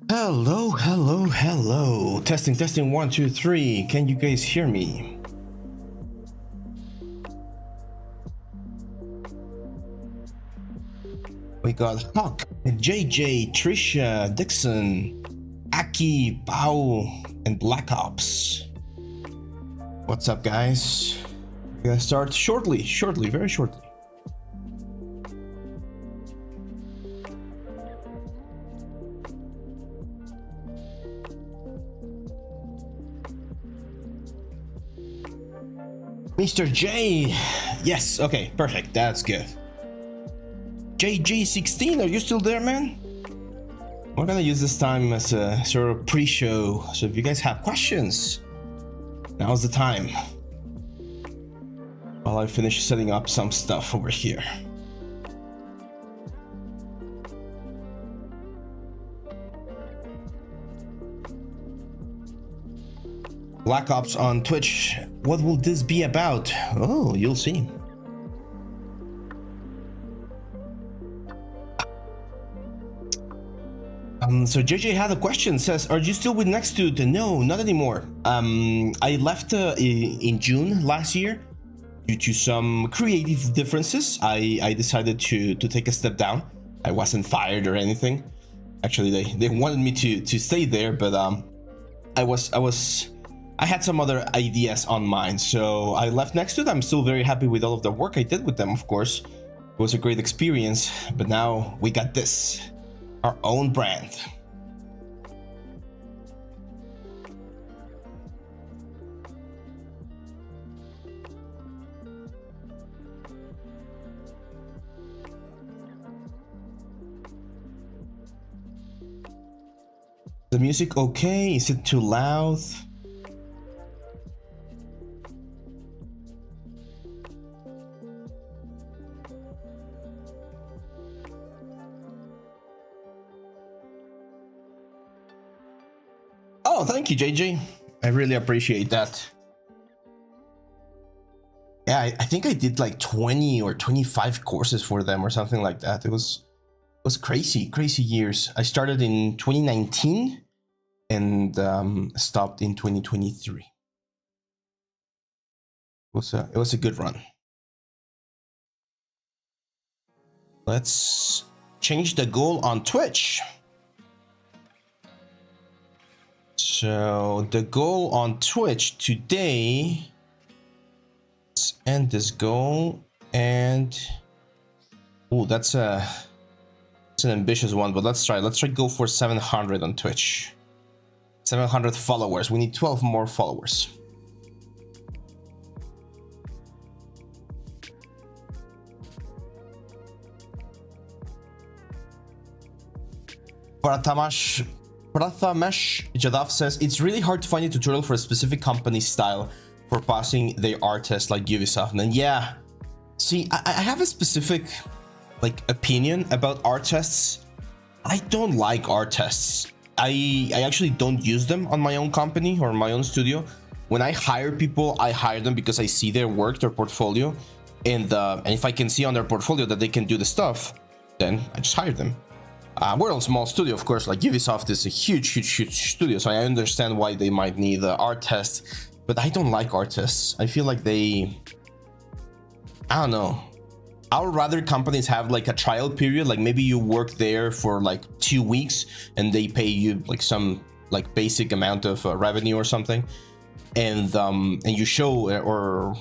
Hello, hello, hello. Testing, testing, 1, 2, 3. Can you guys hear me? We got Hawk, JJ, Trisha, Dixon, Aki, Pau, and Black Ops. What's up, guys? We're gonna start shortly, very shortly. Mr. J, yes, okay, perfect, that's good. JG16, are you still there, man? We're gonna use this time as a sort of pre-show, so if you guys have questions, now's the time. While I finish setting up some stuff over here. Black Ops on Twitch. What will this be about? Oh, you'll see. So JJ had a question. Says, "Are you still with Nextdude?" No, not anymore. I left in June last year due to some creative differences. I decided to take a step down. I wasn't fired or anything. Actually, they wanted me to stay there, but I had some other ideas on mind, so I left Nextdude. I'm still very happy with all of the work I did with them, of course. It was a great experience, but now we got this, our own brand. the music okay? Is it too loud? Oh, thank you, JJ. I really appreciate that. Yeah, I think I did like 20 or 25 courses for them or something like that. It was crazy years. I started in 2019 and stopped in 2023. It was a good run. Let's change the goal on Twitch. So the goal on Twitch today, let's end this goal, and oh, that's an ambitious one, but let's try go for 700 on Twitch. 700 followers. We need 12 more followers. Prathamesh Jadav says, it's really hard to find a tutorial for a specific company style for passing their art test like Ubisoft. And yeah, see, I have a specific like opinion about art tests. I don't like art tests. I actually don't use them on my own company or my own studio. When I hire people, I hire them because I see their work, their portfolio, and if I can see on their portfolio that they can do the stuff, then I just hire them. We're a small studio, of course, like Ubisoft is a huge studio, so I understand why they might need art tests, but I don't like art tests. I feel like I don't know. I would rather companies have like a trial period, like maybe you work there for like 2 weeks and they pay you like some like basic amount of revenue or something, and you show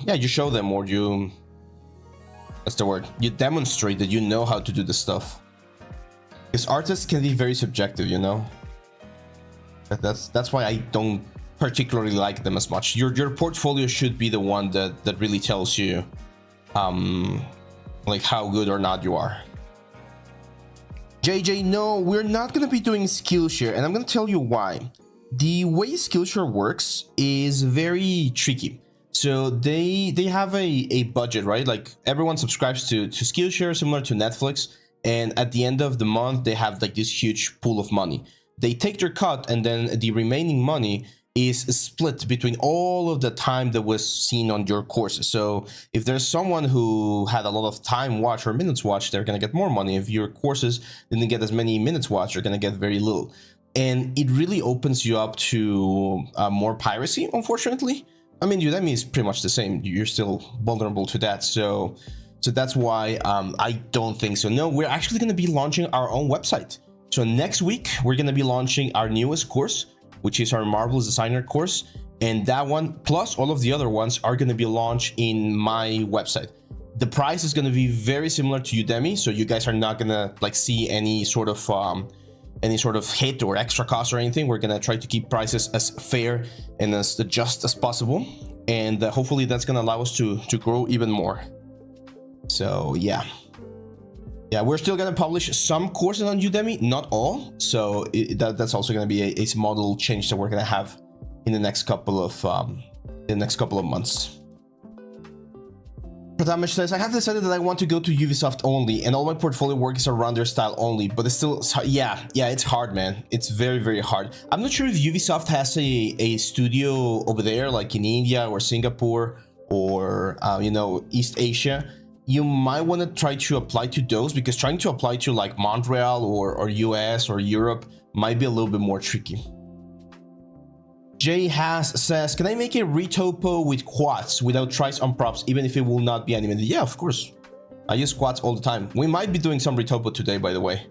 you show them, or you, what's the word, you demonstrate that you know how to do the stuff. Because artists can be very subjective, you know. That's why I don't particularly like them as much. Your portfolio should be the one that really tells you like how good or not you are. JJ, no, we're not gonna be doing Skillshare, and I'm gonna tell you why. The way Skillshare works is very tricky. So they have a budget, right? Like everyone subscribes to Skillshare, similar to Netflix. And at the end of the month, they have like this huge pool of money. They take their cut, and then the remaining money is split between all of the time that was seen on your courses. So if there's someone who had a lot of time watch or minutes watch, they're going to get more money. If your courses didn't get as many minutes watch, they're going to get very little. And it really opens you up to more piracy, unfortunately. I mean, Udemy is pretty much the same. You're still vulnerable to that. So that's why I don't think so. No, we're actually going to be launching our own website. So next week, we're going to be launching our newest course, which is our Marvelous Designer course. And that one, plus all of the other ones, are going to be launched in my website. The price is going to be very similar to Udemy. So you guys are not going to like see any sort of hit or extra cost or anything. We're going to try to keep prices as fair and as just as possible. And hopefully that's going to allow us to grow even more. So yeah, we're still gonna publish some courses on Udemy, not all. So that's also gonna be a small change that we're gonna have in the next couple of months. Prathamesh says, I have decided that I want to go to Ubisoft only, and all my portfolio work is around their style only. But it's still, yeah, it's hard, man. It's very hard. I'm not sure if Ubisoft has a studio over there, like in India or Singapore or East Asia. You might want to try to apply to those, because trying to apply to like Montreal or US or Europe might be a little bit more tricky. Jay Haas says, can I make a retopo with quads without tries on props, even if it will not be animated? Yeah, of course. I use quads all the time. We might be doing some retopo today, by the way.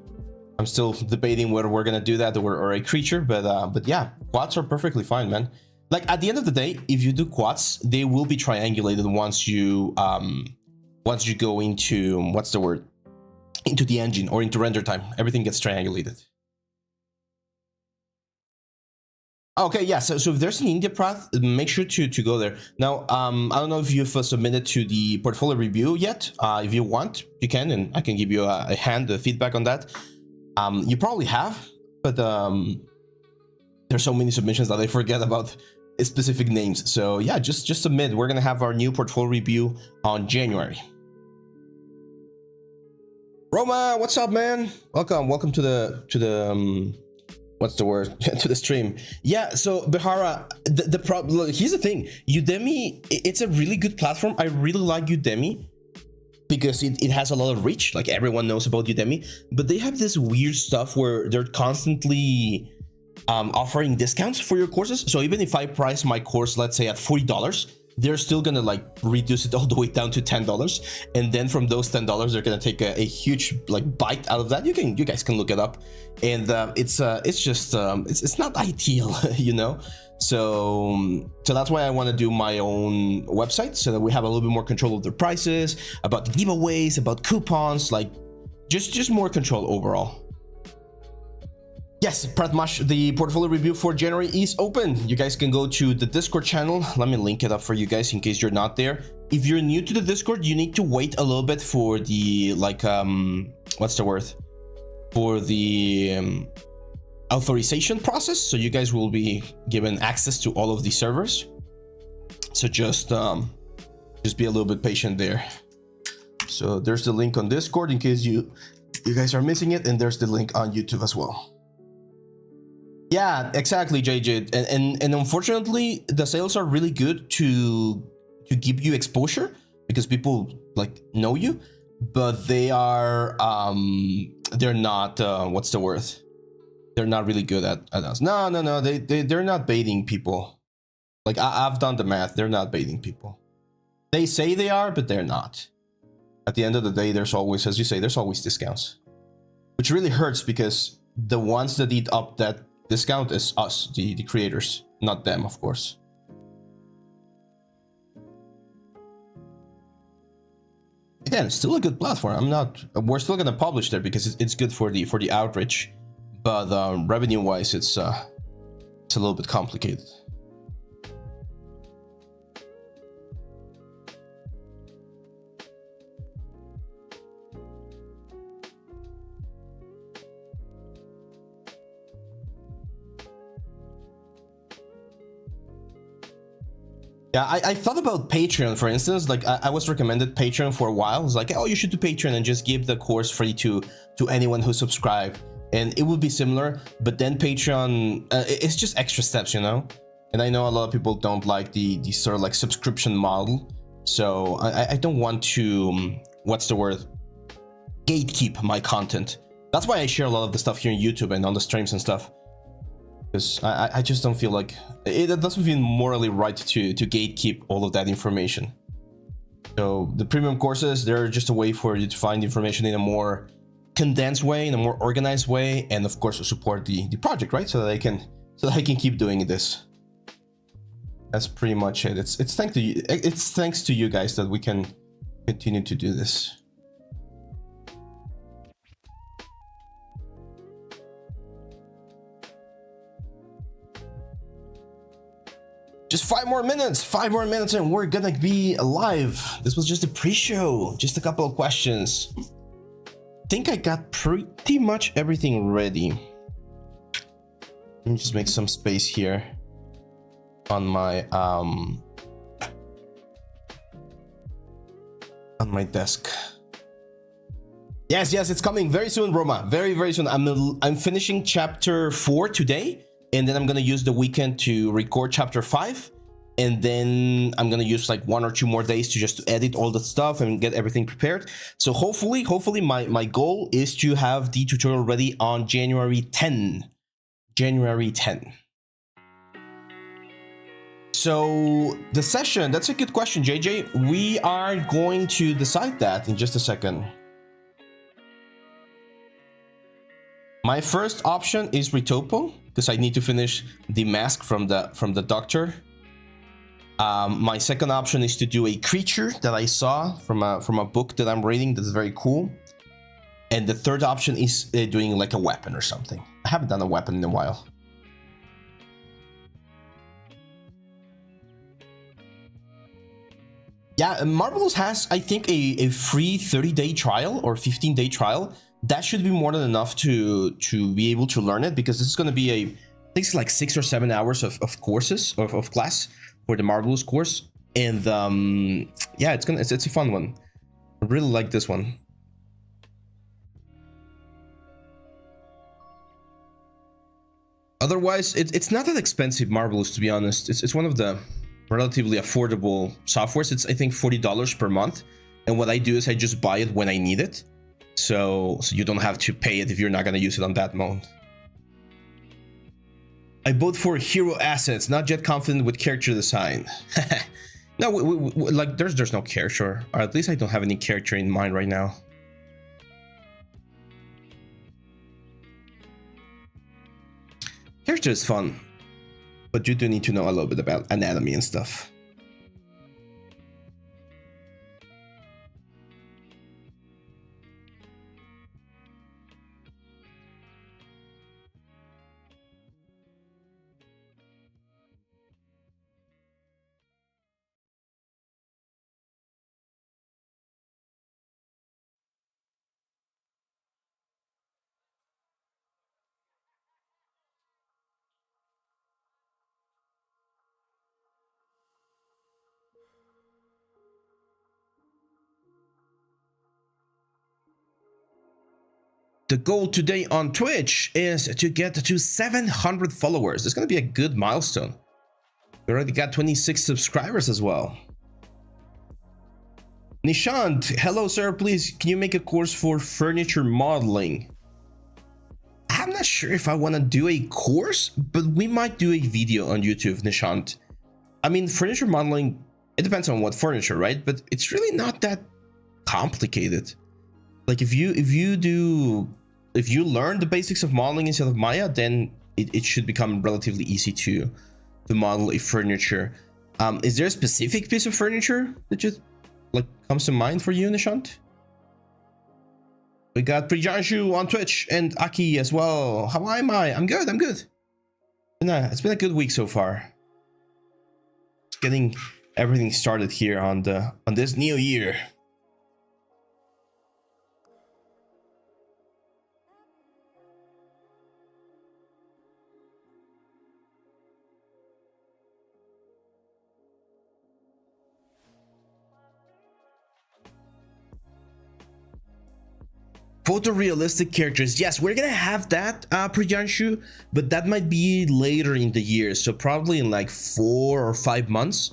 I'm still debating whether we're gonna do that or a creature, but yeah, quads are perfectly fine, man. Like at the end of the day, if you do quads, they will be triangulated once you go into, what's the word, into the engine or into render time. Everything gets triangulated. Okay, yeah, so if there's an India path, make sure to go there. Now, I don't know if you've submitted to the portfolio review yet. If you want, you can, and I can give you a feedback on that. You probably have, but there's so many submissions that I forget about specific names. So yeah, just submit. We're gonna have our new portfolio review on January. Roma, what's up, man? Welcome to the what's the word to the stream. Yeah, so Behara, the problem, here's the thing. Udemy, it's a really good platform. I really like Udemy because it has a lot of reach. Like, everyone knows about Udemy, but they have this weird stuff where they're constantly offering discounts for your courses. So even if I price my course, let's say at $40, they're still gonna like reduce it all the way down to $10, and then from those $10 they're gonna take a huge like bite out of that. You guys can look it up, and it's not ideal, you know. So that's why I want to do my own website, so that we have a little bit more control of the prices, about the giveaways, about coupons, like just more control overall. Yes, Pratmash, the portfolio review for January is open. You guys can go to the Discord channel. Let me link it up for you guys in case you're not there. If you're new to the Discord, you need to wait a little bit for the what's the word? For the authorization process. So you guys will be given access to all of the servers. So just be a little bit patient there. So there's the link on Discord in case you guys are missing it, and there's the link on YouTube as well. Yeah, exactly, JJ. And unfortunately, the sales are really good to give you exposure because people like know you, but they are they're not what's the word? They're not really good at us. No, they're not baiting people. Like, I've done the math. They're not baiting people. They say they are, but they're not. At the end of the day, there's always, as you say, there's always discounts, which really hurts because the ones that eat up that discount is us, the creators, not them, of course. Again, it's still a good platform. We're still gonna publish there because it's good for the outreach, but revenue wise, it's a little bit complicated. Yeah, I thought about Patreon, for instance. Like, I was recommended Patreon for a while. I was like, oh, you should do Patreon and just give the course free to anyone who subscribed, and it would be similar. But then Patreon, it's just extra steps, you know. And I know a lot of people don't like the sort of like subscription model, so I don't want to what's the word, gatekeep my content. That's why I share a lot of the stuff here on YouTube and on the streams and stuff. Because I just don't feel like it doesn't feel morally right to gatekeep all of that information. So the premium courses, they're just a way for you to find information in a more condensed way, in a more organized way, and of course to support the project, right? So that I can keep doing this. That's pretty much it. It's thanks to you. It's thanks to you guys that we can continue to do this. Just 5 more minutes and we're gonna be live. This was just a pre-show, just a couple of questions. I think I got pretty much everything ready. Let me just make some space here on my desk. Yes, it's coming very soon, Roma. Very soon. I'm finishing chapter 4 today. And then I'm gonna use the weekend to record chapter 5, and then I'm gonna use like 1 or 2 more days to edit all the stuff and get everything prepared. So hopefully my goal is to have the tutorial ready on January 10. So the session, that's a good question, JJ. We are going to decide that in just a second. My first option is Ritopo, because I need to finish the mask from the doctor. My second option is to do a creature that I saw from a book that I'm reading that's very cool. And the third option is doing like a weapon or something. I haven't done a weapon in a while. Yeah, Marvelous has, I think, a free 30-day trial or 15-day trial. That should be more than enough to be able to learn it, because this is going to be takes like 6 or 7 hours of courses of class for the Marvelous course, and yeah, it's a fun one. I really like this one. Otherwise, it's not that expensive, Marvelous, to be honest. It's one of the relatively affordable softwares. It's, I think, $40 per month, and what I do is I just buy it when I need it, so you don't have to pay it if you're not gonna use it on that mode. I bought for hero assets, not yet confident with character design. No, like there's no character, or at least I don't have any character in mind right now. Character is fun, but you do need to know a little bit about anatomy and stuff. The goal today on Twitch is to get to 700 followers. It's going to be a good milestone. We already got 26 subscribers as well. Nishant, hello sir, please can you make a course for furniture modeling? I'm not sure if I want to do a course, but we might do a video on YouTube, Nishant. I mean, furniture modeling, it depends on what furniture, right? But it's really not that complicated. Like if you learn the basics of modeling instead of Maya, then it should become relatively easy to model a furniture. Is there a specific piece of furniture that just like comes to mind for you, Nishant? We got Priyanshu on Twitch and Aki as well. How am I? I'm good. I'm good. It's been a good week so far. Just getting everything started here on this new year. Photorealistic characters, yes, we're gonna have that, Priyanshu, but that might be later in the year, so probably in like 4 or 5 months,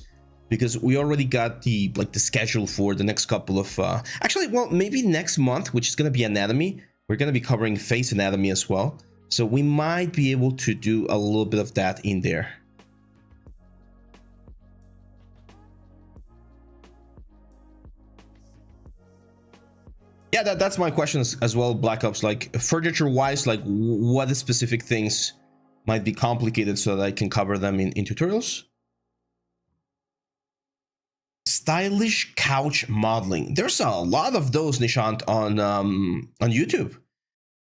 because we already got the schedule for the next couple of actually, well, maybe next month, which is gonna be anatomy. We're gonna be covering face anatomy as well, so we might be able to do a little bit of that in there. Yeah, that's my question as well, Black Ops. Like furniture wise, like what specific things might be complicated so that I can cover them in tutorials. Stylish couch modeling. There's a lot of those, Nishant, on YouTube.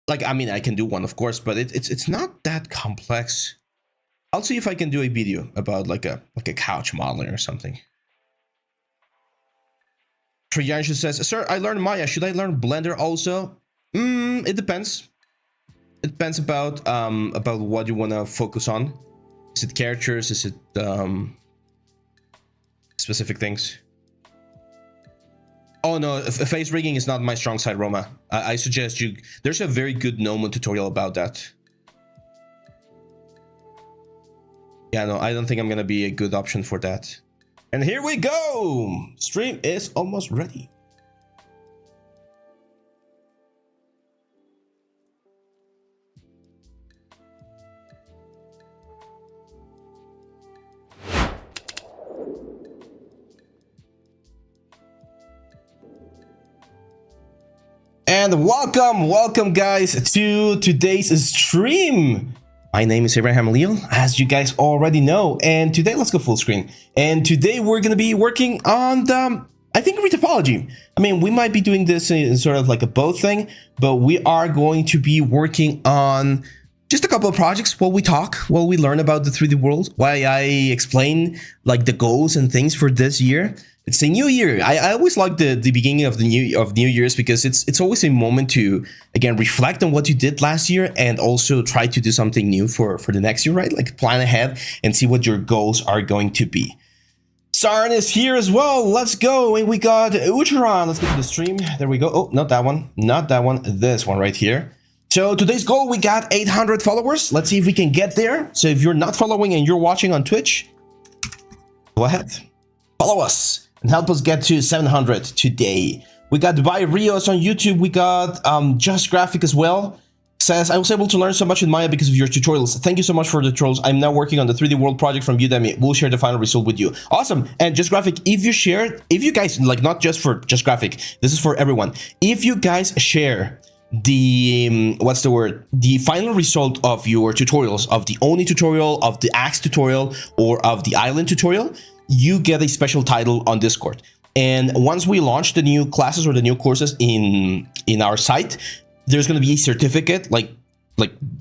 Like, I mean, I can do one, of course, but it's not that complex. I'll see if I can do a video about like a couch modeling or something. Priyanshu says, sir, I learned Maya. Should I learn Blender also? It depends. It depends about what you want to focus on. Is it characters? Is it specific things? Oh no, face rigging is not my strong side, Roma. I suggest you. There's a very good Gnome tutorial about that. Yeah, no, I don't think I'm gonna be a good option for that. And here we go! Stream is almost ready. And welcome guys to today's stream. My name is Abraham Leal, as you guys already know, and today, let's go full screen. And today we're going to be working on I think, retopology. I mean, we might be doing this in sort of like a both thing, but we are going to be working on just a couple of projects while we talk, while we learn about the 3D world, why I explain like the goals and things for this year. It's a new year. I always like the beginning of New Year's because it's always a moment to again reflect on what you did last year and also try to do something new for the next year, right? Like plan ahead and see what your goals are going to be. Sarn is here as well. Let's go. And we got Ucharon. Let's get to the stream. There we go. Oh, not that one. Not that one. This one right here. So today's goal, we got 800 followers. Let's see if we can get there. So if you're not following and you're watching on Twitch, go ahead. Follow us and help us get to 700 today. We got Dubai Rios on YouTube. We got Just Graphic as well. Says, I was able to learn so much in Maya because of your tutorials. Thank you so much for the tutorials. I'm now working on the 3D World project from Udemy. We'll share the final result with you. Awesome. And Just Graphic, if you guys, like not just for Just Graphic, this is for everyone. If you guys share the, the final result of your tutorials, of the Oni tutorial, of the Axe tutorial, or of the Island tutorial, you get a special title on Discord. And once we launch the new classes or the new courses in our site, there's going to be a certificate, like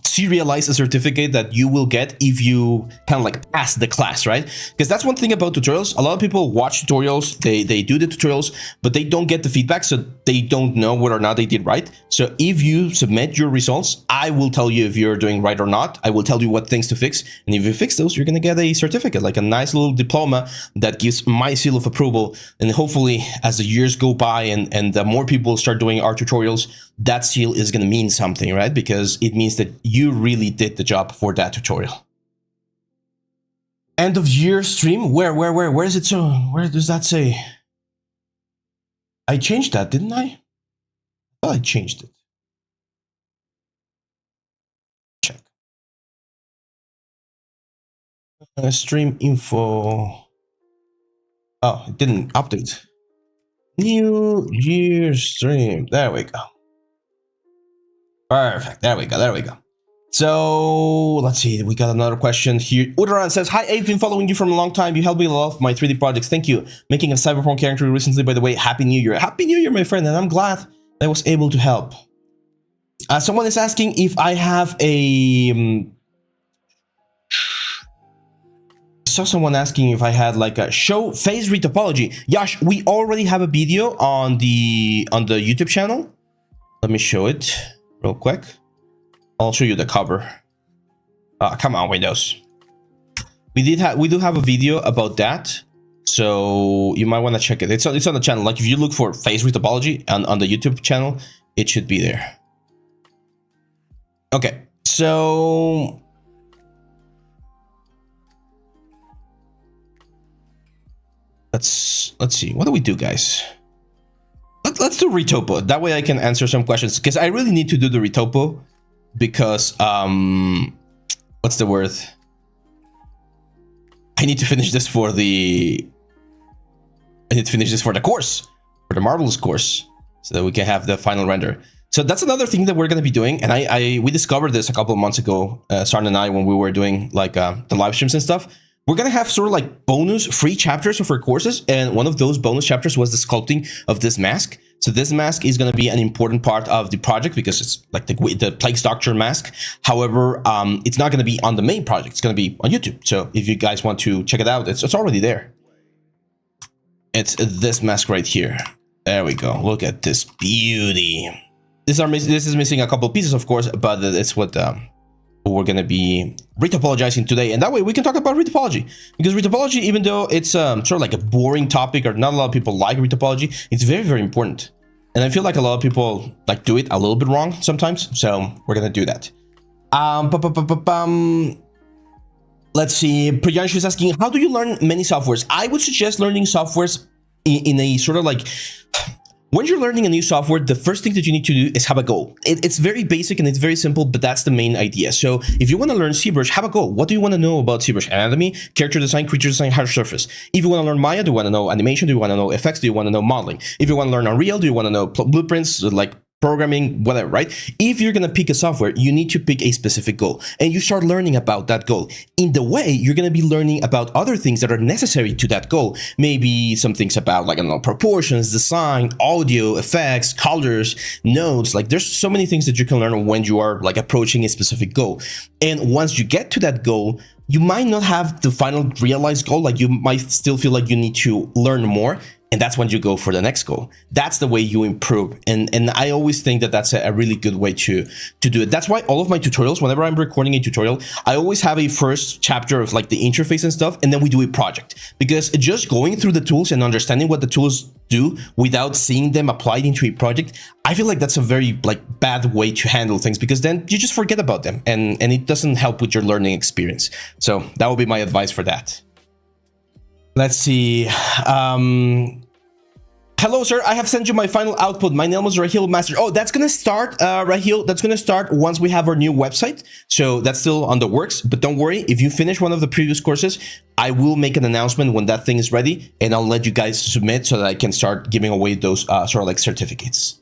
serialize a certificate that you will get if you kind of like pass the class, right? Because that's one thing about tutorials. A lot of people watch tutorials, they do the tutorials, but they don't get the feedback, so they don't know whether or not they did right. So if you submit your results, I will tell you if you're doing right or not. I will tell you what things to fix, and if you fix those, you're gonna get a certificate, like a nice little diploma that gives my seal of approval. And hopefully, as the years go by and the more people start doing our tutorials, that seal is gonna mean something, right? Because it means that you really did the job for that tutorial. End of year stream? Where is it? So where does that say? I changed that, didn't I? I thought I changed it. Check. Stream info. Oh, it didn't update. New year stream. There we go. Perfect. There we go. So let's see. We got another question here. Udaran says, "Hi, I've been following you from a long time. You helped me a lot with my 3D projects. Thank you. Making a Cyberpunk character recently, by the way. Happy New Year. Happy New Year, my friend. And I'm glad I was able to help." Someone is asking if I have a. Saw someone asking if I had like a show phase retopology. Yash, we already have a video on the YouTube channel. Let me show it real quick. I'll show you the cover. Come on, Windows. We do have a video about that, so you might want to check it. It's on the channel. Like if you look for phase retopology on the YouTube channel, it should be there. Okay, so let's see. What do we do, guys? Let's do retopo. That way I can answer some questions, because I really need to do the retopo, because what's the word? I need to finish this for the course, for the Marvelous course, so that we can have the final render. So that's another thing that we're going to be doing, and we discovered this a couple of months ago, Sarn and I, when we were doing like the live streams and stuff. We're going to have sort of like bonus free chapters of our courses. And one of those bonus chapters was the sculpting of this mask. So this mask is going to be an important part of the project, because it's like the Plague's Doctor mask. However, it's not going to be on the main project. It's going to be on YouTube. So if you guys want to check it out, it's already there. It's this mask right here. There we go. Look at this beauty. This is missing a couple pieces, of course, but it's what we're going to be retopologizing today. And that way we can talk about retopology, because retopology, even though it's sort of like a boring topic, or not a lot of people like retopology, it's very, very important. And I feel like a lot of people like do it a little bit wrong sometimes. So we're going to do that. Let's see. Priyanshu is asking, how do you learn many softwares? I would suggest learning softwares in a sort of like, when you're learning a new software, the first thing that you need to do is have a goal. It's very basic and it's very simple, but that's the main idea. So if you want to learn ZBrush, have a goal. What do you want to know about ZBrush? Anatomy, character design, creature design, hard surface. If you want to learn Maya, do you want to know animation? Do you want to know effects? Do you want to know modeling? If you want to learn Unreal, do you want to know blueprints, like programming, whatever, right? If you're gonna pick a software, you need to pick a specific goal, and you start learning about that goal. In the way, you're gonna be learning about other things that are necessary to that goal. Maybe some things about, like, I don't know, proportions, design, audio, effects, colors, notes. Like, there's so many things that you can learn when you are like approaching a specific goal. And once you get to that goal, you might not have the final realized goal. Like, you might still feel like you need to learn more. And that's when you go for the next goal. That's the way you improve. And I always think that that's a really good way to do it. That's why all of my tutorials, whenever I'm recording a tutorial, I always have a first chapter of like the interface and stuff, and then we do a project. Because just going through the tools and understanding what the tools do without seeing them applied into a project, I feel like that's a very like bad way to handle things, because then you just forget about them and it doesn't help with your learning experience. So that would be my advice for that. Let's see. Hello, sir. I have sent you my final output. My name is Rahil Master. Oh, that's going to start, Rahil. That's going to start once we have our new website. So that's still on the works. But don't worry. If you finish one of the previous courses, I will make an announcement when that thing is ready. And I'll let you guys submit so that I can start giving away those sort of like certificates.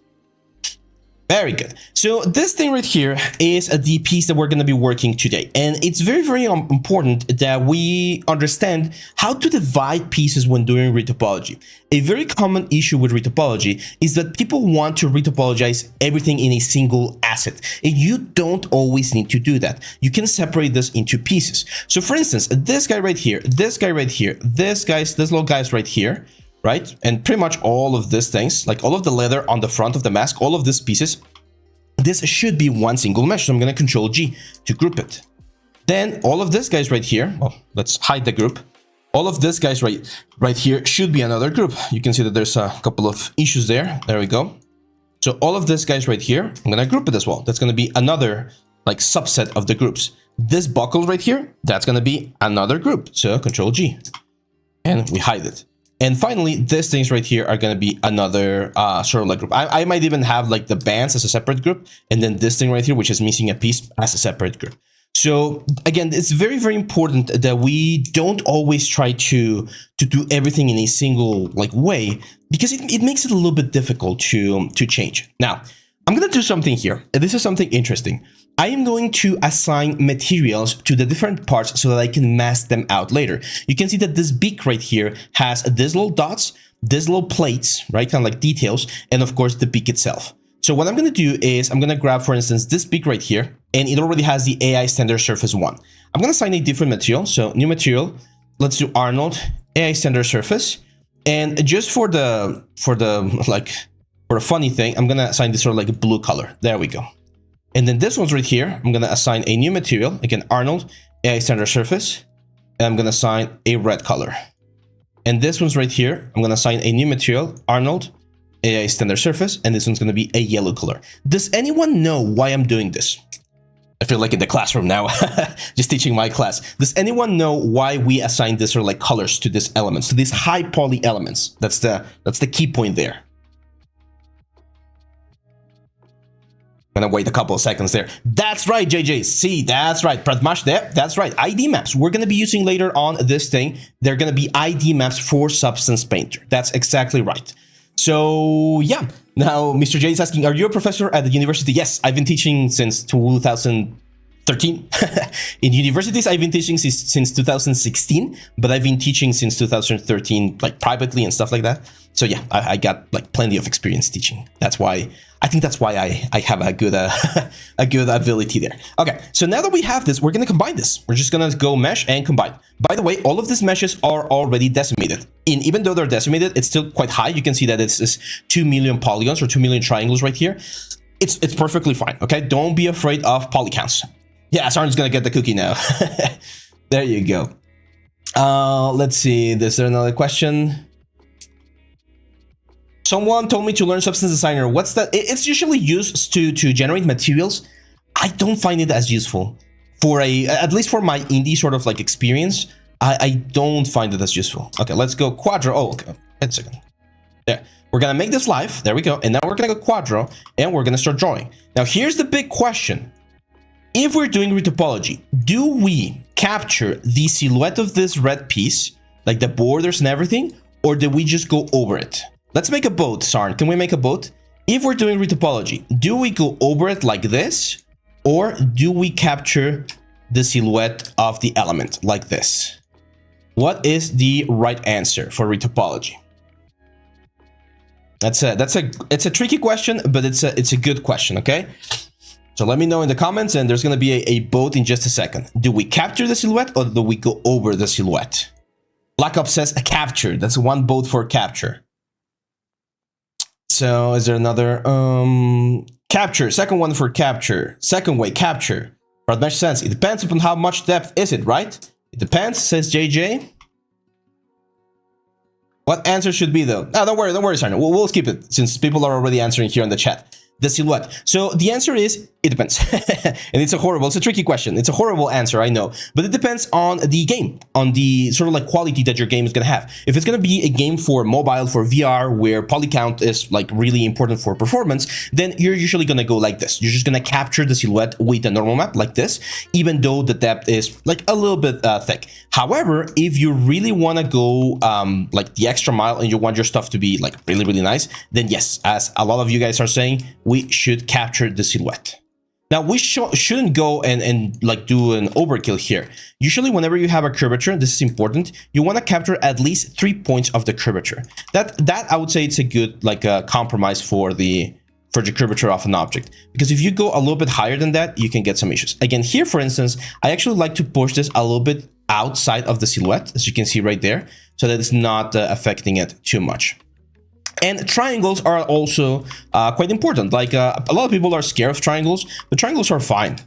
Very good. So this thing right here is the piece that we're going to be working today. And it's very, very important that we understand how to divide pieces when doing retopology. A very common issue with retopology is that people want to retopologize everything in a single asset. And you don't always need to do that. You can separate this into pieces. So for instance, this guy right here, this guy right here, this little guys right here, right? And pretty much all of these things, like all of the leather on the front of the mask, all of these pieces, this should be one single mesh. So I'm going to Control G to group it. Then all of these guys right here, well, let's hide the group. All of these guys right here should be another group. You can see that there's a couple of issues there. There we go. So all of these guys right here, I'm going to group it as well. That's going to be another like subset of the groups. This buckle right here, that's going to be another group. So Control G and we hide it. And finally, these things right here are going to be another sort of like group. I might even have like the bands as a separate group. And then this thing right here, which is missing a piece, as a separate group. So again, it's very, very important that we don't always try to do everything in a single like way, because it makes it a little bit difficult to change. Now, I'm going to do something here. This is something interesting. I am going to assign materials to the different parts so that I can mask them out later. You can see that this beak right here has these little dots, these little plates, right? Kind of like details, and of course the beak itself. So what I'm going to do is I'm going to grab, for instance, this beak right here, and it already has the AI Standard Surface 1. I'm going to assign a different material. So new material, let's do Arnold AI Standard Surface. And just for the funny thing, I'm going to assign this sort of like a blue color. There we go. And then this one's right here. I'm going to assign a new material, again, Arnold AI Standard Surface, and I'm going to assign a red color. And this one's right here. I'm going to assign a new material, Arnold AI Standard Surface, and this one's going to be a yellow color. Does anyone know why I'm doing this? I feel like in the classroom now, just teaching my class. Does anyone know why we assign this sort of like colors to these elements, to these high poly elements? That's the key point there. I'm gonna wait a couple of seconds there. That's right, JJ. See, that's right. Pratmash there. That's right. ID maps. We're gonna be using later on this thing. They're gonna be ID maps for Substance Painter. That's exactly right. So yeah. Now, Mr. J is asking, are you a professor at the university? Yes, I've been teaching since 2013. In universities, I've been teaching since 2016, but I've been teaching since 2013, like privately and stuff like that. So yeah, I got like plenty of experience teaching. That's why I have a good a good ability there. Okay, so now that we have this, we're gonna combine this. We're just gonna go mesh and combine. By the way, all of these meshes are already decimated. Even though they're decimated, it's still quite high. You can see that it's 2 million polygons or 2 million triangles right here. It's perfectly fine. Okay, don't be afraid of poly counts. Yeah, Sarn's gonna get the cookie now. There you go. Let's see. Is there another question? Someone told me to learn Substance Designer. What's that? It's usually used to generate materials. I don't find it as useful for at least for my indie sort of like experience. I don't find it as useful. Okay, let's go Quadro. Oh, okay. Wait a second. There. We're gonna make this live. There we go. And now we're gonna go Quadro and we're gonna start drawing. Now here's the big question. If we're doing retopology, do we capture the silhouette of this red piece, like the borders and everything, or do we just go over it? Let's make a boat, Sarn. Can we make a boat? If we're doing retopology, do we go over it like this, or do we capture the silhouette of the element like this? What is the right answer for retopology? It's a tricky question, but it's a good question, okay? So let me know in the comments, and there's gonna be a vote in just a second. Do we capture the silhouette, or do we go over the silhouette? Black Ops says a capture. That's one vote for capture. So is there another capture? Second one for capture. Second way, capture. For that much sense, it depends upon how much depth is it, right? It depends, says JJ. What answer should be though? No, don't worry, Sarno. We'll skip it since people are already answering here in the chat. The silhouette. So the answer is, it depends. And it's a tricky question. It's a horrible answer, I know. But it depends on the game, on the sort of like quality that your game is going to have. If it's going to be a game for mobile, for VR, where poly count is like really important for performance, then you're usually going to go like this. You're just going to capture the silhouette with a normal map like this, even though the depth is like a little bit thick. However, if you really want to go like the extra mile and you want your stuff to be like really, really nice, then yes, as a lot of you guys are saying, we should capture the silhouette. Now, we shouldn't go and like do an overkill here. Usually, whenever you have a curvature, this is important, you want to capture at least 3 points of the curvature. That I would say it's a good like compromise for the curvature of an object. Because if you go a little bit higher than that, you can get some issues. Again, here, for instance, I actually like to push this a little bit outside of the silhouette, as you can see right there, so that it's not affecting it too much. And triangles are also quite important. Like a lot of people are scared of triangles, but triangles are fine,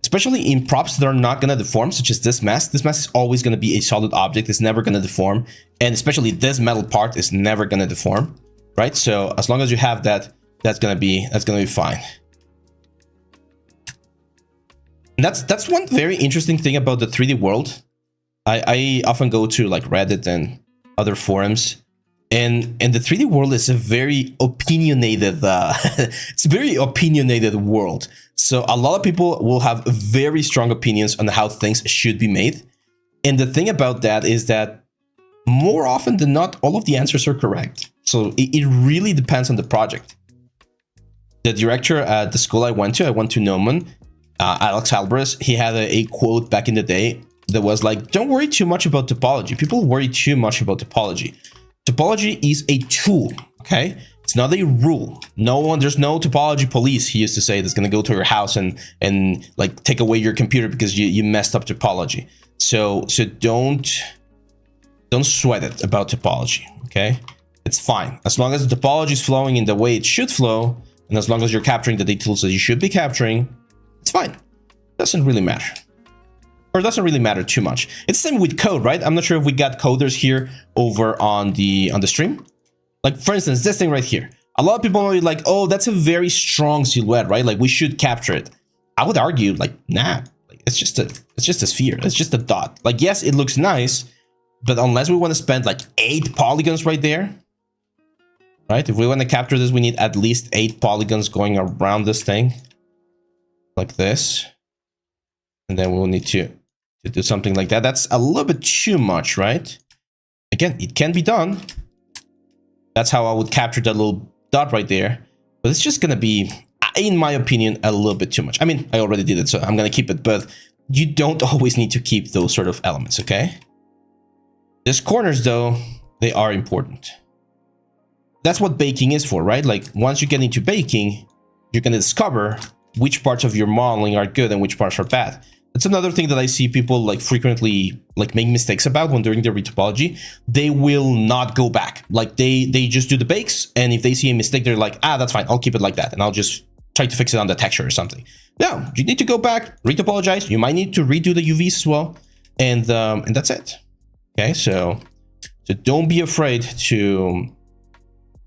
especially in props that are not going to deform, such as this mask. This mask is always going to be a solid object. It's never going to deform. And especially this metal part is never going to deform, right? So as long as you have that, that's going to be fine. And that's one very interesting thing about the 3D world. I often go to like Reddit and other forums. And the 3D world is a very opinionated, it's a very opinionated world. So a lot of people will have very strong opinions on how things should be made. And the thing about that is that more often than not, all of the answers are correct. So it really depends on the project. The director at the school I went to Noman, Alex Alvarez, he had a quote back in the day that was like, don't worry too much about topology. People worry too much about topology. Topology is a tool, okay? It's not a rule. There's no topology police, he used to say, that's gonna go to your house and like take away your computer because you messed up topology. So don't sweat it about topology, okay? It's fine. As long as the topology is flowing in the way it should flow, and as long as you're capturing the details that you should be capturing, it's fine. Doesn't really matter. Or it doesn't really matter too much. It's the same with code, right? I'm not sure if we got coders here over on the stream. Like, for instance, this thing right here. A lot of people are like, oh, that's a very strong silhouette, right? Like, we should capture it. I would argue, like, nah. Like, it's just a sphere. It's just a dot. Like, yes, it looks nice, but unless we want to spend like 8 polygons right there, right? If we want to capture this, we need at least 8 polygons going around this thing, like this. And then we'll need to do something like that. That's a little bit too much, right? Again, it can be done. That's how I would capture that little dot right there. But it's just going to be, in my opinion, a little bit too much. I mean, I already did it, so I'm going to keep it. But you don't always need to keep those sort of elements, okay? These corners, though, they are important. That's what baking is for, right? Like, once you get into baking, you're going to discover which parts of your modeling are good and which parts are bad. That's another thing that I see people like frequently like make mistakes about when doing their retopology. They will not go back. Like they just do the bakes, and if they see a mistake, they're like, that's fine, I'll keep it like that, and I'll just try to fix it on the texture or something. No, you need to go back, retopologize. You might need to redo the UVs as well, and that's it. Okay, so don't be afraid to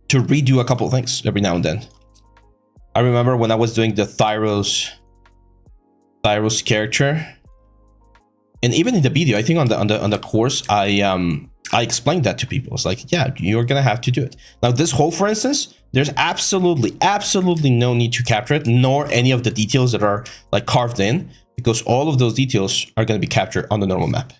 redo a couple of things every now and then. I remember when I was doing the Thyros character, and even in the video, I think on the course, I explained that to people. It's like, yeah, you're gonna have to do it. Now, this hole, for instance, there's absolutely no need to capture it, nor any of the details that are like carved in, because all of those details are gonna be captured on the normal map.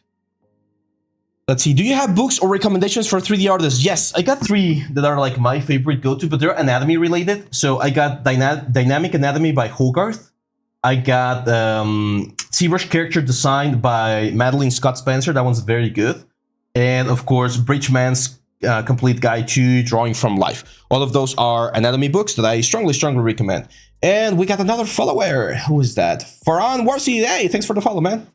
Let's see. Do you have books or recommendations for 3D artists? Yes, I got 3 that are like my favorite go-to, but they're anatomy related. So I got Dynamic Anatomy by Hogarth. I got ZBrush Character Design by Madeline Scott Spencer. That one's very good. And of course, Bridgman's Complete Guide to Drawing from Life. All of those are anatomy books that I strongly recommend. And we got another follower. Who is that? Farhan Warsi. Hey, thanks for the follow, man.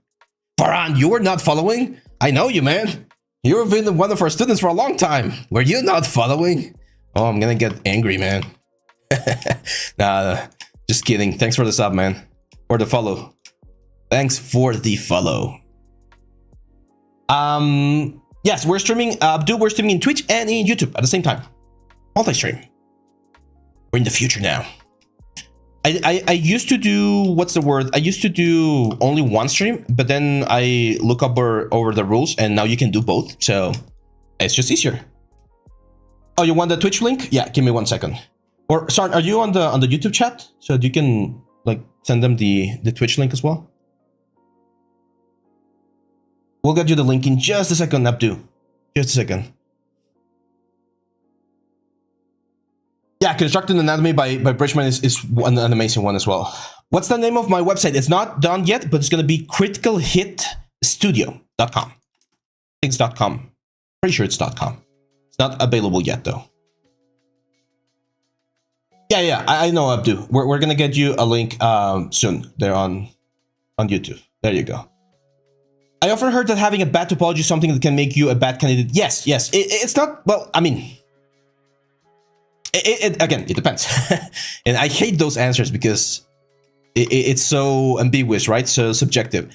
Farhan, you were not following? I know you, man. You've been one of our students for a long time. Were you not following? Oh, I'm gonna get angry, man. Nah, just kidding. Thanks for the sub, man. Or the follow. Thanks for the follow. Yes, we're streaming. We're streaming in Twitch and in YouTube at the same time. Multi-stream. We're in the future now. I used to do, what's the word? I used to do only one stream, but then I look up over the rules and now you can do both. So it's just easier. Oh, you want the Twitch link? Yeah, give me 1 second. Or sorry, are you on the YouTube chat? So you can like send them the Twitch link as well. We'll get you the link in just a second, Abdu. Just a second. Yeah, Constructed Anatomy by Bridgman is an amazing one as well. What's the name of my website? It's not done yet, but it's going to be criticalhitstudio.com. Things.com. Pretty sure it's .com. It's not available yet, though. Yeah, I know, Abdu. We're going to get you a link soon there on YouTube. There you go. I often heard that having a bad topology is something that can make you a bad candidate. Yes. It's not, well, I mean... Again, it depends. And I hate those answers because it's so ambiguous, right? So subjective.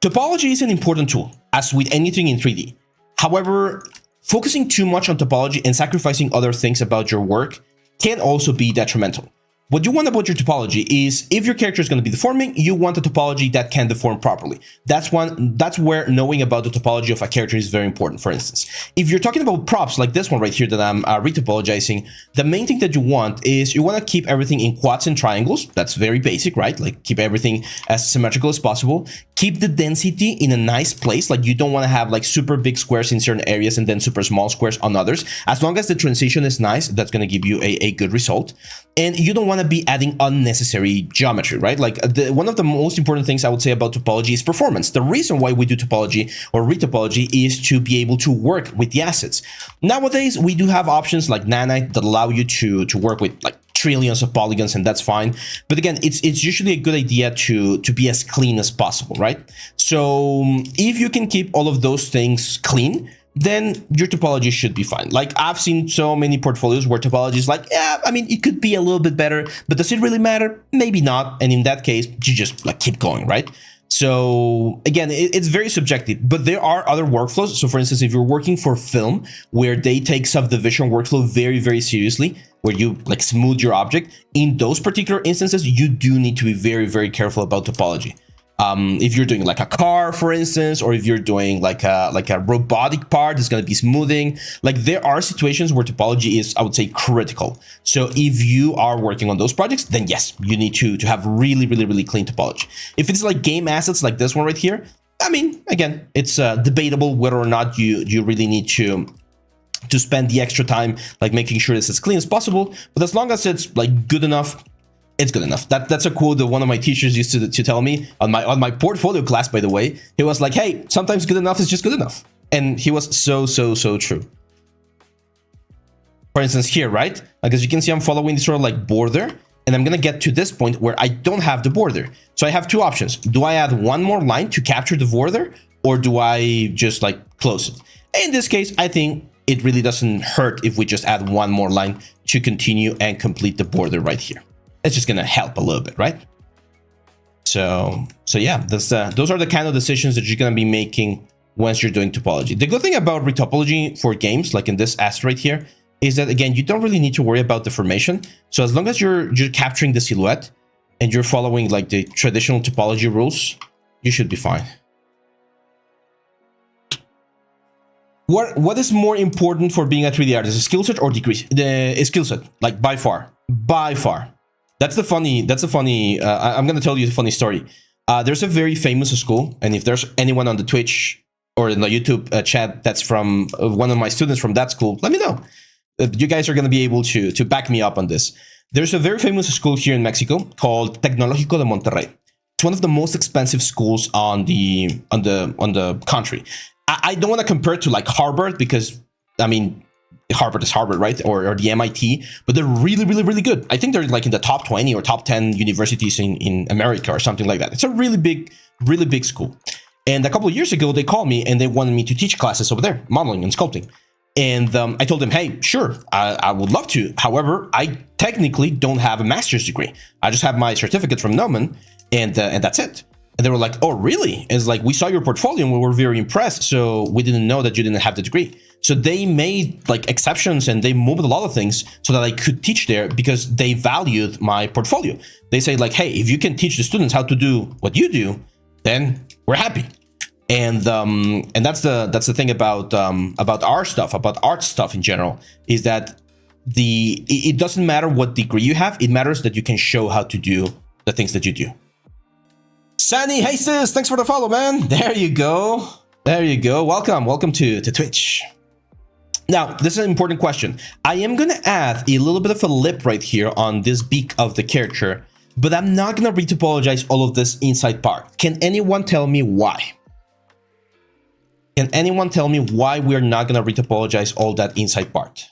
Topology is an important tool, as with anything in 3D. However, focusing too much on topology and sacrificing other things about your work can also be detrimental. What you want about your topology is, if your character is going to be deforming, you want a topology that can deform properly. That's where knowing about the topology of a character is very important. For instance, if you're talking about props like this one right here that I'm retopologizing, the main thing that you want is you want to keep everything in quads and triangles. That's very basic, right? Like keep everything as symmetrical as possible. Keep the density in a nice place. Like you don't want to have like super big squares in certain areas and then super small squares on others. As long as the transition is nice, that's going to give you a good result. And you don't want to be adding unnecessary geometry, right? Like one of the most important things I would say about topology is performance. The reason why we do topology or retopology is to be able to work with the assets. Nowadays, we do have options like Nanite that allow you to work with like trillions of polygons, and that's fine. But again, it's usually a good idea to be as clean as possible, right? So if you can keep all of those things clean, then your topology should be fine. Like I've seen so many portfolios where topology is like, yeah, I mean, it could be a little bit better, but does it really matter? Maybe not. And in that case, you just like keep going, right? So again, it's very subjective, but there are other workflows. So for instance, if you're working for film where they take subdivision workflow very, very seriously, where you like smooth your object, in those particular instances, you do need to be very, very careful about topology. If you're doing like a car, for instance, or if you're doing like a robotic part, it's going to be smoothing. Like there are situations where topology is, I would say, critical. So if you are working on those projects, then yes, you need to have really, really, really clean topology. If it's like game assets like this one right here, I mean, again, it's debatable whether or not you really need to spend the extra time like making sure it's as clean as possible. But as long as it's like good enough, it's good enough. That's a quote that one of my teachers used to tell me on my portfolio class, by the way. He was like, hey, sometimes good enough is just good enough. And he was so true. For instance, here, right? Like, as you can see, I'm following this sort of like border, and I'm going to get to this point where I don't have the border. So I have two options. Do I add one more line to capture the border, or do I just like close it? In this case, I think it really doesn't hurt if we just add one more line to continue and complete the border right here. It's just going to help a little bit, right? So yeah, those are the kind of decisions that you're going to be making once you're doing topology. The good thing about retopology for games, like in this asset right here, is that again, you don't really need to worry about deformation. So as long as you're capturing the silhouette and you're following like the traditional topology rules, you should be fine. What is more important for being a 3D artist, a skill set or decrease? The skill set, like by far. That's a funny. I'm gonna tell you a funny story. There's a very famous school, and if there's anyone on the Twitch or in the YouTube chat that's from one of my students from that school, let me know. You guys are going to be able to back me up on this. There's a very famous school here in Mexico called Tecnológico de Monterrey. It's one of the most expensive schools on the country. I don't want to compare it to like Harvard, because I mean Harvard is Harvard, right? Or the MIT, but they're really, really, really good. I think they're like in the top 20 or top 10 universities in America or something like that. It's a really big school. And a couple of years ago, they called me and they wanted me to teach classes over there, modeling and sculpting. And I told them, hey, sure, I would love to. However, I technically don't have a master's degree. I just have my certificate from Neumann, and that's it. And they were like, oh, really? And it's like, we saw your portfolio and we were very impressed. So we didn't know that you didn't have the degree. So they made like exceptions and they moved a lot of things so that I could teach there, because they valued my portfolio. They say like, hey, if you can teach the students how to do what you do, then we're happy. And that's the thing about our stuff, about art stuff in general, is that it doesn't matter what degree you have. It matters that you can show how to do the things that you do. Sunny, hey sis, thanks for the follow, man. There you go. There you go. Welcome to Twitch. Now, this is an important question. I am going to add a little bit of a lip right here on this beak of the character, but I'm not going to retopologize all of this inside part. Can anyone tell me why? Can anyone tell me why we're not going to retopologize all that inside part?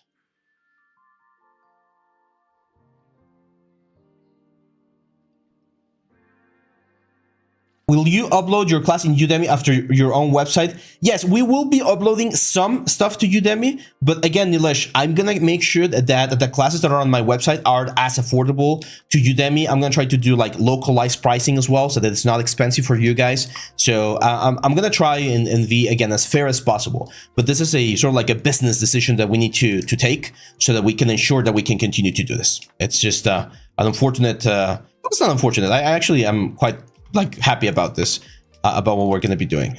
Will you upload your class in Udemy after your own website? Yes, we will be uploading some stuff to Udemy, but again, Nilesh, I'm gonna make sure that the classes that are on my website are as affordable to Udemy. I'm gonna try to do like localized pricing as well, so that it's not expensive for you guys. So I'm gonna try and be, again, as fair as possible. But this is a sort of like a business decision that we need to take so that we can ensure that we can continue to do this. It's just an unfortunate, it's not unfortunate. I actually am quite like happy about this, about what we're going to be doing.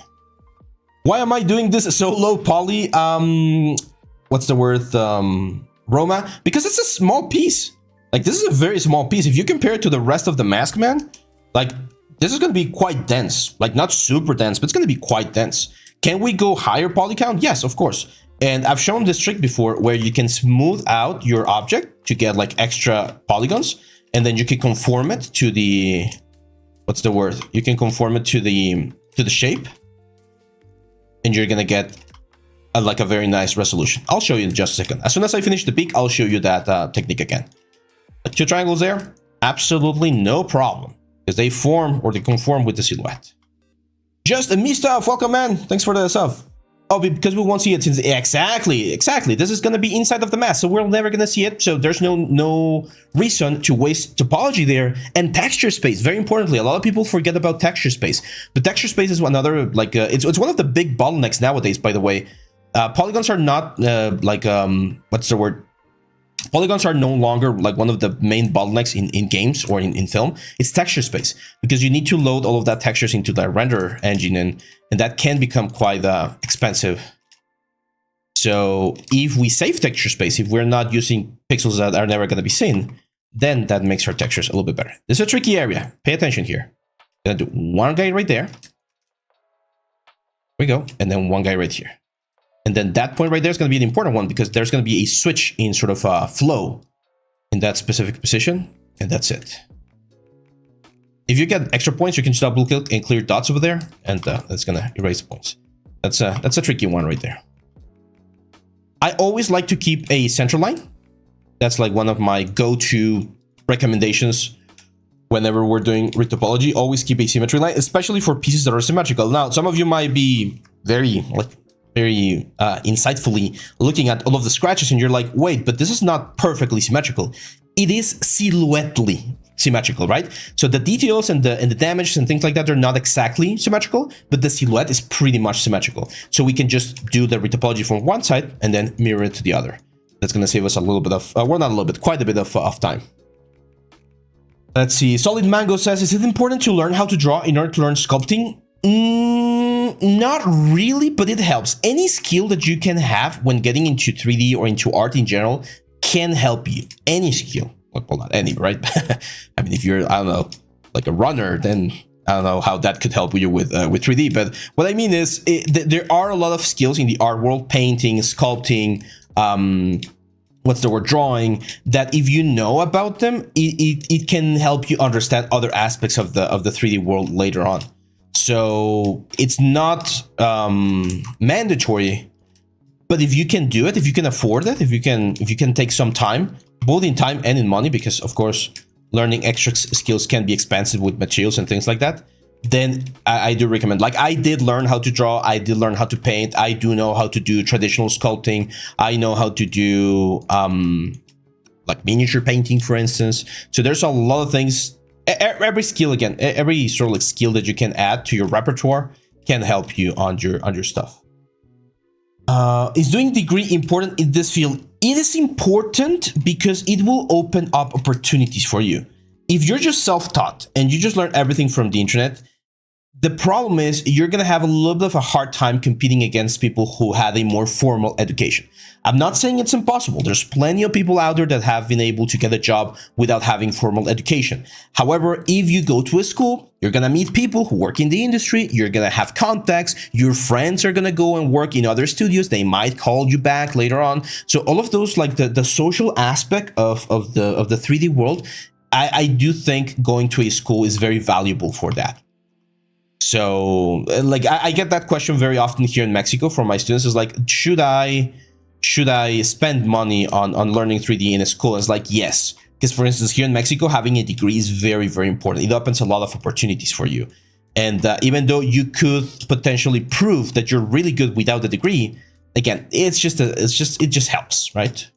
Why am I doing this so low poly? What's the word? Roma? Because it's a small piece. Like, this is a very small piece. If you compare it to the rest of the mask, man, like, this is going to be quite dense. Like, not super dense, but it's going to be quite dense. Can we go higher poly count? Yes, of course. And I've shown this trick before where you can smooth out your object to get like extra polygons, and then you can conform it to the, what's the word? You can conform it to the shape, and you're gonna get like a very nice resolution. I'll show you in just a second. As soon as I finish the peak, I'll show you that technique again. Like 2 triangles there, absolutely no problem, because they form or they conform with the silhouette. Just a Mistaf, welcome, man. Thanks for the sub. Oh, because we won't see it since exactly. This is gonna be inside of the mask, so we're never gonna see it. So there's no reason to waste topology there. And texture space, very importantly, a lot of people forget about texture space. But texture space is another like it's one of the big bottlenecks nowadays. By the way, polygons are not what's the word? Polygons are no longer like one of the main bottlenecks in games or in film. It's texture space, because you need to load all of that textures into the render engine, and that can become quite expensive. So if we save texture space, if we're not using pixels that are never going to be seen, then that makes our textures a little bit better. This is a tricky area. Pay attention here. I'm gonna do one guy right there. There we go. And then one guy right here. And then that point right there is going to be an important one, because there's going to be a switch in sort of flow in that specific position. And that's it. If you get extra points, you can just double click and clear dots over there. And that's going to erase the points. That's a tricky one right there. I always like to keep a center line. That's like one of my go-to recommendations whenever we're doing retopology. Always keep a symmetry line, especially for pieces that are symmetrical. Now, some of you might be very insightfully looking at all of the scratches, and you're like, wait, but this is not perfectly symmetrical. It is silhouettely symmetrical, right? So the details and the damage and things like that are not exactly symmetrical, but the silhouette is pretty much symmetrical. So we can just do the retopology from one side and then mirror it to the other. That's going to save us a little bit of, well, not a little bit, quite a bit of time. Let's see. Solid Mango says, is it important to learn how to draw in order to learn sculpting? Not really, but it helps. Any skill that you can have when getting into 3D or into art in general can help you. Any skill. Well, not any, right? I mean, if you're, I don't know, like a runner, then I don't know how that could help you with 3D, but what I mean is there are a lot of skills in the art world, painting, sculpting, what's the word, drawing, that if you know about them, it can help you understand other aspects of the 3D world later on. So it's not mandatory, but if you can do it, if you can afford it, if you can take some time, both in time and in money, because of course learning extra skills can be expensive with materials and things like that, then I do recommend. Like, I did learn how to draw, I did learn how to paint, I do know how to do traditional sculpting, I know how to do like miniature painting, for instance. So there's a lot of things. Every skill, again, every sort of like skill that you can add to your repertoire can help you on your stuff. Is doing degree important in this field? It is important because it will open up opportunities for you. If you're just self-taught and you just learn everything from the internet, the problem is you're going to have a little bit of a hard time competing against people who have a more formal education. I'm not saying it's impossible. There's plenty of people out there that have been able to get a job without having formal education. However, if you go to a school, you're going to meet people who work in the industry. You're going to have contacts. Your friends are going to go and work in other studios. They might call you back later on. So all of those, like the social aspect of the 3D world, I do think going to a school is very valuable for that. So like I get that question very often here in Mexico from my students, is like, should I spend money on learning 3D in a school? It's like, yes, because for instance, here in Mexico, having a degree is very, very important. It opens a lot of opportunities for you. And even though you could potentially prove that you're really good without the degree, again, it just helps, right?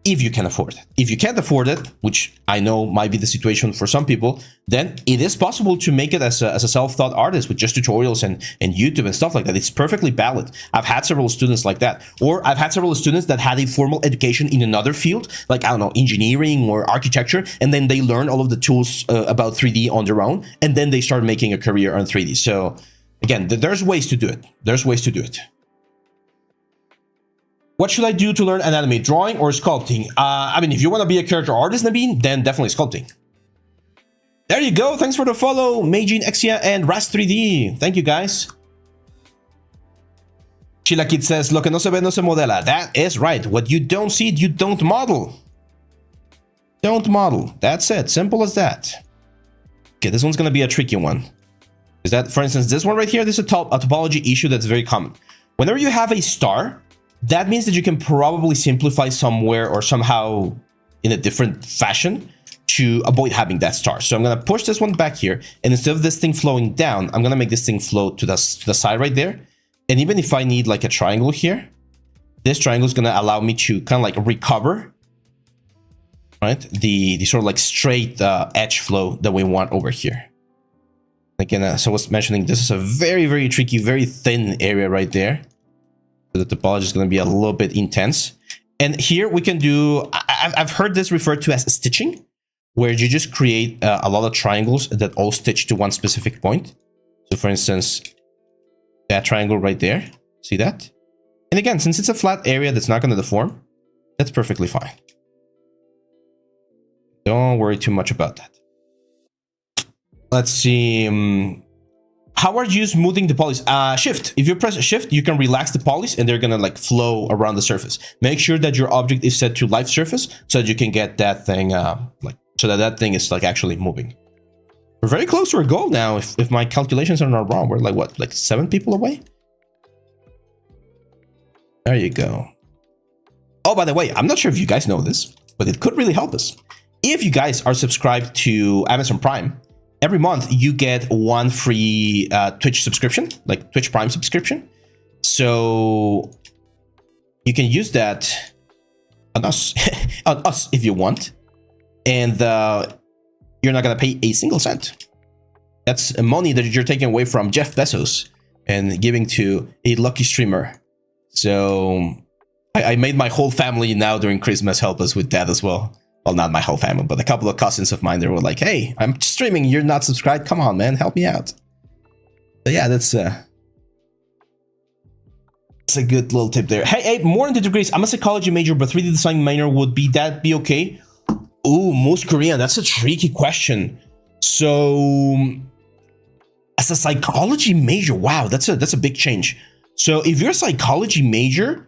If you can afford it. If you can't afford it, which I know might be the situation for some people, then it is possible to make it as a self-taught artist with just tutorials and YouTube and stuff like that. It's perfectly valid. I've had several students like that. Or I've had several students that had a formal education in another field, like, I don't know, engineering or architecture, and then they learn all of the tools about 3D on their own, and then they start making a career on 3D. So again, there's ways to do it. There's ways to do it. What should I do to learn anatomy, drawing or sculpting? I mean, if you want to be a character artist, Naveen, then definitely sculpting. There you go. Thanks for the follow, Meijin, Exia, and Ras3D. Thank you, guys. Chila Kid says, lo que no se ve no se modela. That is right. What you don't see, you don't model. Don't model. That's it. Simple as that. Okay, this one's going to be a tricky one. Is that, for instance, this one right here, this is a topology issue that's very common. Whenever you have a star, that means that you can probably simplify somewhere or somehow in a different fashion to avoid having that star. So I'm going to push this one back here, and instead of this thing flowing down, I'm going to make this thing flow to the side right there. And even if I need like a triangle here, this triangle is going to allow me to kind of like recover, right, the sort of like straight edge flow that we want over here. Again, as I was mentioning, this is a very, very tricky, very thin area right there. So the topology is going to be a little bit intense. And here we can do, I've heard this referred to as stitching, where you just create a lot of triangles that all stitch to one specific point. So for instance, that triangle right there, see that? And again, since it's a flat area that's not going to deform, that's perfectly fine. Don't worry too much about that. Let's see. How are you smoothing the polys? Shift. If you press shift, you can relax the polys and they're gonna like flow around the surface. Make sure that your object is set to live surface so that you can get that thing so that thing is like actually moving. We're very close to our goal now. If my calculations are not wrong, we're like what, like 7 people away? There you go. Oh, by the way, I'm not sure if you guys know this, but it could really help us. If you guys are subscribed to Amazon Prime, every month you get one free Twitch subscription, like Twitch Prime subscription. So you can use that on us, on us if you want. And you're not going to pay a single cent. That's money that you're taking away from Jeff Bezos and giving to a lucky streamer. So I made my whole family now during Christmas help us with that as well. Well, not my whole family, but a couple of cousins of mine, they were like, hey, I'm streaming, you're not subscribed. Come on, man, help me out. So yeah, that's a good little tip there. Hey, more into degrees. I'm a psychology major, but 3D design minor, would that be okay? Ooh, most Korean, that's a tricky question. So As a psychology major, wow, that's a big change. So if you're a psychology major,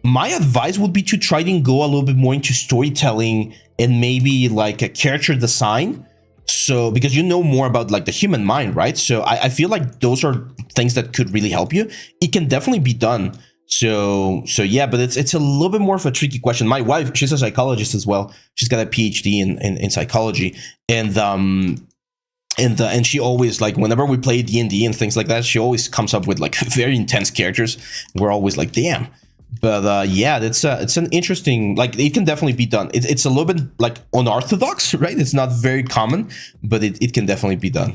my advice would be to try to go a little bit more into storytelling and maybe like a character design. So because you know more about like the human mind, right? So I feel like those are things that could really help you. It can definitely be done. So yeah, but it's a little bit more of a tricky question. My wife, she's a psychologist as well. She's got a PhD in psychology, and she always, like, whenever we play D&D and things like that, she always comes up with like very intense characters. We're always like, damn. But yeah, it's an interesting, like, it can definitely be done. It's a little bit like unorthodox, right? It's not very common, but it can definitely be done.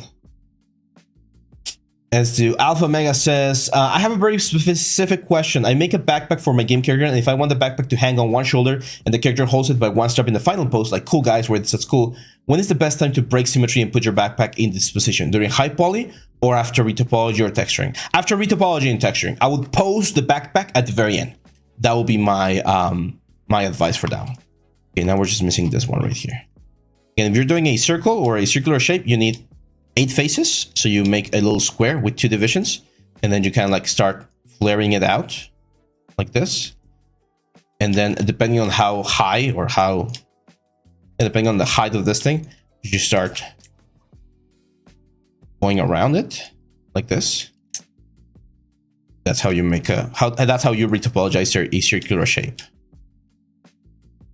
As to Alpha Mega says, I have a very specific question. I make a backpack for my game character, and if I want the backpack to hang on one shoulder and the character holds it by one strap in the final pose, like Cool Guys, where it says cool, when is the best time to break symmetry and put your backpack in this position? During high poly or after retopology or texturing? After retopology and texturing. I would pose the backpack at the very end. That will be my my advice for that one. Okay, now we're just missing this one right here. And if you're doing a circle or a circular shape, you need 8 faces. So you make a little square with 2 divisions, and then you kind of like start flaring it out like this. And then depending on how high or how, and depending on the height of this thing, you start going around it like this. That's how you make that's how you retopologize a circular shape.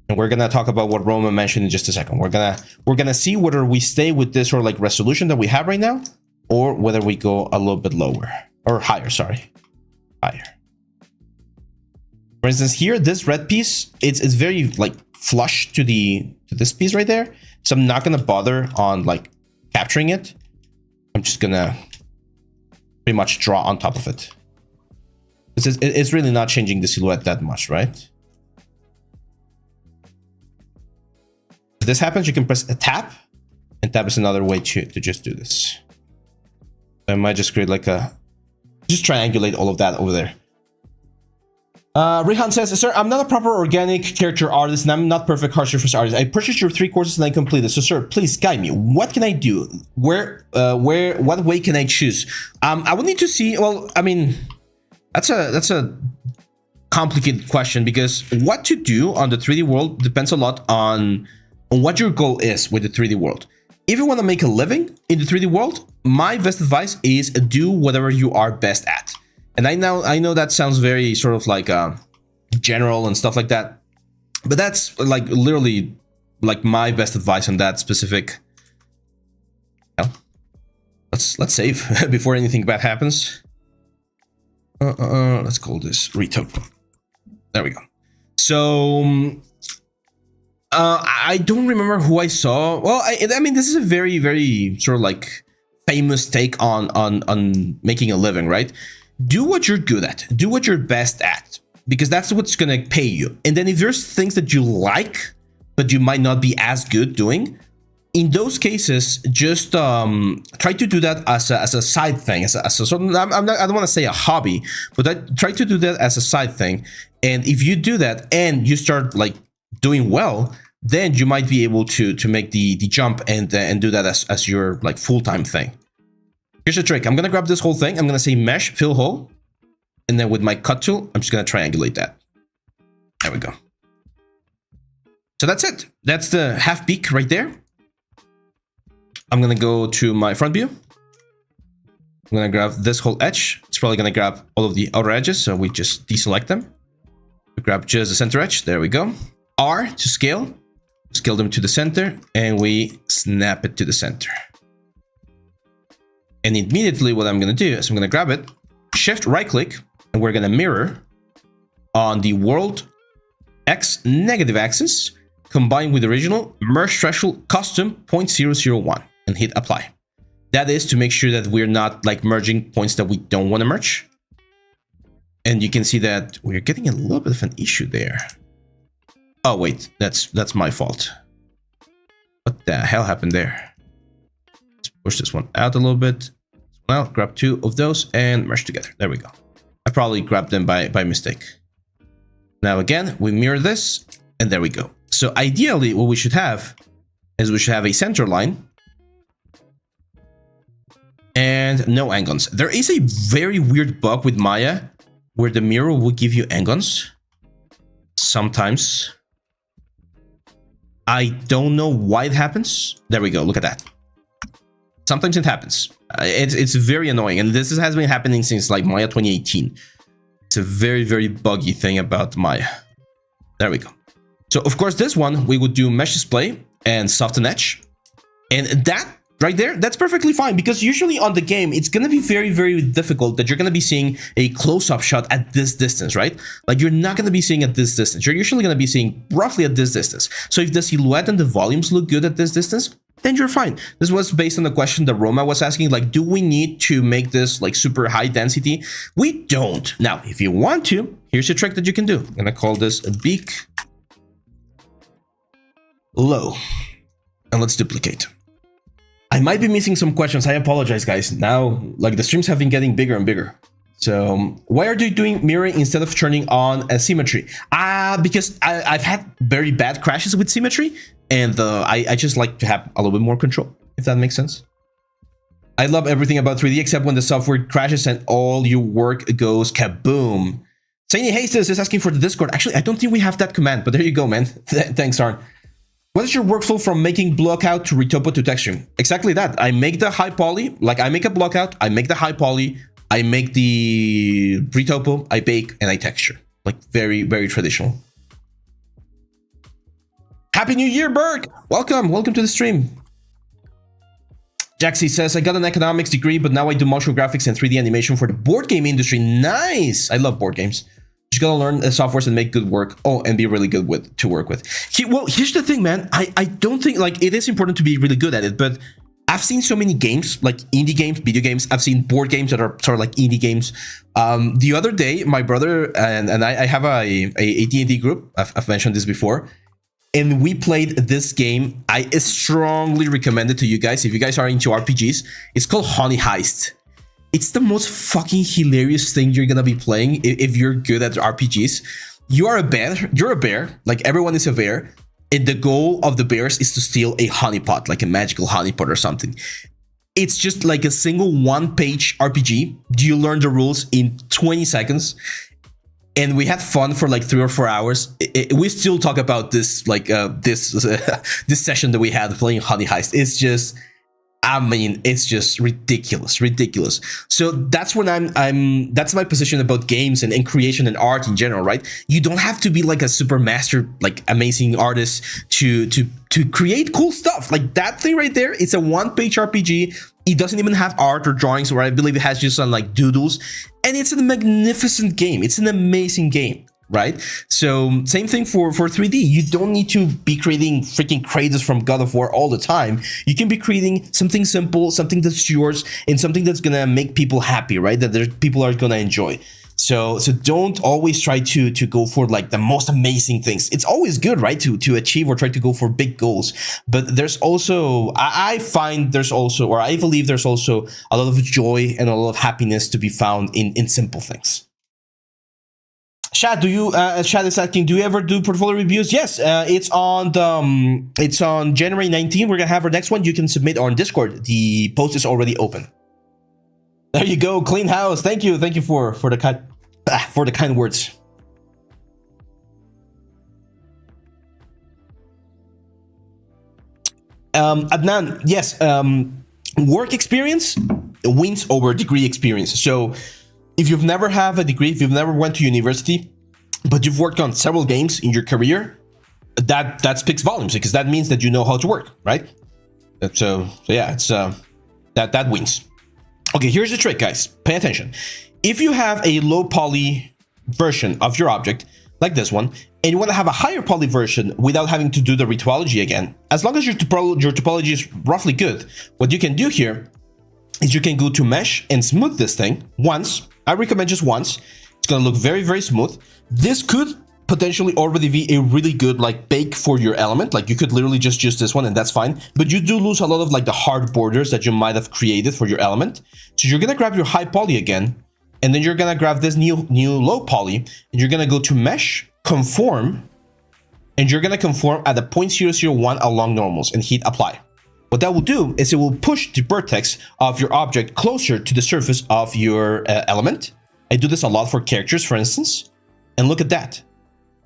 And we're gonna talk about what Roman mentioned in just a second. We're gonna see whether we stay with this sort of like resolution that we have right now, or whether we go a little bit lower or higher. Sorry, higher. For instance, here this red piece, it's very like flush to this piece right there. So I'm not gonna bother on like capturing it. I'm just gonna pretty much draw on top of it. It's really not changing the silhouette that much, right? If this happens, you can press a tab, and tab is another way to just do this. I might just create like just triangulate all of that over there. Rehan says, sir, I'm not a proper organic character artist, and I'm not perfect hard surface artist. I purchased your 3 courses and I completed. So sir, please guide me. What can I do? What way can I choose? I would need to see, well, I mean, that's a complicated question, because what to do on the 3D world depends a lot on what your goal is with the 3D world. If you want to make a living in the 3D world, my best advice is do whatever you are best at. And I know that sounds very sort of like general and stuff like that, but that's like literally like my best advice on that specific. Well, let's save before anything bad happens. Let's call this retop. There we go. So I don't remember who I saw. Well, I mean, this is a very, very sort of like famous take on making a living, right? Do what you're good at. Do what you're best at, because that's what's gonna pay you. And then if there's things that you like, but you might not be as good doing, in those cases, just try to do that as a side thing. I don't want to say a hobby, but I try to do that as a side thing. And if you do that and you start like doing well, then you might be able to make the jump and do that as your like full-time thing. Here's a trick. I'm gonna grab this whole thing. I'm gonna say mesh fill hole, and then with my cut tool, I'm just gonna triangulate that. There we go. So that's it. That's the half peak right there. I'm gonna go to my front view. I'm gonna grab this whole edge. It's probably gonna grab all of the outer edges, so we just deselect them. We grab just the center edge. There we go. R to scale. Scale them to the center, and we snap it to the center. And immediately what I'm going to do is I'm going to grab it, shift right click, and we're going to mirror on the world X negative axis, combined with the original, merge threshold custom 0.001, and hit apply. That is to make sure that we're not like merging points that we don't want to merge. And you can see that we're getting a little bit of an issue there. Oh wait, that's my fault. What the hell happened there? Let's push this one out a little bit. Well, grab 2 of those and merge together. There we go. I probably grabbed them by mistake. Now again, we mirror this, and there we go. So ideally, what we should have is we should have a center line. and no angons. There is a very weird bug with Maya where the mirror will give you angons. Sometimes. I don't know why it happens. There we go. Look at that. Sometimes it happens. It's very annoying. And this has been happening since like Maya 2018. It's a very, very buggy thing about Maya. There we go. So of course, this one, we would do mesh display and soften edge. And that right there, that's perfectly fine, because usually on the game, it's going to be very, very difficult that you're going to be seeing a close-up shot at this distance, right? Like you're not going to be seeing at this distance. You're usually going to be seeing roughly at this distance. So if the silhouette and the volumes look good at this distance, then you're fine. This was based on the question that Roma was asking, like, do we need to make this like super high density? We don't. Now, if you want to, here's a trick that you can do. I'm going to call this a beak low. And let's duplicate. I might be missing some questions. I apologize, guys. Now, like the streams have been getting bigger and bigger. So why are you doing mirroring instead of turning on a symmetry? Because I've had very bad crashes with symmetry, and I just like to have a little bit more control, if that makes sense. I love everything about 3D except when the software crashes and all your work goes kaboom. Saini Hastes is asking for the Discord. Actually, I don't think we have that command, but there you go, man. Thanks, Arn. What is your workflow from making blockout to retopo to texturing? Exactly that. I make the high poly, like I make a blockout, I make the high poly, I make the retopo, I bake, and I texture. Like very, very traditional. Happy New Year, Berg! Welcome to the stream. Jaxie says, I got an economics degree, but now I do motion graphics and 3D animation for the board game industry. Nice! I love board games. You gotta learn the softwares and make good work. Oh, and be really good to work with. Well, here's the thing, man. I don't think, like, it is important to be really good at it, but I've seen so many games, like indie games, video games. I've seen board games that are sort of like indie games. The other day, my brother and I have a D&D group. I've mentioned this before. And we played this game. I strongly recommend it to you guys. If you guys are into RPGs, it's called Honey Heist. It's the most fucking hilarious thing you're gonna be playing if you're good at RPGs. You're a bear, like everyone is a bear, and the goal of the bears is to steal a honeypot, like a magical honeypot or something. It's just like a single one-page RPG. You learn the rules in 20 seconds, and we had fun for like 3 or 4 hours. We still talk about this, like this session that we had playing Honey Heist. It's just, I mean, it's just ridiculous. So that's when that's my position about games and creation and art in general, right? You don't have to be like a super master, like amazing artist to create cool stuff. Like that thing right there, it's a one-page RPG. It doesn't even have art or drawings, or I believe it has just some like doodles, and it's a magnificent game. It's an amazing game. Right? So same thing for 3D. You don't need to be creating freaking Kratos from God of War all the time. You can be creating something simple, something that's yours, and something that's gonna make people happy, right? That people are gonna enjoy. So don't always try to go for like the most amazing things. It's always good, right? To achieve or try to go for big goals. But there's also, I find there's also, or I believe there's also a lot of joy and a lot of happiness to be found in simple things. Chad, Chad is asking, do you ever do portfolio reviews? Yes, it's on January 19th. We're gonna have our next one. You can submit on Discord. The post is already open. There you go, clean house. Thank you for the kind words. Adnan, yes, work experience wins over degree experience. So if you've never have a degree, if you've never went to university, but you've worked on several games in your career, that speaks volumes, because that means that you know how to work, right? So yeah, it's that wins. Okay, here's the trick, guys. Pay attention. If you have a low poly version of your object, like this one, and you want to have a higher poly version without having to do the retopology again, as long as your topology is roughly good, what you can do here is you can go to mesh and smooth this thing once. I recommend just once. It's gonna look very, very smooth. This could potentially already be a really good like bake for your element. Like you could literally just use this one and that's fine. But you do lose a lot of like the hard borders that you might have created for your element. So you're gonna grab your high poly again, and then you're gonna grab this new low poly, and you're gonna go to mesh, conform, and you're gonna conform at the 0.001 along normals and hit apply. what that will do is it will push the vertex of your object closer to the surface of your element. I do this a lot for characters, for instance. And look at that.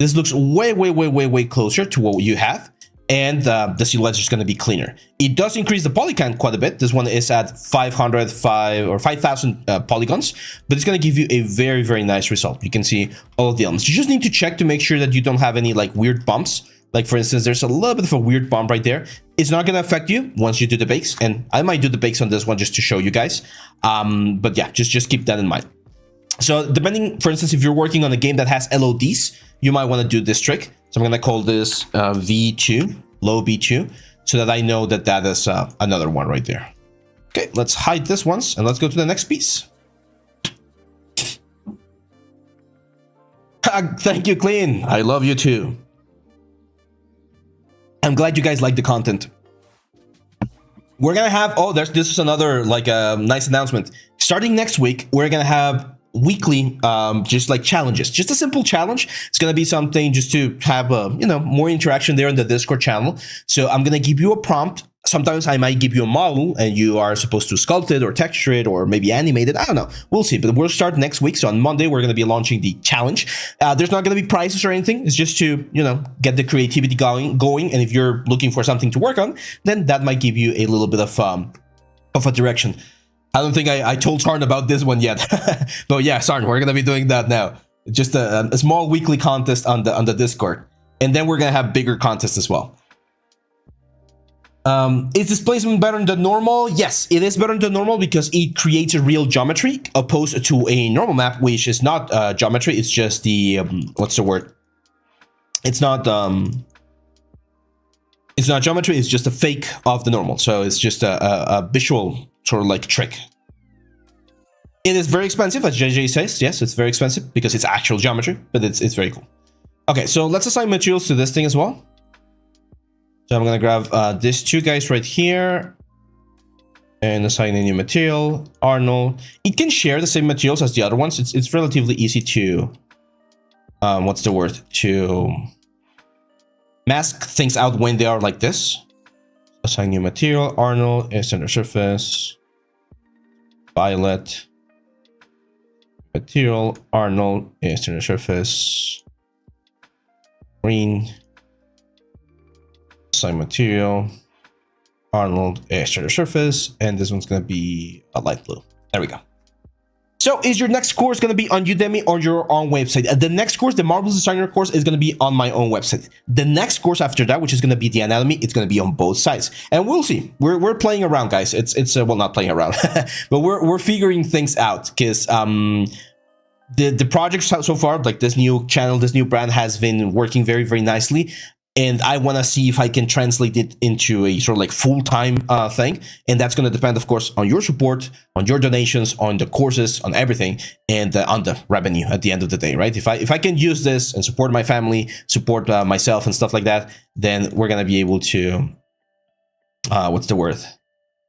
This looks way closer to what you have. And the silhouette is just going to be cleaner. It does increase the polygon quite a bit. This one is at 5,000 polygons, but it's going to give you a very nice result. You can see all of the elements. You just need to check to make sure that you don't have any like weird bumps. Like for instance, there's a little bit of a weird bump right there. It's not going to affect you once you do the bakes, and I might do the bakes on this one just to show you guys. But yeah, just keep that in mind. So depending, for instance, if you're working on a game that has LODs, you might want to do this trick. So I'm going to call this V2, low V2, so that I know that that is another one right there. Okay, let's hide this once and let's go to the next piece. Thank you, Clean. I love you too. I'm glad you guys like the content. We're going to have, this is another like nice announcement. Starting next week, we're going to have weekly just like challenges, just a simple challenge. It's going to be something just to have more interaction there in the Discord channel. So I'm going to give you a prompt. Sometimes I might give you a model and you are supposed to sculpt it or texture it or maybe animate it. I don't know. We'll see. But we'll start next week. So on Monday, we're going to be launching the challenge. There's not going to be prizes or anything. It's just to, get the creativity going. And if you're looking for something to work on, then that might give you a little bit of a direction. I don't think I told Sarn about this one yet. But yeah, Sarn, we're going to be doing that now. Just a small weekly contest on the Discord. And then we're going to have bigger contests as well. Is displacement better than normal? Yes, it is better than normal because it creates a real geometry opposed to a normal map, which is not geometry. It's just the, what's the word? It's not geometry. It's just a fake of the normal. So it's just a visual sort of like trick. It is very expensive, as JJ says. Yes, it's very expensive because it's actual geometry, but it's very cool. Okay, so let's assign materials to this thing as well. So I'm gonna grab these two guys right here and assign a new material, Arnold. It can share the same materials as the other ones. It's relatively easy to, what's the word? To mask things out when they are like this. Assign new material, Arnold, center surface, violet, material, Arnold, center surface, green, assign material, Arnold, external surface, and this one's going to be a light blue. There we go. So is your next course going to be on Udemy or your own website? The next course, the Marvelous Designer course, is going to be on my own website. The next course after that, which is going to be the anatomy, it's going to be on both sides. And we'll see. We're playing around, guys. It's well, not playing around, but we're figuring things out because the project so far, like this new channel, this new brand has been working very nicely. And I want to see if I can translate it into a sort of like full-time thing. And that's going to depend, of course, on your support, on your donations, on the courses, on everything, and on the revenue at the end of the day, right? If I can use this and support my family, support myself and stuff like that, then we're going to be able to, what's the word?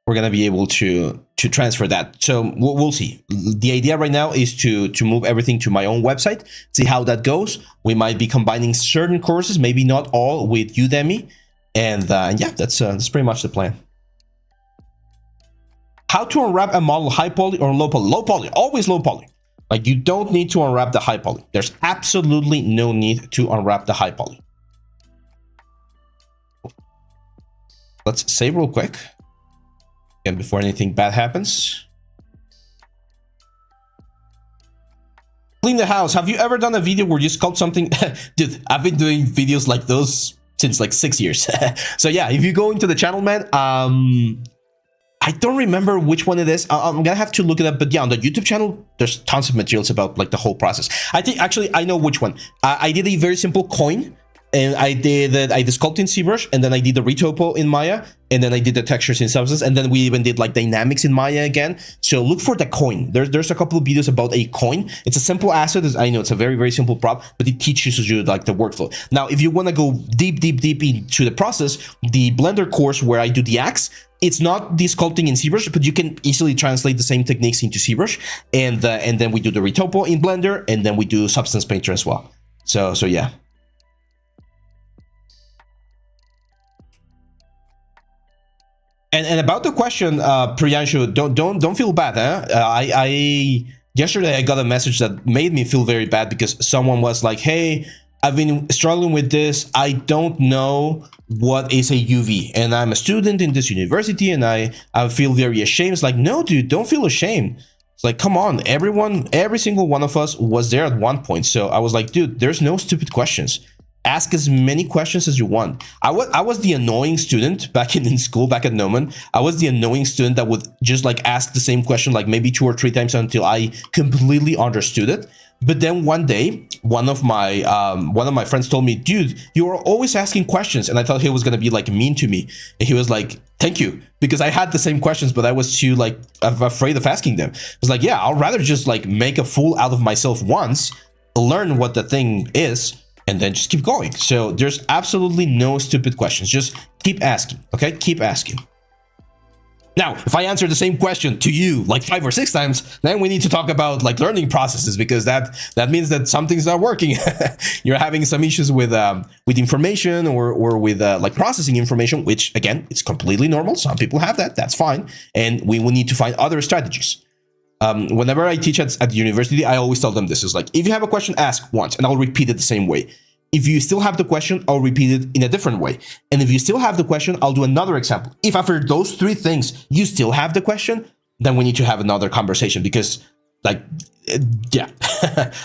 We're going to be able to transfer that. So we'll see. The idea right now is to move everything to my own website, see how that goes. We might be combining certain courses, maybe not all, with Udemy. And yeah, that's pretty much the plan. How to unwrap a model, high poly or low poly? Low poly, always low poly. Like you don't need to unwrap the high poly. There's absolutely no need to unwrap the high poly. Let's save real quick. And before anything bad happens. Clean the house. Have you ever done a video where you sculpt something? Dude, I've been doing videos like those since like 6 years. So yeah, if you go into the channel, man, I don't remember which one it is. I'm gonna have to look it up. But yeah, on the YouTube channel, there's tons of materials about like the whole process. I think actually I know which one. I did a very simple coin. And I did sculpt in ZBrush, and then I did the retopo in Maya, and then I did the textures in Substance, and then we even did like dynamics in Maya again. So look for the coin. There's a couple of videos about a coin. It's a simple asset. I know it's a very simple prop, but it teaches you like the workflow. Now, if you want to go deep into the process, the Blender course where I do the axe, it's not the sculpting in ZBrush, but you can easily translate the same techniques into ZBrush, and then we do the retopo in Blender, and then we do Substance Painter as well. So yeah. And about the question, Priyanshu, don't feel bad. I yesterday I got a message that made me feel very bad because someone was like, "Hey, I've been struggling with this. I don't know what is a UV, and I'm a student in this university, and I feel very ashamed." It's like, no, dude, don't feel ashamed. It's like, come on, every single one of us was there at one point. So I was like, dude, there's no stupid questions. Ask as many questions as you want. I was the annoying student back in school, back at Nomen. I was the annoying student that would just like ask the same question like maybe 2 or 3 times until I completely understood it. But then one day, one of my friends told me, "Dude, you are always asking questions," and I thought he was gonna be like mean to me. And he was like, "Thank you," because I had the same questions, but I was too like afraid of asking them. I was like, "Yeah, I'll rather just like make a fool out of myself once, learn what the thing is, and then just keep going." So there's absolutely no stupid questions. Just keep asking, okay? Keep asking. Now, if I answer the same question to you like 5 or 6 times, then we need to talk about like learning processes, because that means that something's not working. You're having some issues with information or with like processing information, which again, it's completely normal. Some people have that. That's fine, and we will need to find other strategies. Whenever I teach at the university, I always tell them this is like, if you have a question, ask once, and I'll repeat it the same way. If you still have the question, I'll repeat it in a different way. And if you still have the question, I'll do another example. If after those 3 things, you still have the question, then we need to have another conversation, because like, yeah,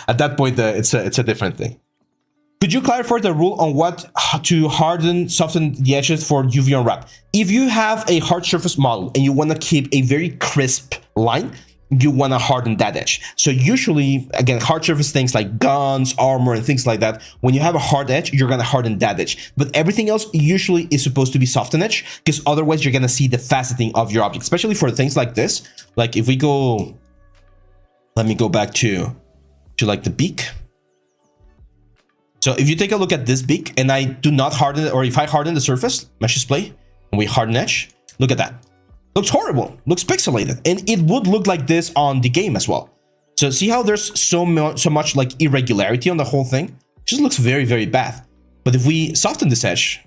at that point, it's a different thing. Could you clarify the rule on what to soften the edges for UV unwrap? If you have a hard surface model and you want to keep a very crisp line, you want to harden that edge. So usually, again, hard surface things like guns, armor, and things like that, when you have a hard edge, you're going to harden that edge. But everything else usually is supposed to be softened edge, because otherwise you're going to see the faceting of your object, especially for things like this. Like if we go, let me go back to like the beak. So if you take a look at this beak and I do not harden it, or if I harden the surface, mesh display, and we harden edge, look at that. Looks horrible, looks pixelated, and it would look like this on the game as well. So see how there's so much like irregularity on the whole thing? It just looks very, very bad. But if we soften this edge,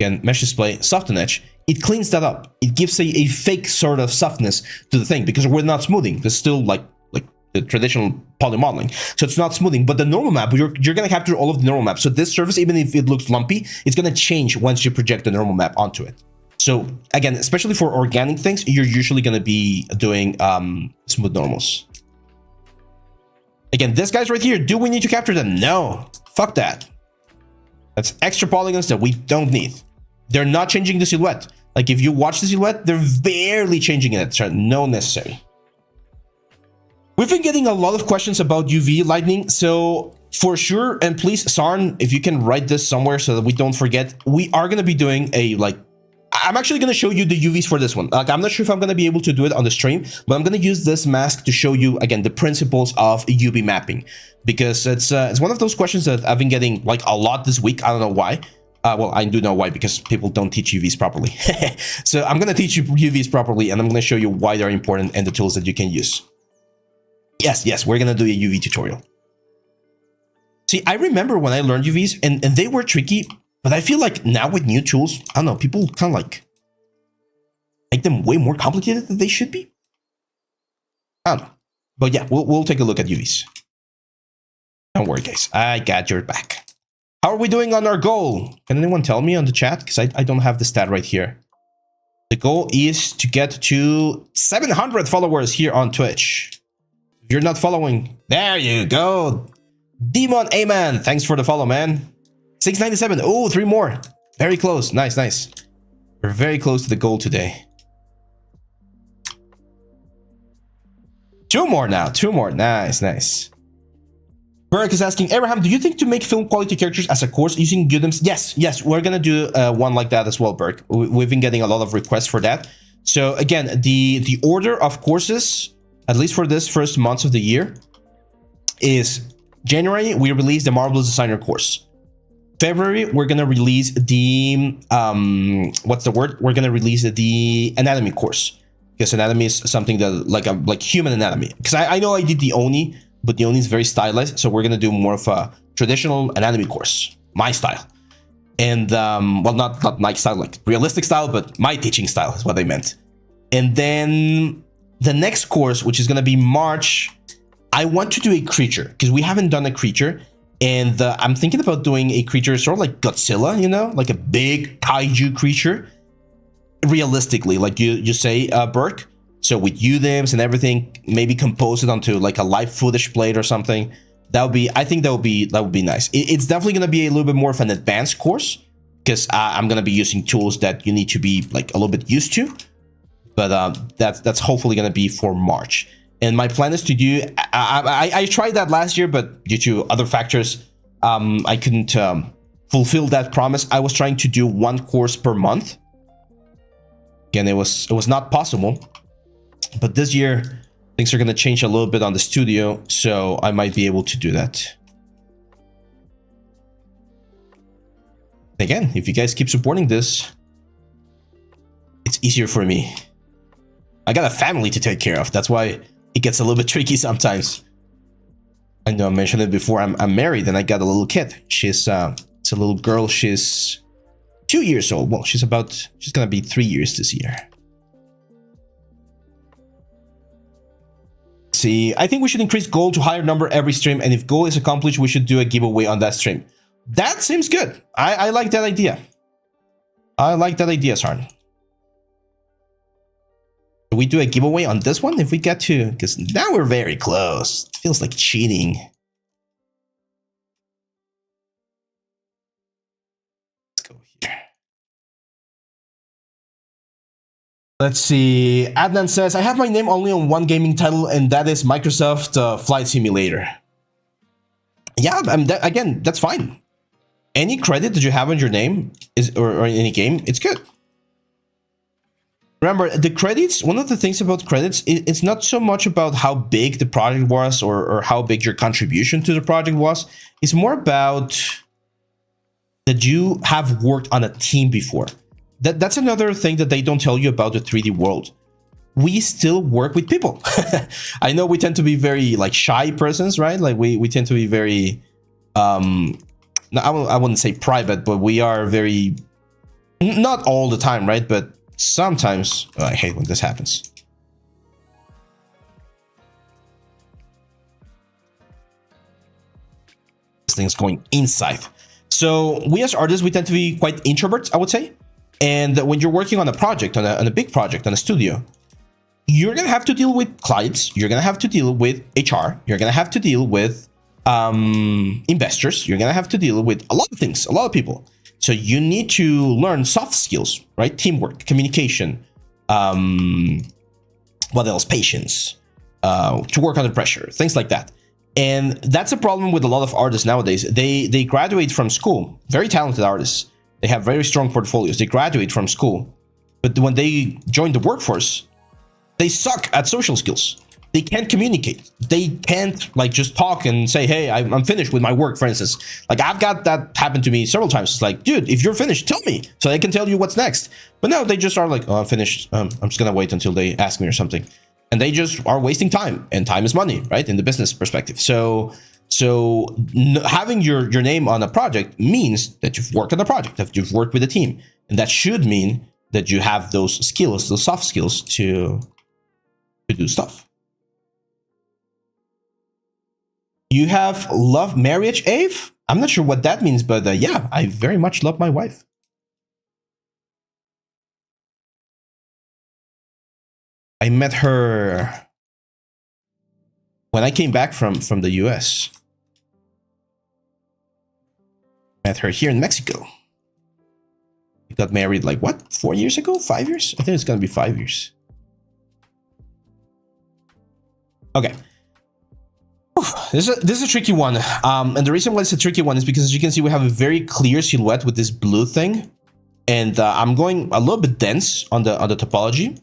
again, mesh display, soften edge, it cleans that up. It gives a fake sort of softness to the thing, because we're not smoothing. It's still like the traditional poly modeling. So it's not smoothing, but the normal map, you're going to capture all of the normal map. So this surface, even if it looks lumpy, it's going to change once you project the normal map onto it. So again, especially for organic things, you're usually going to be doing smooth normals. Again, this guy's right here. Do we need to capture them? No, fuck that. That's extra polygons that we don't need. They're not changing the silhouette. Like if you watch the silhouette, they're barely changing it. So no necessary. We've been getting a lot of questions about UV lightning. So for sure, and please, Sarn, if you can write this somewhere so that we don't forget, we are going to be doing a I'm actually going to show you the UVs for this one. Like, I'm not sure if I'm going to be able to do it on the stream, but I'm going to use this mask to show you, again, the principles of UV mapping, because it's one of those questions that I've been getting like a lot this week. I don't know why. Well, I do know why, because people don't teach UVs properly. So I'm going to teach you UVs properly, and I'm going to show you why they're important and the tools that you can use. Yes, we're going to do a UV tutorial. See, I remember when I learned UVs, and they were tricky. But I feel like now with new tools, I don't know, people kind of like make them way more complicated than they should be. I don't know. But yeah, we'll take a look at UVs. Don't worry, guys. I got your back. How are we doing on our goal? Can anyone tell me on the chat? Because I don't have the stat right here. The goal is to get to 700 followers here on Twitch. If you're not following, there you go. Demon Amen. Thanks for the follow, man. 697. Oh, 3 more. Very close. Nice. We're very close to the goal today. 2 more now. 2 more. Nice. Burke is asking, Abraham, do you think to make film quality characters as a course using Udemy's? Yes. We're going to do one like that as well, Burke. We've been getting a lot of requests for that. So again, the order of courses, at least for this first months of the year, is January, we release the Marvelous Designer course. February, we're going to release the, We're going to release the anatomy course, because anatomy is something that like human anatomy. Because I know I did the Oni, but the Oni is very stylized. So we're going to do more of a traditional anatomy course, my style. And well, not Nike style, like realistic style, but my teaching style is what I meant. And then the next course, which is going to be March, I want to do a creature because we haven't done a creature. And I'm thinking about doing a creature sort of like Godzilla, you know, like a big kaiju creature. Realistically, like you say, Burke. So with UDIMs and everything, maybe compose it onto like a live footage plate or something. That would be, I think that would be nice. It's definitely going to be a little bit more of an advanced course because I'm going to be using tools that you need to be like a little bit used to. But that's hopefully going to be for March. And my plan is to do, I tried that last year, but due to other factors, I couldn't fulfill that promise. I was trying to do one course per month. Again, it was not possible. But this year, things are going to change a little bit on the studio, so I might be able to do that. Again, if you guys keep supporting this, it's easier for me. I got a family to take care of. That's why it gets a little bit tricky sometimes. I know I mentioned it before. I'm married and I got a little kid. It's a little girl. She's 2 years old. Well, she's gonna be 3 years this year. See, I think we should increase goal to higher number every stream, and if goal is accomplished, we should do a giveaway on that stream. That seems good. I like that idea. I like that idea, Sarn. Do we do a giveaway on this one if we get to? Because now we're very close. It feels like cheating. Let's go here. Let's see. Adnan says, I have my name only on one gaming title, and that is Microsoft Flight Simulator. Yeah, again, that's fine. Any credit that you have on your name or in any game, it's good. Remember, the credits, one of the things about credits, it's not so much about how big the project was or how big your contribution to the project was. It's more about that you have worked on a team before. That's another thing that they don't tell you about the 3D world. We still work with people. I know we tend to be very like shy persons, right? Like we tend to be very, I wouldn't say private, but we are very, not all the time, right? But sometimes, oh, I hate when this happens. This thing's going inside. So we as artists, we tend to be quite introverts, I would say. And when you're working on a project, on a big project, on a studio, you're going to have to deal with clients. You're going to have to deal with HR. You're going to have to deal with investors. You're going to have to deal with a lot of things, a lot of people. So you need to learn soft skills, right? Teamwork, communication, what else? Patience, to work under pressure, things like that. And that's a problem with a lot of artists nowadays. They graduate from school, very talented artists. They have very strong portfolios. They graduate from school, but when they join the workforce, they suck at social skills. They can't communicate. They can't like just talk and say, hey, I'm finished with my work, for instance. Like I've got that happen to me several times. It's like, dude, if you're finished, tell me so I can tell you what's next. But no, they just are like, oh, I'm finished. I'm just going to wait until they ask me or something. And they just are wasting time, and time is money, right? In the business perspective. So having your name on a project means that you've worked on a project, that you've worked with a team. And that should mean that you have those skills, those soft skills to do stuff. You have love marriage, Ave? I'm not sure what that means, but yeah, I very much love my wife. I met her when I came back from the US. Met her here in Mexico. We got married like what, 4 years ago? 5 years? I think it's gonna be 5 years. Okay. This is a tricky one. And the reason why it's a tricky one is because, as you can see, we have a very clear silhouette with this blue thing. And I'm going a little bit dense on the topology.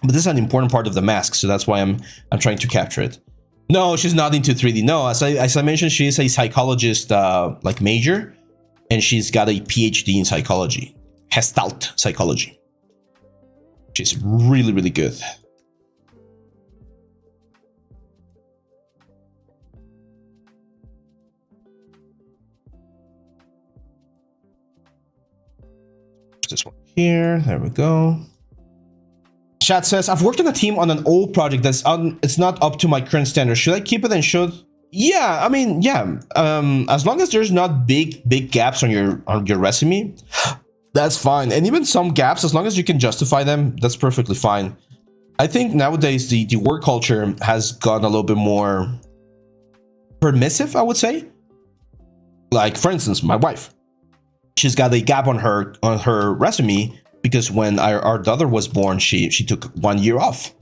But this is an important part of the mask, so that's why I'm trying to capture it. No, she's not into 3D. No, as I mentioned, she is a psychologist like major, and she's got a PhD in psychology, Gestalt psychology. She's really, really good. this one here. There we go. Chat says, I've worked on a team on an old project it's not up to my current standards. Should I keep it and should? Yeah, I mean, yeah. As long as there's not big gaps on your resume, that's fine. And even some gaps, as long as you can justify them, that's perfectly fine. I think nowadays the work culture has gotten a little bit more permissive, I would say. Like, for instance, my wife, she's got a gap on her resume because when our daughter was born, she took 1 year off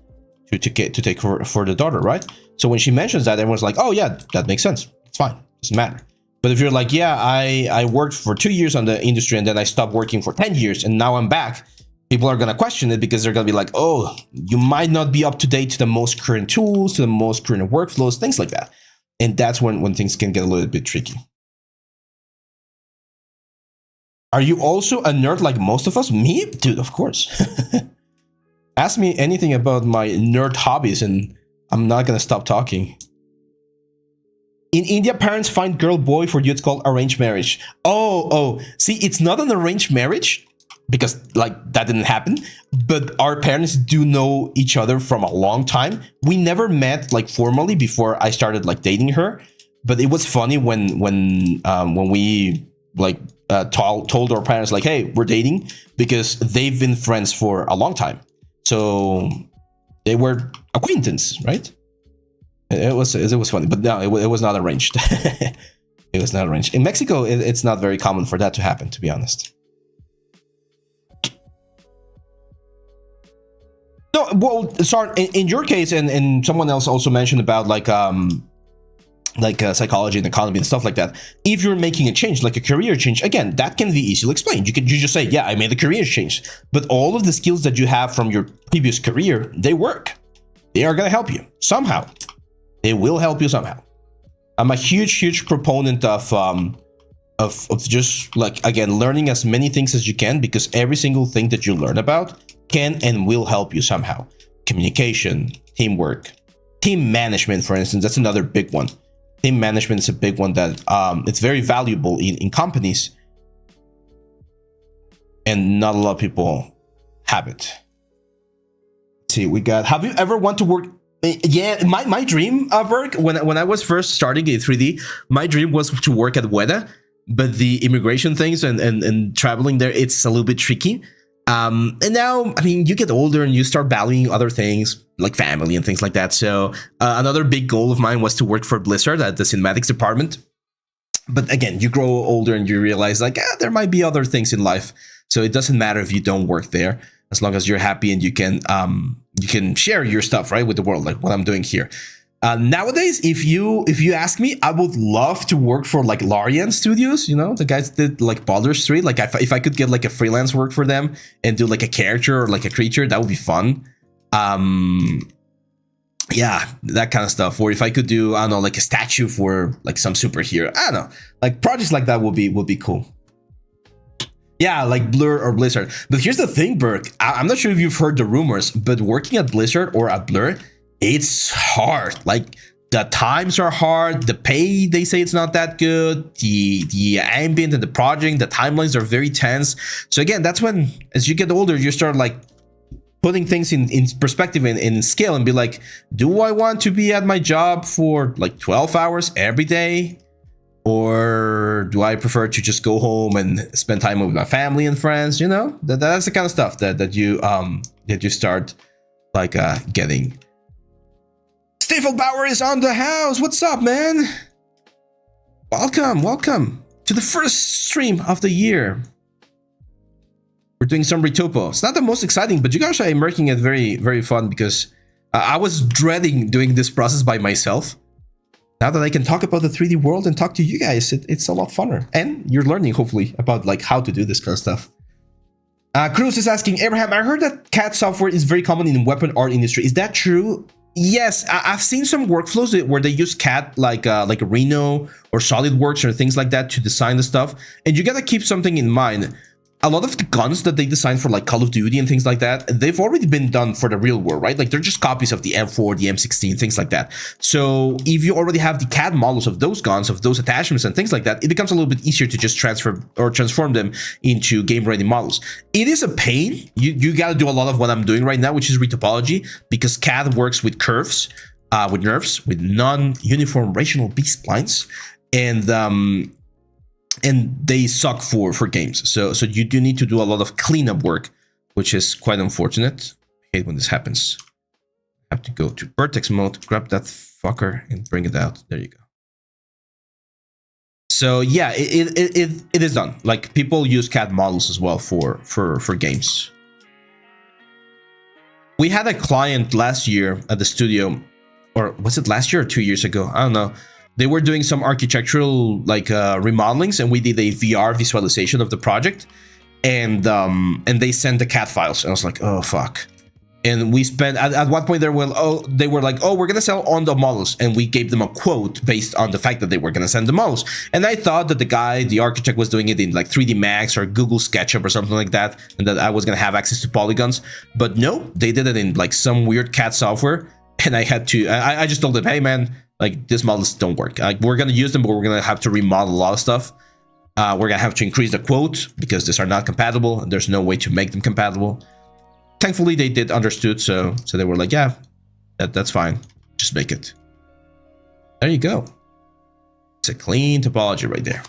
to take for the daughter, right? So when she mentions that, everyone's like, oh yeah, that makes sense. It's fine. Doesn't matter. But if you're like, yeah, I worked for 2 years on the industry and then I stopped working for 10 years and now I'm back, people are going to question it because they're going to be like, oh, you might not be up to date to the most current tools, to the most current workflows, things like that. And that's when things can get a little bit tricky. Are you also a nerd like most of us? Me? Dude, of course. Ask me anything about my nerd hobbies and I'm not gonna stop talking. In India, parents find girl boy for you. It's called arranged marriage. Oh, see, it's not an arranged marriage because like that didn't happen. But our parents do know each other from a long time. We never met like formally before I started like dating her. But it was funny when we like told our parents like, hey, we're dating, because they've been friends for a long time. So they were acquaintances, right? It was funny, but no, it was not arranged. It was not arranged. In Mexico, it's not very common for that to happen, to be honest. No, well, sorry, in your case, and someone else also mentioned about like psychology and economy and stuff like that. If you're making a change, like a career change, again, that can be easily explained. You just say, yeah, I made a career change. But all of the skills that you have from your previous career, they work. They are going to help you somehow. They will help you somehow. I'm a huge proponent of just like, again, learning as many things as you can, because every single thing that you learn about can and will help you somehow. Communication, teamwork, team management, for instance, that's another big one. Team management is a big one that it's very valuable in companies, and not a lot of people have it. Let's see, we got, have you ever want to work? Yeah, my dream, Berg, when I was first starting in 3D, my dream was to work at Weta, but the immigration things and traveling there, it's a little bit tricky. And now, I mean, you get older and you start valuing other things like family and things like that. So another big goal of mine was to work for Blizzard at the cinematics department. But again, you grow older and you realize like, there might be other things in life. So it doesn't matter if you don't work there, as long as you're happy and you can share your stuff, right, with the world, like what I'm doing here. Nowadays, if you ask me, I would love to work for like Larian Studios, you know, the guys that did like Baldur's 3. Like if I could get like a freelance work for them and do like a character or like a creature, that would be fun. Yeah, that kind of stuff. Or if I could do, I don't know, like a statue for like some superhero, I don't know, like projects like that would be cool. Yeah, like Blur or Blizzard. But here's the thing, Burke, I'm not sure if you've heard the rumors, but working at Blizzard or at Blur, it's hard. Like the times are hard. The pay, they say it's not that good. The ambient and the project, the timelines are very tense. So again, that's when, as you get older, you start like putting things in perspective and in scale and be like, do I want to be at my job for like 12 hours every day? Or do I prefer to just go home and spend time with my family and friends? You know, that's the kind of stuff that you start like getting. Staffelbauer is on the house. What's up, man? Welcome to the first stream of the year. We're doing some Retopo. It's not the most exciting, but you guys are making it very, very fun, because I was dreading doing this process by myself. Now that I can talk about the 3D world and talk to you guys, it's a lot funner. And you're learning, hopefully, about like how to do this kind of stuff. Cruz is asking, Abraham, I heard that CAD software is very common in the weapon art industry. Is that true? Yes, I've seen some workflows where they use CAD like Rhino or SolidWorks or things like that to design the stuff. And you gotta keep something in mind. a lot of the guns that they designed for like Call of Duty and things like that, they've already been done for the real world, right? Like they're just copies of the M4, the M16, things like that. So if you already have the CAD models of those guns, of those attachments and things like that, it becomes a little bit easier to just transform them into game-ready models. It is a pain. You got to do a lot of what I'm doing right now, which is retopology, because CAD works with curves, with NURBS, with non-uniform rational B-splines, and they suck for games. So you do need to do a lot of cleanup work, which is quite unfortunate. I hate when this happens. I have to go to vertex mode, grab that fucker, and bring it out. There you go. So yeah, it is done. Like people use CAD models as well for games. We had a client last year at the studio, or was it last year or 2 years ago? I don't know. They were doing some architectural like remodelings, and we did a VR visualization of the project, and they sent the CAD files, and I was like, oh fuck. And we spent at one point they were like, oh, we're gonna sell on the models, and we gave them a quote based on the fact that they were gonna send the models. And I thought that the architect was doing it in like 3D Max or Google SketchUp or something like that, and that I was gonna have access to polygons. But no, they did it in like some weird CAD software, and I just told them, hey man, like these models don't work. Like we're gonna use them, but we're gonna have to remodel a lot of stuff. We're gonna have to increase the quote because these are not compatible, and there's no way to make them compatible. Thankfully, they did understood, so they were like, yeah, that's fine. Just make it. There you go. It's a clean topology right there.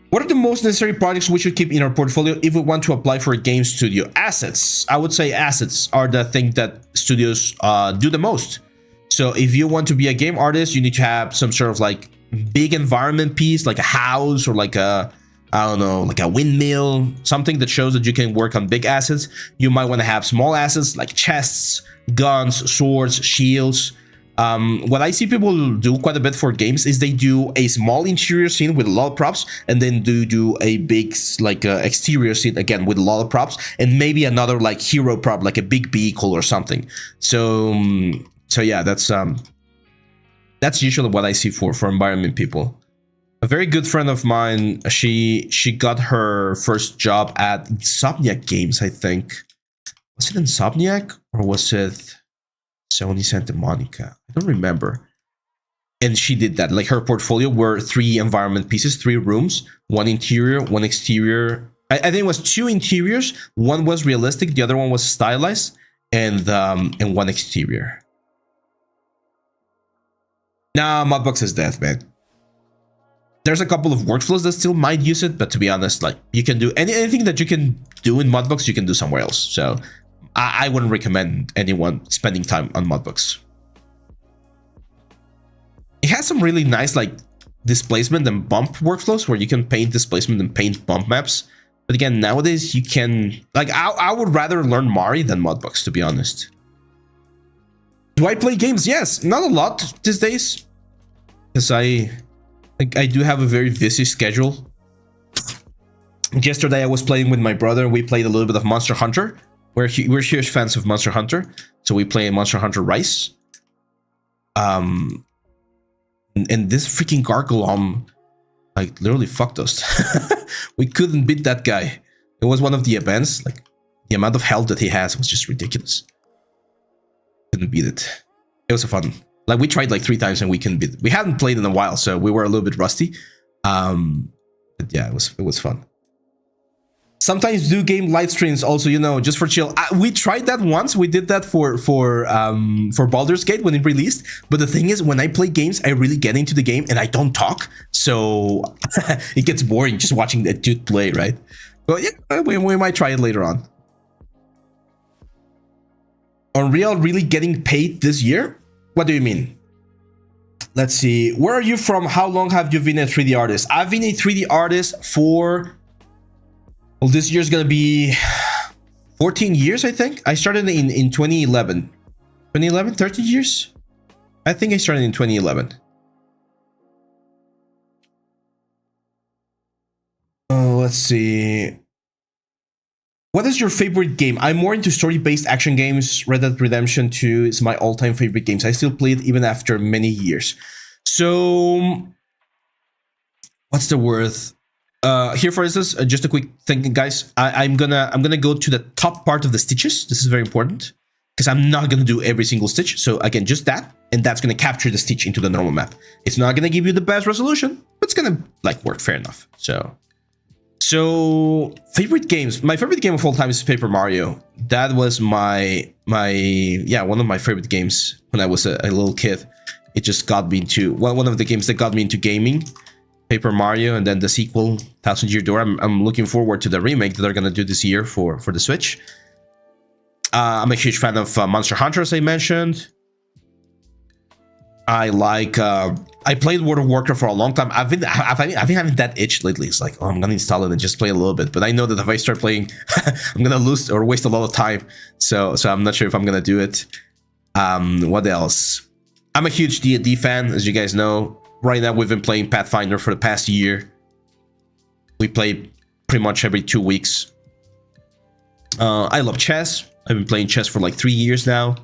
What are the most necessary projects we should keep in our portfolio if we want to apply for a game studio? Assets. I would say assets are the thing that studios do the most. So if you want to be a game artist, you need to have some sort of like big environment piece, like a house or like a, I don't know, like a windmill, something that shows that you can work on big assets. You might want to have small assets like chests, guns, swords, shields. What I see people do quite a bit for games is they do a small interior scene with a lot of props, and then do a big like exterior scene again with a lot of props, and maybe another like hero prop, like a big vehicle or something. So yeah, that's usually what I see for environment people. A very good friend of mine, she got her first job at Insomniac Games, I think. Was it Insomniac or was it Sony Santa Monica? I don't remember. And she did that. Like her portfolio were 3 environment pieces, 3 rooms, 1 interior, 1 exterior. I think it was 2 interiors. 1 was realistic, the other one was stylized, and 1 exterior. Nah, Modbox is death, man. There's a couple of workflows that still might use it, but to be honest, like you can do anything that you can do in Modbox, you can do somewhere else. So I wouldn't recommend anyone spending time on Modbox. It has some really nice like displacement and bump workflows where you can paint displacement and paint bump maps. But again, nowadays you can like I would rather learn Mari than Modbox, to be honest. Do I play games? Yes, not a lot these days, because I do have a very busy schedule. Yesterday I was playing with my brother. We played a little bit of Monster Hunter. We're huge fans of Monster Hunter, so we play Monster Hunter Rise. And this freaking Gargolom like literally fucked us. We couldn't beat that guy. It was one of the events. Like the amount of health that he has was just ridiculous. Couldn't beat it. It was a fun. Like we tried like 3 times and we couldn't beat it. We hadn't played in a while, so we were a little bit rusty. But yeah, it was fun. Sometimes do game live streams also, you know, just for chill. We tried that once. We did that for Baldur's Gate when it released. But the thing is, when I play games, I really get into the game and I don't talk, so it gets boring just watching that dude play, right? But yeah, we might try it later on. Unreal really getting paid this year? What do you mean? Let's see. Where are you from? How long have you been a 3D artist? I've been a 3D artist for... Well, this year's gonna be 14 years, I think. I started in 2011. 2011? 13 years? I think I started in 2011. Oh, let's see. What is your favorite game? I'm more into story-based action games. Red Dead Redemption 2 is my all-time favorite games. I still play it even after many years. So, what's the word? Here, for instance, just a quick thing, guys. I'm gonna go to the top part of the stitches. This is very important because I'm not gonna do every single stitch. So again, just that, and that's gonna capture the stitch into the normal map. It's not gonna give you the best resolution, but it's gonna like work fair enough. So favorite games. My favorite game of all time is Paper Mario. That was one of my favorite games when I was a little kid. It just got me into one of the games that got me into gaming. Paper Mario, and then the sequel, Thousand Year Door. I'm looking forward to the remake that they're gonna do this year for the Switch. I'm a huge fan of Monster Hunter, as I mentioned. I like. I played World of Warcraft for a long time. I've been having that itch lately. It's like, oh, I'm gonna install it and just play a little bit. But I know that if I start playing, I'm gonna lose or waste a lot of time. So I'm not sure if I'm gonna do it. What else? I'm a huge D&D fan, as you guys know. Right now, we've been playing Pathfinder for the past year. We play pretty much every 2 weeks. I love chess. I've been playing chess for like 3 years now.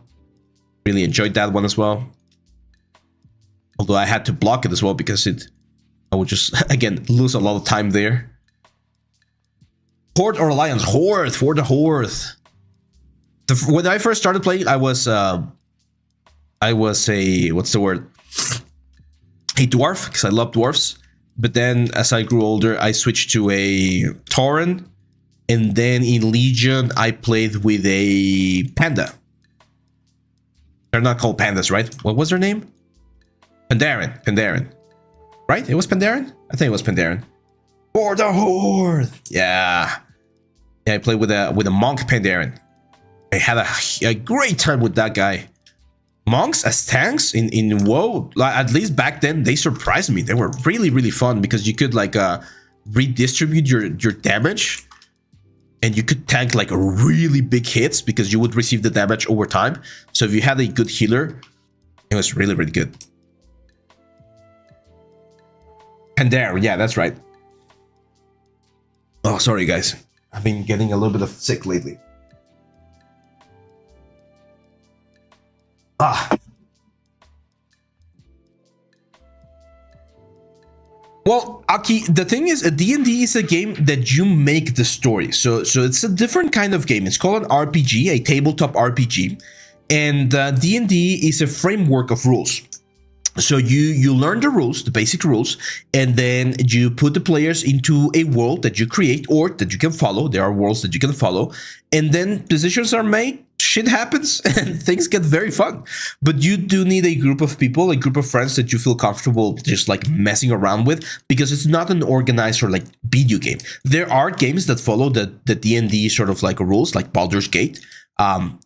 Really enjoyed that one as well. Although I had to block it as well because I would just, again, lose a lot of time there. Horde or Alliance? Horde, for the Horde. When I first started playing, I was a, what's the word? A dwarf, because I love dwarfs. But then as I grew older, I switched to a Tauren. And then in Legion, I played with a panda. They're not called pandas, right? What was their name? Pandaren. Right? It was Pandaren? I think it was Pandaren. For the Horde! Yeah. Yeah, I played with a monk Pandaren. I had a great time with that guy. Monks as tanks in WoW, at least back then, they surprised me. They were really, really fun because you could like redistribute your damage, and you could tank like really big hits because you would receive the damage over time. So if you had a good healer, it was really, really good. Pandaren, yeah, that's right. Oh, sorry guys. I've been getting a little bit of sick lately. Well, Aki, the thing is, a D&D is a game that you make the story. So it's a different kind of game. It's called an RPG, a tabletop RPG. And D&D is a framework of rules. So you learn the rules, the basic rules, and then you put the players into a world that you create or that you can follow. There are worlds that you can follow. And then decisions are made, shit happens, and things get very fun. But you do need a group of people, a group of friends that you feel comfortable just like messing around with, because it's not an organized or like video game. There are games that follow the D&D sort of like rules, like Baldur's Gate.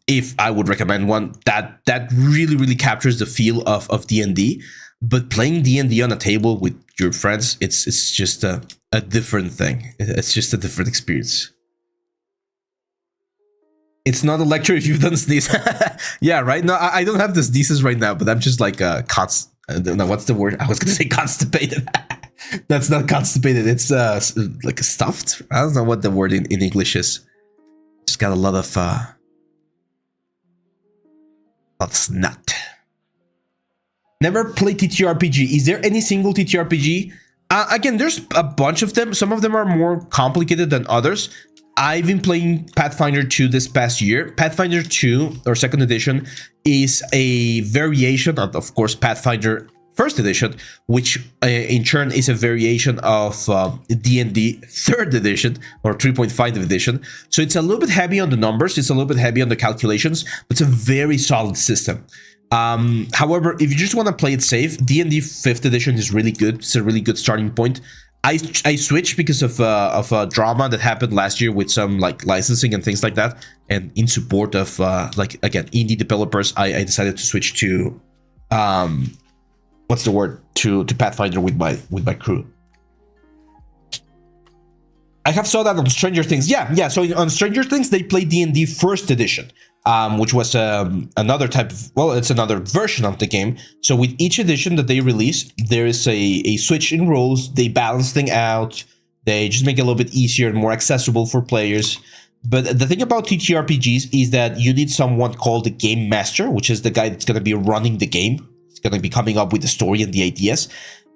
If I would recommend one that really, really captures the feel of D&D, but playing D&D on a table with your friends, it's just a different thing. It's just a different experience. It's not a lecture if you've done sneeze. Yeah, right. No, I don't have the sneezes right now, but I'm just like I don't know what's the word. I was gonna say constipated. That's not constipated. It's like stuffed. I don't know what the word in English is. Just got a lot of snot. Never played TTRPG. Is there any single TTRPG? Again, there's a bunch of them. Some of them are more complicated than others. I've been playing Pathfinder 2 this past year. Pathfinder 2, or second edition, is a variation of course, Pathfinder first edition, which in turn is a variation of D&D third edition, or 3.5 edition. So it's a little bit heavy on the numbers, it's a little bit heavy on the calculations, but it's a very solid system. However, if you just want to play it safe, D&D 5th edition is really good. It's a really good starting point. I switched because of a drama that happened last year with some like licensing and things like that, and in support of like, again, indie developers, I decided to switch to what's the word, to Pathfinder with my crew. I have saw that on Stranger Things. Yeah. So on Stranger Things, they play D&D first edition, which was another type of, well, it's another version of the game. So with each edition that they release, there is a switch in rules. They balance things out. They just make it a little bit easier and more accessible for players. But the thing about TTRPGs is that you need someone called the Game Master, which is the guy that's going to be running the game. It's going to be coming up with the story and the ideas.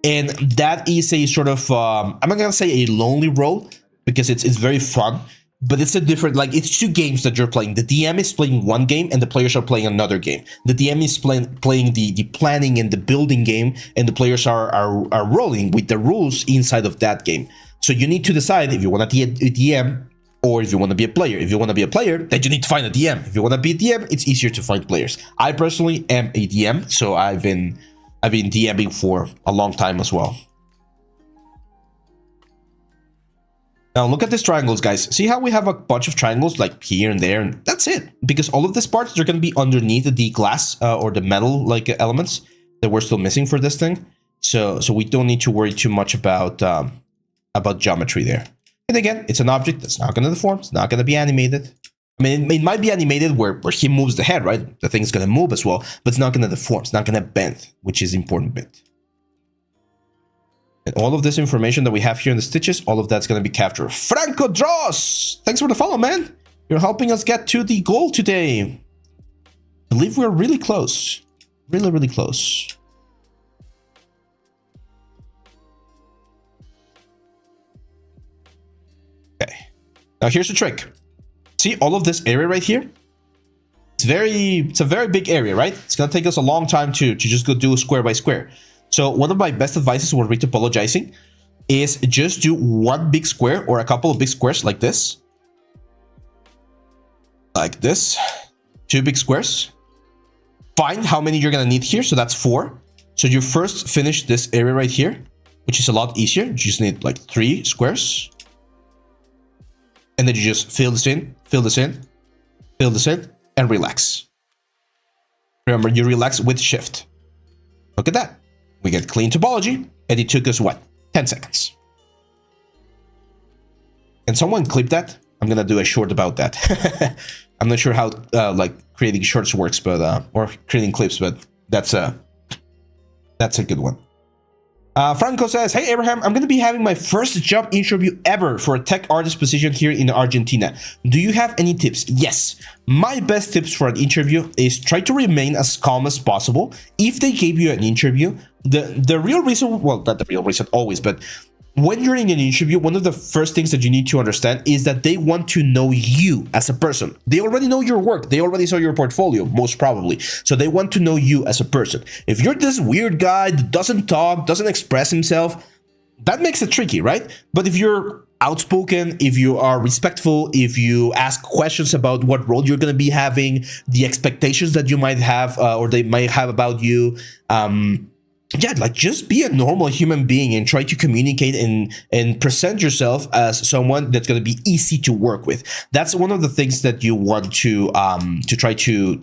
And that is a sort of, I'm not gonna say a lonely role, because it's very fun, but it's a different, like, it's two games that you're playing. The DM is playing one game and the players are playing another game. The DM is playing the planning and the building game, and the players are rolling with the rules inside of that game. So you need to decide if you want to be a DM or if you want to be a player. If you want to be a player, then you need to find a DM. If you want to be a DM, it's easier to find players. I personally am a DM, so I've been DMing for a long time as well. Now look at these triangles, guys. See how we have a bunch of triangles like here and there, and that's it. Because all of these parts, they're going to be underneath the glass or the metal like elements that we're still missing for this thing. So we don't need to worry too much about geometry there. And again, it's an object that's not going to deform. It's not going to be animated. I mean, it might be animated where he moves the head, right? The thing's going to move as well, but it's not going to deform. It's not going to bend, which is the important bit. And all of this information that we have here in the stitches, all of that's going to be captured. Franco Dross! Thanks for the follow, man. You're helping us get to the goal today. I believe we're really close. Really, really close. Okay. Now here's the trick. See all of this area right here? It's a very big area, right? It's going to take us a long time to just go do square by square. So one of my best advices when retopologizing is just do one big square or a couple of big squares like this. Like this. Two big squares. Find how many you're going to need here. So that's 4. So you first finish this area right here, which is a lot easier. You just need like 3 squares. And then you just fill this in, fill this in, fill this in, and relax. Remember, you relax with shift. Look at that. We get clean topology, and it took us, what, 10 seconds. Can someone clip that? I'm going to do a short about that. I'm not sure how, like, creating shorts works, but, or creating clips, but that's a good one. Franco says, hey, Abraham, I'm going to be having my first job interview ever for a tech artist position here in Argentina. Do you have any tips? Yes. My best tips for an interview is try to remain as calm as possible. If they gave you an interview, the real reason, well, not the real reason always, but when you're in an interview, one of the first things that you need to understand is that they want to know you as a person. They already know your work. They already saw your portfolio, most probably. So they want to know you as a person. If you're this weird guy that doesn't talk, doesn't express himself, that makes it tricky, right? But if you're outspoken, if you are respectful, if you ask questions about what role you're going to be having, the expectations that you might have or they might have about you, yeah, like just be a normal human being and try to communicate and present yourself as someone that's going to be easy to work with. That's one of the things that you want to try to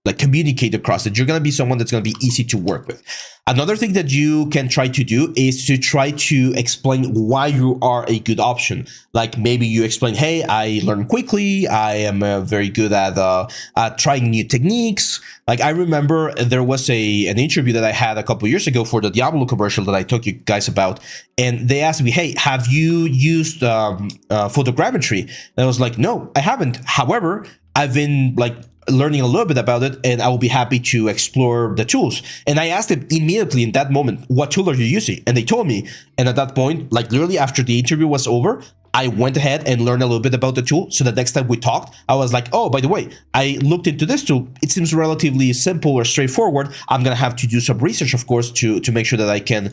like communicate across, that you're going to be someone that's going to be easy to work with. Another thing that you can try to do is to try to explain why you are a good option. Like maybe you explain, hey, I learn quickly. I am very good at trying new techniques. Like I remember there was an interview that I had a couple years ago for the Diablo commercial that I told you guys about. And they asked me, hey, have you used photogrammetry? And I was like, no, I haven't. However, I've been like learning a little bit about it, and I will be happy to explore the tools. And I asked them immediately in that moment, what tool are you using? And they told me. And at that point, like literally after the interview was over, I went ahead and learned a little bit about the tool. So the next time we talked, I was like, oh, by the way, I looked into this tool. It seems relatively simple or straightforward. I'm going to have to do some research, of course, to make sure that I can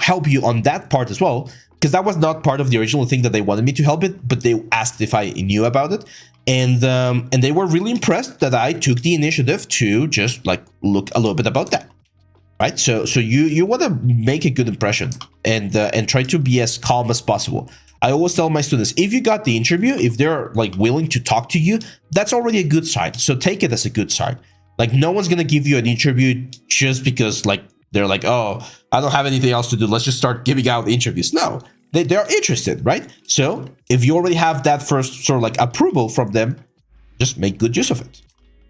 help you on that part as well. Because that was not part of the original thing that they wanted me to help it, but they asked if I knew about it. And they were really impressed that I took the initiative to just like look a little bit about that, right? So you want to make a good impression and try to be as calm as possible. I always tell my students, if you got the interview, if they're like willing to talk to you, that's already a good sign. So take it as a good sign. Like no one's gonna give you an interview just because like they're like, oh, I don't have anything else to do. Let's just start giving out interviews. No. They're interested, right? So if you already have that first sort of like approval from them, just make good use of it.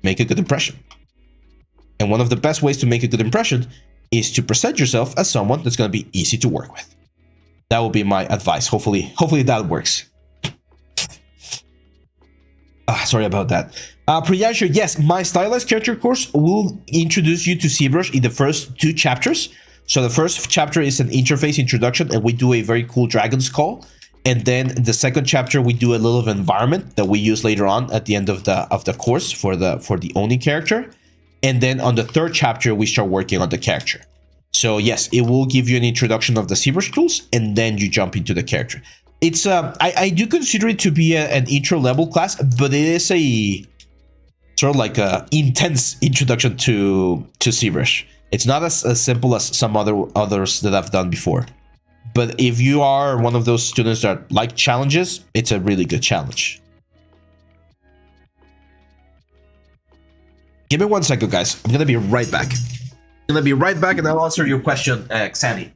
Make a good impression. And one of the best ways to make a good impression is to present yourself as someone that's going to be easy to work with. That will be my advice. Hopefully that works. Sorry about that. Priyanshu, yes, my stylized character course will introduce you to ZBrush in the first 2 chapters. So the first chapter is an interface introduction, and we do a very cool dragon's call. And then the second chapter, we do a little of environment that we use later on at the end of the course for the Oni character. And then on the third chapter, we start working on the character. So yes, it will give you an introduction of the ZBrush tools, and then you jump into the character. It's I do consider it to be an intro level class, but it is a sort of like a intense introduction to ZBrush. It's not as simple as some others that I've done before. But if you are one of those students that like challenges, it's a really good challenge. Give me 1 second, guys. I'm gonna be right back. I'm gonna be right back, and I'll answer your question, Xani.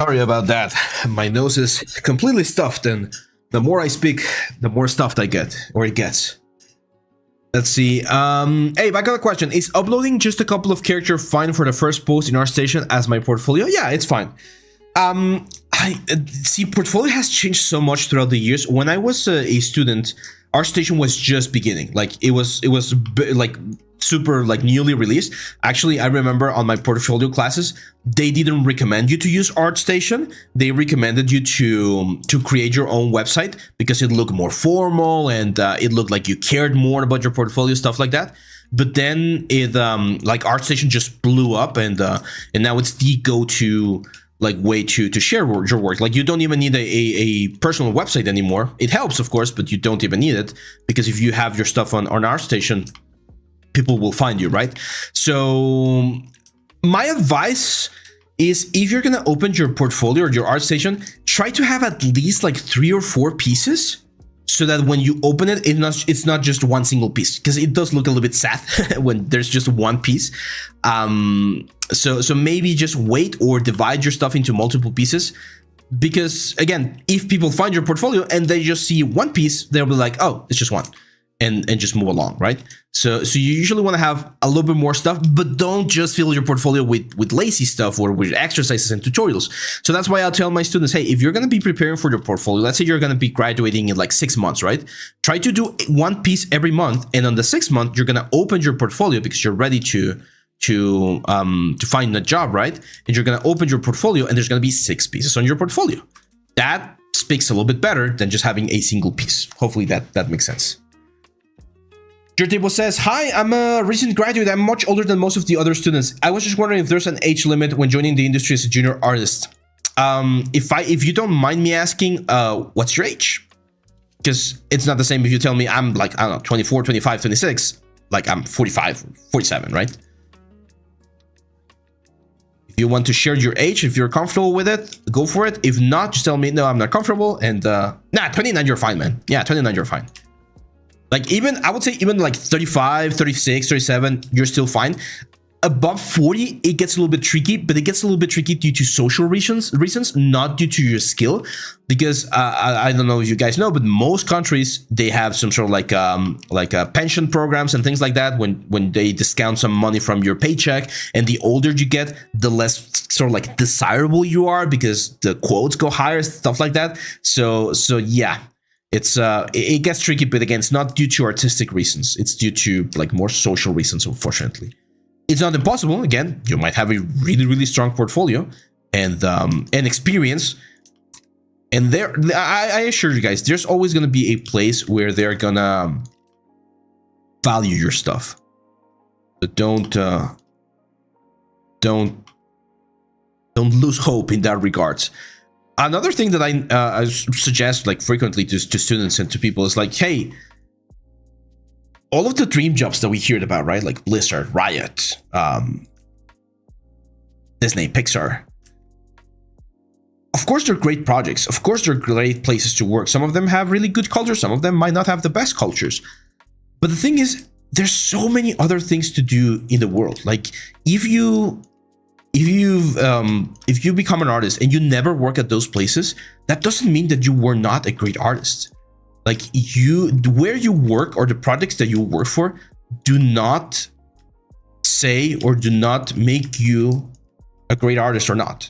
Sorry about that. My nose is completely stuffed, and the more I speak, the more stuffed I get, or it gets. Let's see. Hey, back on the question. Is uploading just a couple of characters fine for the first post in ArtStation as my portfolio? Yeah, it's fine. I see, portfolio has changed so much throughout the years. When I was a student, ArtStation was just beginning. Like it was like super like newly released. Actually, I remember on my portfolio classes, they didn't recommend you to use ArtStation. They recommended you to create your own website because it looked more formal and it looked like you cared more about your portfolio, stuff like that. But then it like ArtStation just blew up, and now it's the go-to like way to share your work. Like you don't even need a personal website anymore. It helps, of course, but you don't even need it, because if you have your stuff on ArtStation, people will find you, right? So my advice is, if you're gonna open your portfolio or your ArtStation, try to have at least like 3 or 4 pieces, so that when you open it, it's not just one single piece, because it does look a little bit sad when there's just one piece. So maybe just wait or divide your stuff into multiple pieces, because again, if people find your portfolio and they just see one piece, they'll be like, oh, it's just one, and just move along, right? So you usually want to have a little bit more stuff, but don't just fill your portfolio with lazy stuff or with exercises and tutorials. So that's why I'll tell my students, hey, if you're going to be preparing for your portfolio, let's say you're going to be graduating in like 6 months, right? Try to do one piece every month, and on the 6th month, you're going to open your portfolio because you're ready to find a job, right? And you're going to open your portfolio, and there's going to be 6 pieces on your portfolio. That speaks a little bit better than just having a single piece. Hopefully that makes sense. Your table says, hi, I'm a recent graduate. I'm much older than most of the other students. I was just wondering if there's an age limit when joining the industry as a junior artist. If you don't mind me asking, what's your age? Because it's not the same if you tell me I'm like, I don't know, 24, 25, 26, like I'm 45, 47, right? If you want to share your age, if you're comfortable with it, go for it. If not, just tell me, no, I'm not comfortable. And nah, 29, you're fine, man. Yeah, 29, you're fine. Like even, I would say even like 35, 36, 37, you're still fine. Above 40, it gets a little bit tricky, but it gets a little bit tricky due to social reasons, not due to your skill. Because I don't know if you guys know, but most countries, they have some sort of like pension programs and things like that when they discount some money from your paycheck. And the older you get, the less sort of like desirable you are, because the quotes go higher, stuff like that. So yeah. It gets tricky, but again, it's not due to artistic reasons. It's due to like more social reasons, unfortunately. It's not impossible. Again, you might have a really, really strong portfolio and experience. And I assure you guys, there's always going to be a place where they're gonna value your stuff. So don't lose hope in that regards. Another thing that I suggest like frequently to students and to people is like, hey, all of the dream jobs that we heard about, right? Like Blizzard, Riot, Disney, Pixar. Of course, they're great projects. Of course, they're great places to work. Some of them have really good cultures. Some of them might not have the best cultures. But the thing is, there's so many other things to do in the world. Like if you become an artist and you never work at those places, that doesn't mean that you were not a great artist. Like where you work or the projects that you work for do not say or do not make you a great artist or not.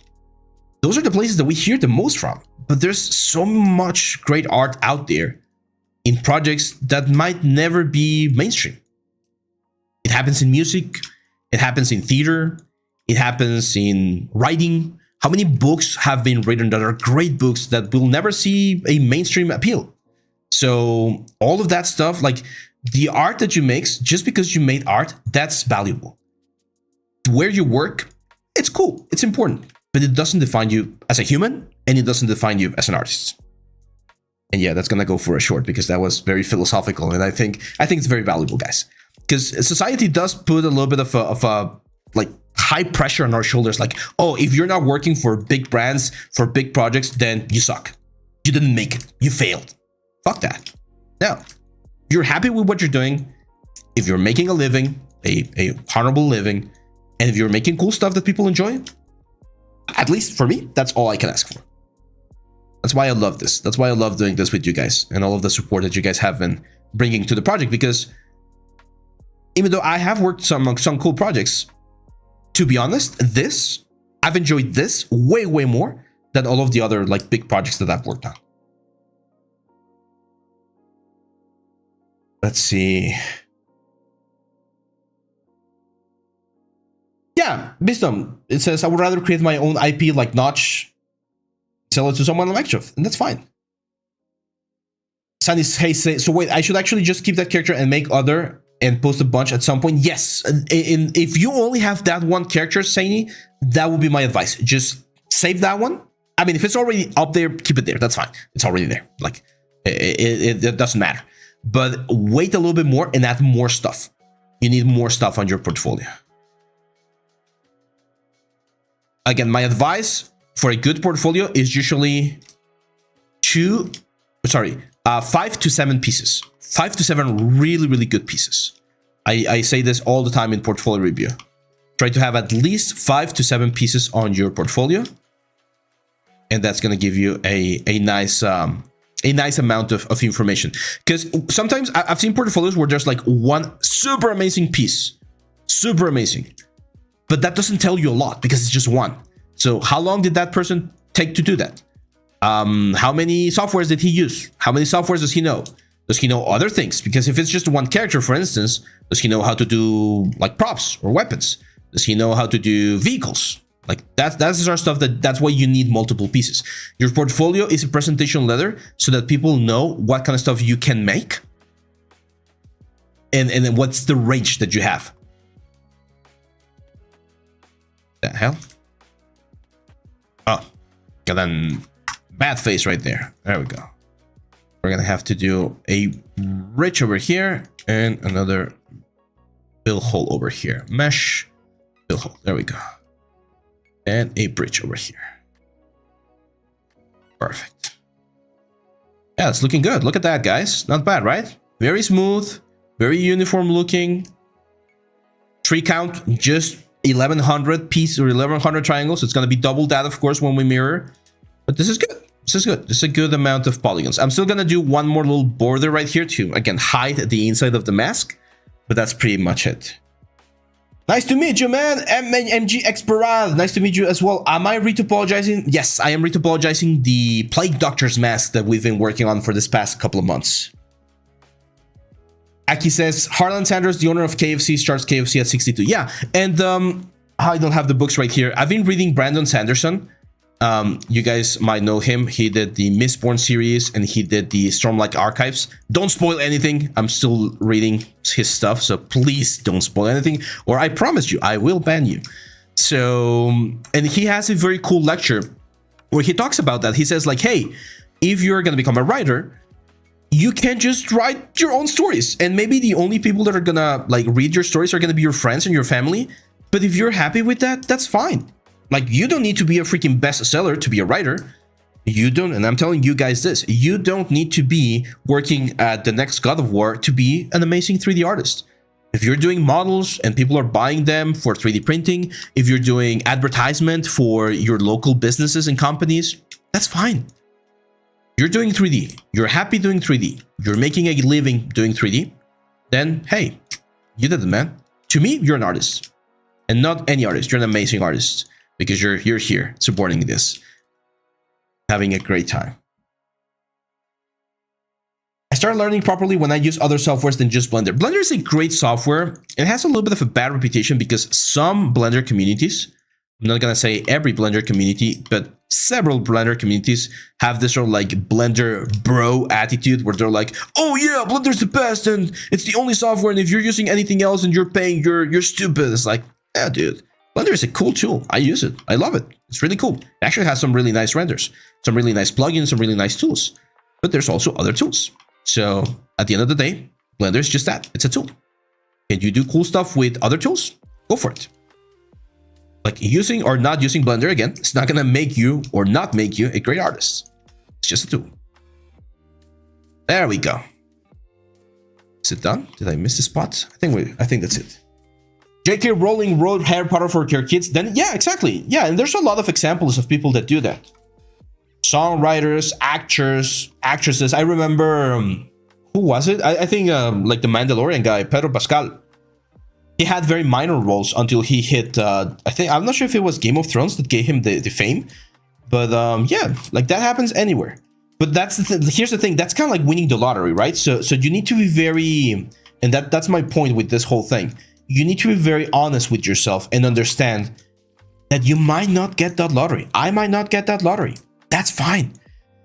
Those are the places that we hear the most from. But there's so much great art out there in projects that might never be mainstream. It happens in music, it happens in theater, it happens in writing. How many books have been written that are great books that will never see a mainstream appeal? So all of that stuff, like the art that you make, just because you made art, that's valuable. Where you work, it's cool, it's important, but it doesn't define you as a human, and it doesn't define you as an artist. And yeah, that's gonna go for a short because that was very philosophical, and I think it's very valuable, guys. Because society does put a little bit of a like high pressure on our shoulders, like, oh, if you're not working for big brands, for big projects, then you suck. You didn't make it. You failed. Fuck that. Now, you're happy with what you're doing. If you're making a living, a honorable living, and if you're making cool stuff that people enjoy, at least for me, that's all I can ask for. That's why I love this. That's why I love doing this with you guys and all of the support that you guys have been bringing to the project, because even though I have worked some cool projects, to be honest, I've enjoyed this way more than all of the other like big projects that I've worked on. Let's see. Yeah, Wisdom. It says I would rather create my own IP like Notch, sell it to someone like Minecraft, and that's fine. Sandy, hey, so wait, I should actually just keep that character and make other and post a bunch at some point? Yes. If you only have that one character, Sani, that would be my advice. Just save that one. I mean, if it's already up there, keep it there. That's fine. It's already there. Like, it doesn't matter. But wait a little bit more and add more stuff. You need more stuff on your portfolio. Again, my advice for a good portfolio is usually 5 to 7 pieces. 5 to 7 really good pieces. I say this all the time in portfolio review. Try to have at least 5 to 7 pieces on your portfolio, and that's going to give you a nice amount of information. Because sometimes I've seen portfolios where there's like one super amazing piece, super amazing, but that doesn't tell you a lot because it's just one. So how long did that person take to do that? How many softwares did he use? How many softwares does he know? Does he know other things? Because if it's just one character, for instance, does he know how to do like props or weapons? Does he know how to do vehicles? Like that's the sort of stuff that's why you need multiple pieces. Your portfolio is a presentation letter so that people know what kind of stuff you can make, and then what's the range that you have. The hell? Oh, got then bad face right there. There we go. We're gonna have to do a bridge over here and another fill hole over here. Mesh, fill hole. There we go. And a bridge over here. Perfect. Yeah, it's looking good. Look at that, guys. Not bad, right? Very smooth, very uniform looking. Tree count, just 1100 pieces or 1100 triangles. It's gonna be double that, of course, when we mirror. But this is good. This is good. This is a good amount of polygons. I'm still gonna do one more little border right here to, again, hide the inside of the mask. But that's pretty much it. Nice to meet you, man. MG Experad. Nice to meet you as well. Am I retopologizing? Yes, I am retopologizing the Plague Doctor's mask that we've been working on for this past couple of months. Aki says, Harlan Sanders, the owner of KFC, starts KFC at 62. Yeah, and I don't have the books right here. I've been reading Brandon Sanderson. You guys might know him. He did the Mistborn series and he did the Stormlight Archives. Don't spoil anything. I'm still reading his stuff, so please don't spoil anything, or I promise you, I will ban you. So, and he has a very cool lecture where he talks about that. He says like, hey, if you're gonna become a writer, you can just write your own stories, and maybe the only people that are gonna like read your stories are gonna be your friends and your family. But if you're happy with that, that's fine. Like, you don't need to be a freaking bestseller to be a writer. You don't, and I'm telling you guys this, you don't need to be working at the next God of War to be an amazing 3D artist. If you're doing models and people are buying them for 3D printing, if you're doing advertisement for your local businesses and companies, that's fine. You're doing 3D. You're happy doing 3D. You're making a living doing 3D. Then, hey, you did it, man. To me, you're an artist. And not any artist. You're an amazing artist. Because you're here supporting this. Having a great time. I started learning properly when I use other softwares than just Blender. Blender is a great software. It has a little bit of a bad reputation because some Blender communities, I'm not gonna say every Blender community, but several Blender communities have this sort of like Blender bro attitude where they're like, oh yeah, Blender's the best and it's the only software, and if you're using anything else and you're paying, you're stupid. It's like, yeah, dude, Blender is a cool tool. I use it. I love it. It's really cool. It actually has some really nice renders, some really nice plugins, some really nice tools. But there's also other tools. So at the end of the day, Blender is just that. It's a tool. Can you do cool stuff with other tools? Go for it. Like, using or not using Blender, again, it's not gonna make you or not make you a great artist. It's just a tool. There we go. Is it done? Did I miss the spot? I think that's it. J.K. Rowling wrote Harry Potter for your kids. Then yeah, exactly. Yeah, and there's a lot of examples of people that do that. Songwriters, actors, actresses. I remember, who was it? I think like the Mandalorian guy, Pedro Pascal. He had very minor roles until he hit, I'm not sure if it was Game of Thrones that gave him the fame. But yeah, like that happens anywhere. But that's here's the thing, that's kind of like winning the lottery, right? So you need to be very, and that's my point with this whole thing. You need to be very honest with yourself and understand that you might not get that lottery. I might not get that lottery. That's fine.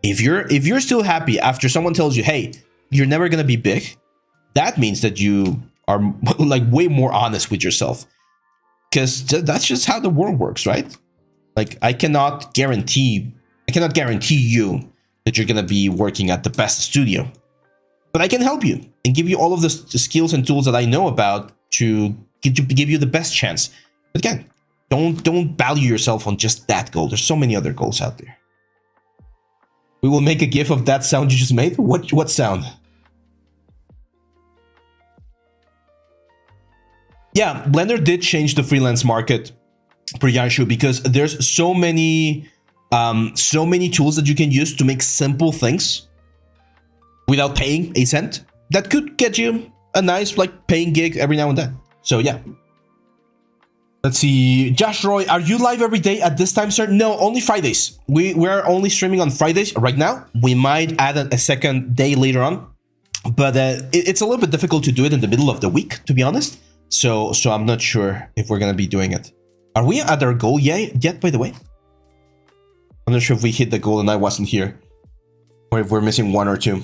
If you're still happy after someone tells you, hey, you're never gonna be big, that means that you are like way more honest with yourself. Because that's just how the world works, right? Like, I cannot guarantee you that you're gonna be working at the best studio. But I can help you and give you all of the skills and tools that I know about to give you the best chance. But again, don't value yourself on just that goal. There's so many other goals out there. We will make a GIF of that sound you just made. What sound? Yeah, Blender did change the freelance market, Priyanshu, because there's so many tools that you can use to make simple things without paying a cent. That could get you a nice like paying gig every now and then. So yeah. Let's see, Josh Roy, are you live every day at this time, sir? No, only Fridays. We're only streaming on Fridays right now. We might add a second day later on, but it's a little bit difficult to do it in the middle of the week, to be honest. So I'm not sure if we're gonna be doing it. Are we at our goal yet, by the way? I'm not sure if we hit the goal and I wasn't here, or if we're missing one or two.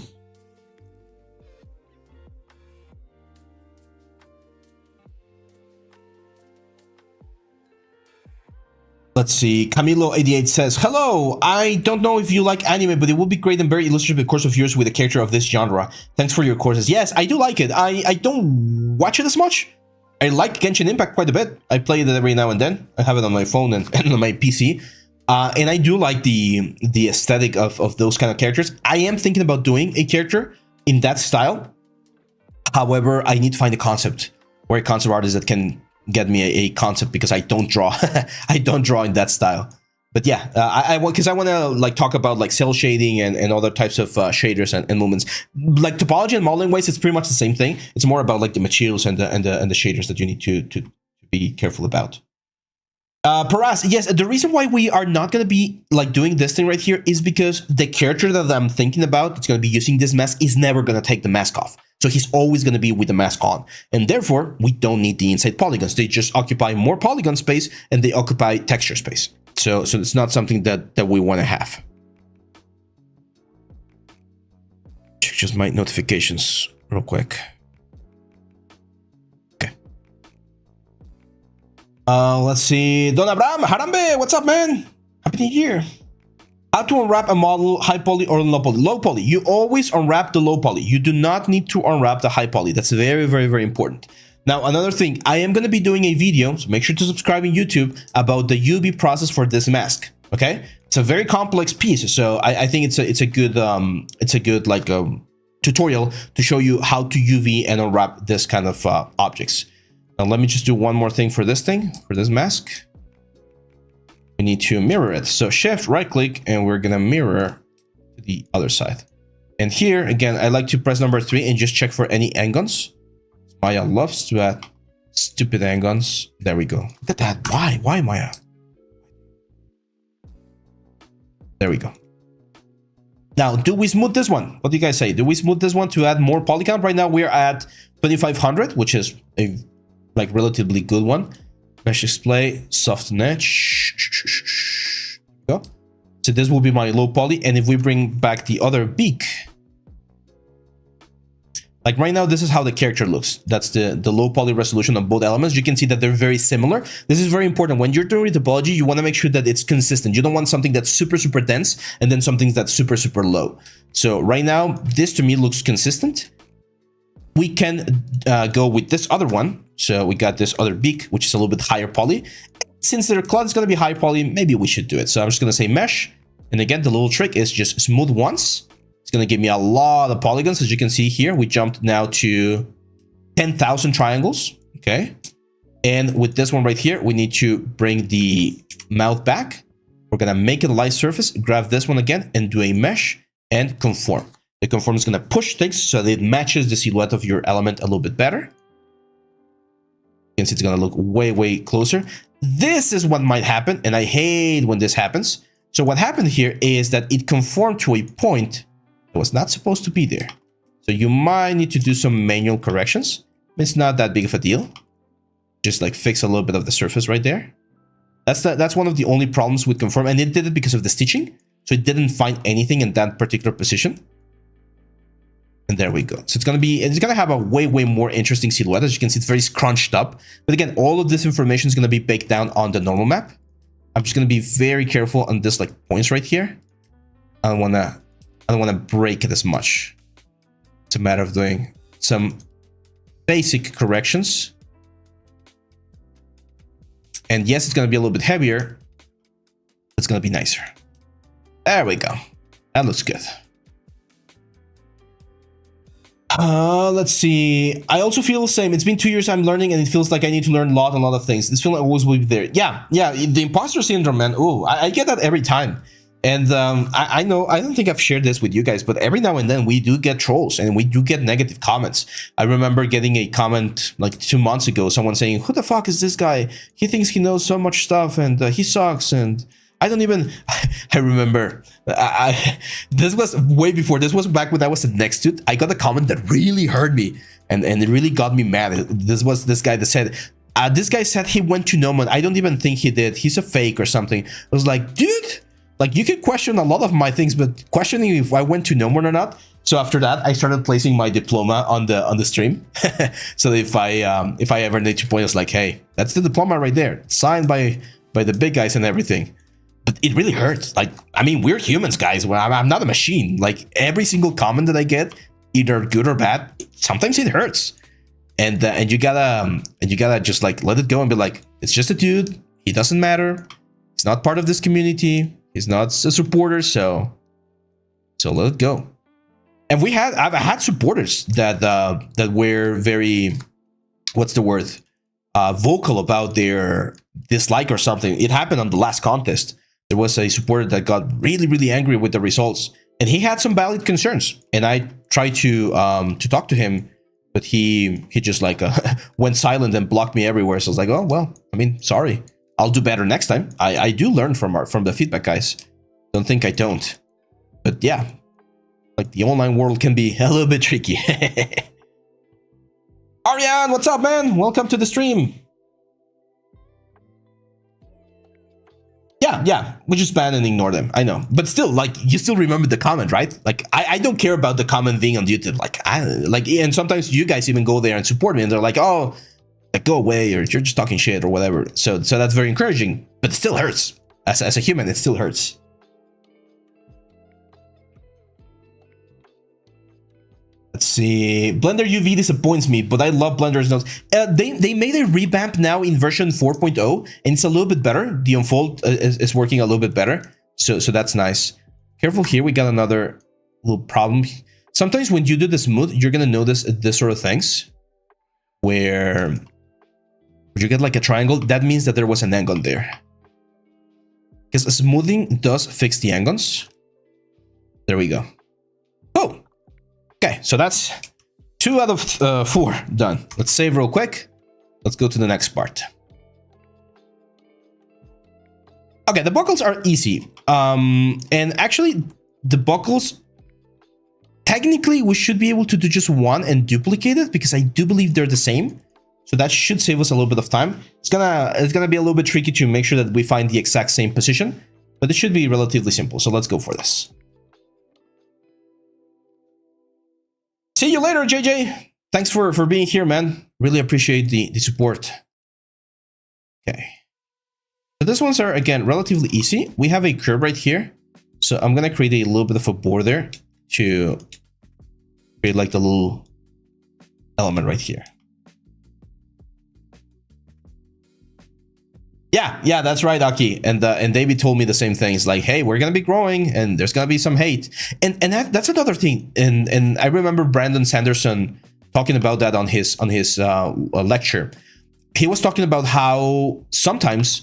Let's see, Camilo88 says, hello, I don't know if you like anime, but it would be great and very illustrative course of yours with a character of this genre. Thanks for your courses. Yes, I do like it. I don't watch it as much. I like Genshin Impact quite a bit. I play it every now and then. I have it on my phone and on my PC. And I do like the aesthetic of those kind of characters. I am thinking about doing a character in that style. However, I need to find a concept or a concept artist that can get me a concept, because I don't draw. I don't draw in that style. But yeah, I want to like talk about like cell shading and other types of shaders and movements. Like topology and modeling ways, it's pretty much the same thing. It's more about like the materials and the shaders that you need to be careful about. Paras, yes, the reason why we are not going to be like doing this thing right here is because the character that I'm thinking about that's going to be using this mask is never going to take the mask off. So he's always going to be with the mask on. And therefore, we don't need the inside polygons. They just occupy more polygon space and they occupy texture space. So it's not something that we want to have. Check just my notifications real quick. Okay. Let's see. Don Abraham, Harambe, what's up, man? Happy New Year. How to unwrap a model, high poly or low poly? Low poly. You always unwrap the low poly. You do not need to unwrap the high poly. That's very, very, very important. Now, another thing, I am going to be doing a video, so make sure to subscribe on YouTube, about the UV process for this mask. Okay, it's a very complex piece, so I think it's a good like tutorial to show you how to UV and unwrap this kind of objects. Now, let me just do one more thing for this mask. We need to mirror it. So shift, right click, and we're gonna mirror to the other side. And here again, I like to press number 3 and just check for any angons. Maya loves to add stupid angons. There we go. Look at that. Why Maya? There we go. Now, do we smooth this one? What do you guys say? Do we smooth this one to add more poly count? Right now we're at 2500, which is a like relatively good one. Mesh display, soften edge. Go. So this will be my low poly, and if we bring back the other beak, like right now, this is how the character looks. That's the low poly resolution of both elements. You can see that they're very similar. This is very important. When you're doing topology, you want to make sure that it's consistent. You don't want something that's super, super dense and then something that's super, super low. So right now, this to me looks consistent. We can go with this other one. So we got this other beak, which is a little bit higher poly. Since their cloud is going to be high poly, maybe we should do it. So I'm just going to say mesh. And again, the little trick is just smooth once. It's going to give me a lot of polygons. As you can see here, we jumped now to 10,000 triangles. Okay. And with this one right here, we need to bring the mouth back. We're going to make it a light surface, grab this one again and do a mesh and conform. The conform is going to push things so that it matches the silhouette of your element a little bit better. You can see it's going to look way, way closer. This is what might happen, and I hate when this happens. So what happened here is that it conformed to a point that was not supposed to be there. So you might need to do some manual corrections. It's not that big of a deal. Just like fix a little bit of the surface right there. That's one of the only problems with conform, and it did it because of the stitching. So it didn't find anything in that particular position. And there we go. So it's gonna have a way, way more interesting silhouette. As you can see, it's very scrunched up. But again, all of this information is gonna be baked down on the normal map. I'm just gonna be very careful on this like points right here. I don't wanna break it as much. It's a matter of doing some basic corrections. And yes, it's gonna be a little bit heavier. It's gonna be nicer. There we go. That looks good. Let's see. I also feel the same. It's been 2 years I'm learning, and it feels like I need to learn a lot of things. This feeling always will be there. Yeah, the imposter syndrome, man. Oh, I get that every time. And I know, I don't think I've shared this with you guys, but every now and then we do get trolls and we do get negative comments. I remember getting a comment like 2 months ago, someone saying, who the fuck is this guy? He thinks he knows so much stuff and he sucks. And I don't even, I remember, this was way before, this was back when I was at Nextdude. I got a comment that really hurt me and it really got me mad. This was this guy that said, this guy said he went to Nomad. I don't even think he did. He's a fake or something. I was like, dude, like you can question a lot of my things, but questioning if I went to Nomad or not. So after that, I started placing my diploma on the stream. So if I ever need to point, it's like, hey, that's the diploma right there, signed by the big guys and everything. But it really hurts. Like, I mean, we're humans, guys. I'm not a machine. Like every single comment that I get, either good or bad, sometimes it hurts. And you gotta just like let it go and be like, it's just a dude. He doesn't matter. He's not part of this community. He's not a supporter. So let it go. And I've had supporters that were very, what's the word, vocal about their dislike or something. It happened on the last contest. There was a supporter that got really, really angry with the results, and he had some valid concerns. And I tried to talk to him, but he just like went silent and blocked me everywhere. So I was like, oh well, I mean, sorry, I'll do better next time. I do learn from the feedback, guys. Don't think I don't. But yeah, like the online world can be a little bit tricky. Ariane, what's up, man? Welcome to the stream. Yeah, we just ban and ignore them. I know, but still, like, you still remember the comment, right? Like, I don't care about the comment being on YouTube. And sometimes you guys even go there and support me, and they're like, oh, like, go away, or you're just talking shit or whatever. So that's very encouraging, but it still hurts. As a human, it still hurts. Let's see. Blender UV disappoints me, but I love Blender's notes. They made a revamp now in version 4.0, and it's a little bit better. The Unfold is working a little bit better, so that's nice. Careful here, we got another little problem. Sometimes when you do the smooth, you're gonna notice this sort of things, where you get like a triangle. That means that there was an angle there. Because smoothing does fix the angles. There we go. Oh, okay, so that's 2 out of 4 done. Let's save real quick. Let's go to the next part. Okay, the buckles are easy. And actually, the buckles, technically, we should be able to do just one and duplicate it, because I do believe they're the same. So that should save us a little bit of time. It's gonna be a little bit tricky to make sure that we find the exact same position, but it should be relatively simple. So let's go for this. See you later, JJ. Thanks for being here, man. Really appreciate the support. Okay. So these ones are, again, relatively easy. We have a curve right here. So I'm going to create a little bit of a border to create like the little element right here. Yeah, that's right, Aki. And David told me the same things, like, hey, we're gonna be growing, and there's gonna be some hate, and that's another thing. And I remember Brandon Sanderson talking about that on his lecture. He was talking about how sometimes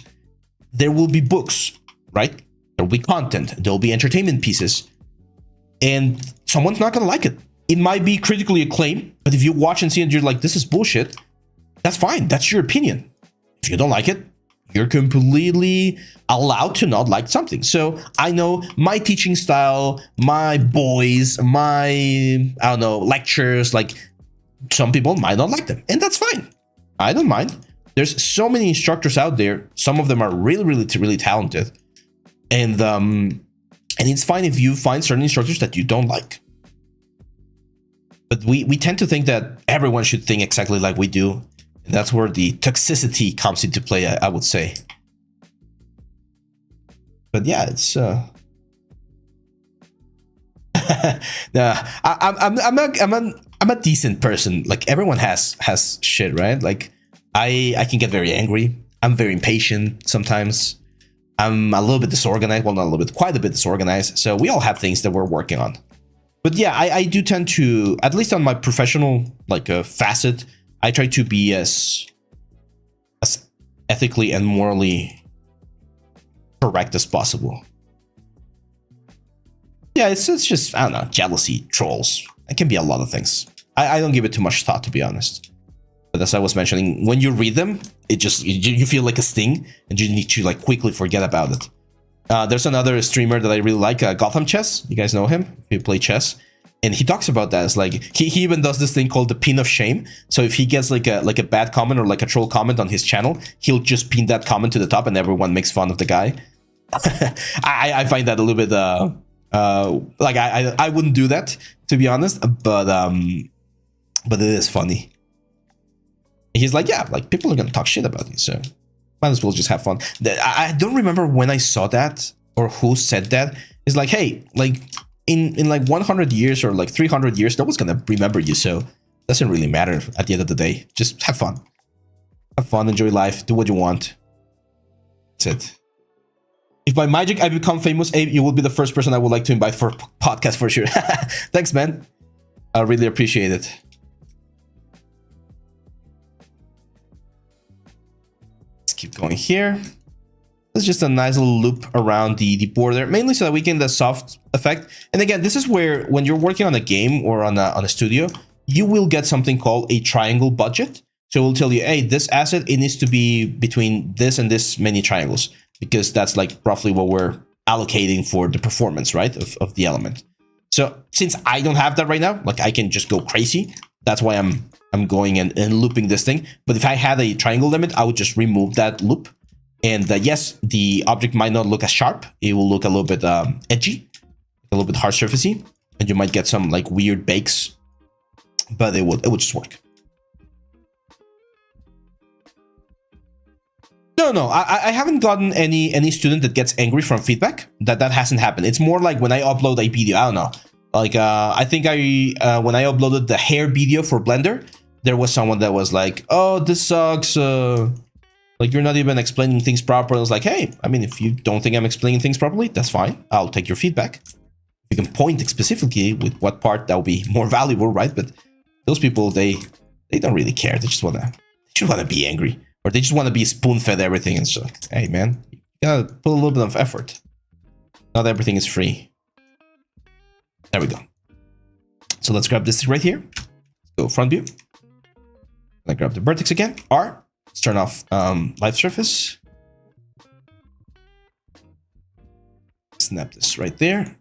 there will be books, right? There will be content, there will be entertainment pieces, and someone's not gonna like it. It might be critically acclaimed, but if you watch and see and you're like, this is bullshit, that's fine. That's your opinion. If you don't like it, you're completely allowed to not like something. So I know my teaching style, my boys, my, I don't know, lectures, like some people might not like them, and that's fine. I don't mind. There's so many instructors out there. Some of them are really talented, and it's fine if you find certain instructors that you don't like. But we tend to think that everyone should think exactly like we do. That's where the toxicity comes into play, I would say. But yeah, it's nah, I'm a decent person. Like, everyone has shit, right? Like, I can get very angry. I'm very impatient sometimes. I'm a little bit disorganized. Well, not a little bit, quite a bit disorganized. So we all have things that we're working on. But yeah, I do tend to, at least on my professional like facet, I try to be as ethically and morally correct as possible. Yeah, it's just, I don't know, jealousy, trolls. It can be a lot of things. I don't give it too much thought, to be honest. But as I was mentioning, when you read them, it just, you feel like a sting, and you need to like quickly forget about it. There's another streamer that I really like, Gotham Chess. You guys know him if you play chess. And he talks about that. It's like he even does this thing called the pin of shame. So if he gets like a bad comment or like a troll comment on his channel, he'll just pin that comment to the top, and everyone makes fun of the guy. I find that a little bit like I wouldn't do that, to be honest, but it is funny. He's like, yeah, like people are gonna talk shit about you, so might as well just have fun. I don't remember when I saw that or who said that. It's like, hey, like in like 100 years or like 300 years, no one's gonna remember you, so it doesn't really matter at the end of the day. Just have fun. Have fun, enjoy life, do what you want. That's it. If by magic I become famous, Abe, you will be the first person I would like to invite for a podcast for sure. Thanks, man. I really appreciate it. Let's keep going here. It's just a nice little loop around the border, mainly so that we get the soft effect. And again, this is where when you're working on a game or on a studio, you will get something called a triangle budget. So it will tell you, hey, this asset, it needs to be between this and this many triangles, because that's like roughly what we're allocating for the performance, right, of the element. So since I don't have that right now, like I can just go crazy. That's why I'm going and looping this thing. But if I had a triangle limit, I would just remove that loop. And yes, the object might not look as sharp. It will look a little bit edgy, a little bit hard surfacey, and you might get some like weird bakes, but it would just work. No, I haven't gotten any student that gets angry from feedback. That hasn't happened. It's more like when I upload a video, I don't know, Like I think when I uploaded the hair video for Blender, there was someone that was like, "Oh, this sucks. Like you're not even explaining things properly." I was like, "Hey, I mean, if you don't think I'm explaining things properly, that's fine. I'll take your feedback. You can point specifically with what part that will be more valuable, right?" But those people, they don't really care. They just wanna be angry, or they just want to be spoon-fed everything. And so, hey, man, you gotta put a little bit of effort. Not everything is free. There we go. So let's grab this right here. Go front view. I grab the vertex again. R. Let's turn off live surface. Snap this right there.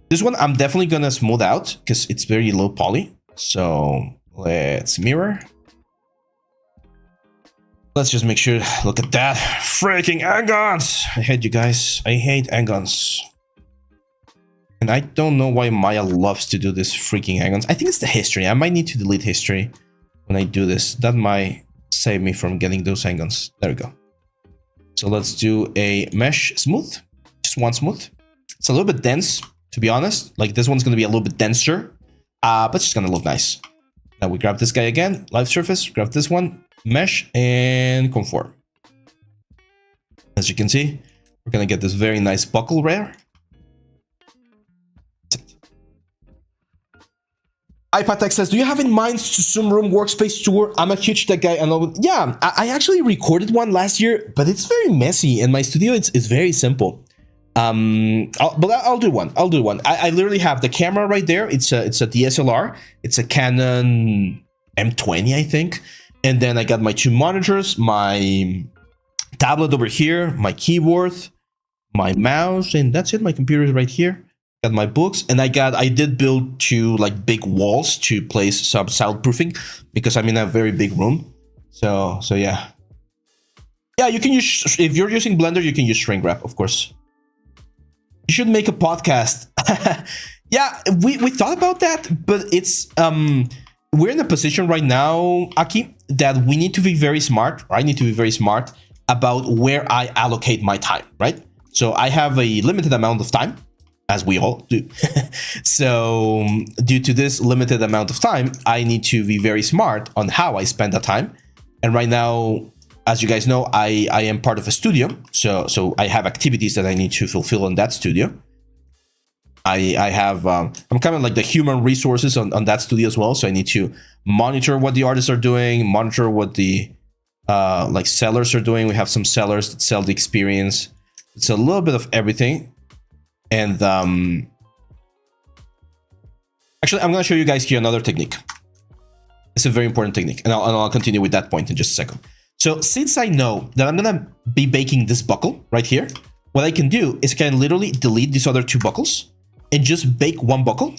This one I'm definitely gonna smooth out because it's very low poly. So let's mirror. Let's just make sure. Look at that freaking angons. I hate you guys. I hate angons. And I don't know why Maya loves to do this freaking angons. I think it's the history. I might need to delete history when I do this. That might save me from getting those angons. There we go. So let's do a mesh smooth. Just one smooth. It's a little bit dense, to be honest. Like this one's going to be a little bit denser, but it's just going to look nice. Now we grab this guy again. Live surface. Grab this one. Mesh and conform. As you can see, we're going to get this very nice buckle rare. iPadTech says, do you have in mind to Zoom Room workspace tour? I'm a huge tech guy. And yeah, I actually recorded one last year, but it's very messy. In my studio, it's very simple. But I'll do one. I literally have the camera right there. It's a DSLR. It's a Canon M20, I think. And then I got my two monitors, my tablet over here, my keyboard, my mouse, and that's it. My computer is right here. Got my books, and I did build two like big walls to place some soundproofing because I'm in a very big room. So yeah. Yeah, you can use, if you're using Blender, you can use shrink wrap, of course. You should make a podcast. Yeah, we thought about that, but it's we're in a position right now, Aki, that we need to be very smart, or I need to be very smart about where I allocate my time, right? So I have a limited amount of time, as we all do. So due to this limited amount of time, I need to be very smart on how I spend that time. And right now, as you guys know, I am part of a studio. So I have activities that I need to fulfill in that studio. I have, I'm kind of like the human resources on that studio as well. So I need to monitor what the artists are doing, monitor what the like sellers are doing. We have some sellers that sell the experience. It's a little bit of everything. And actually, I'm going to show you guys here another technique. It's a very important technique. And I'll continue with that point in just a second. So since I know that I'm going to be baking this buckle right here, what I can do is I can literally delete these other two buckles and just bake one buckle.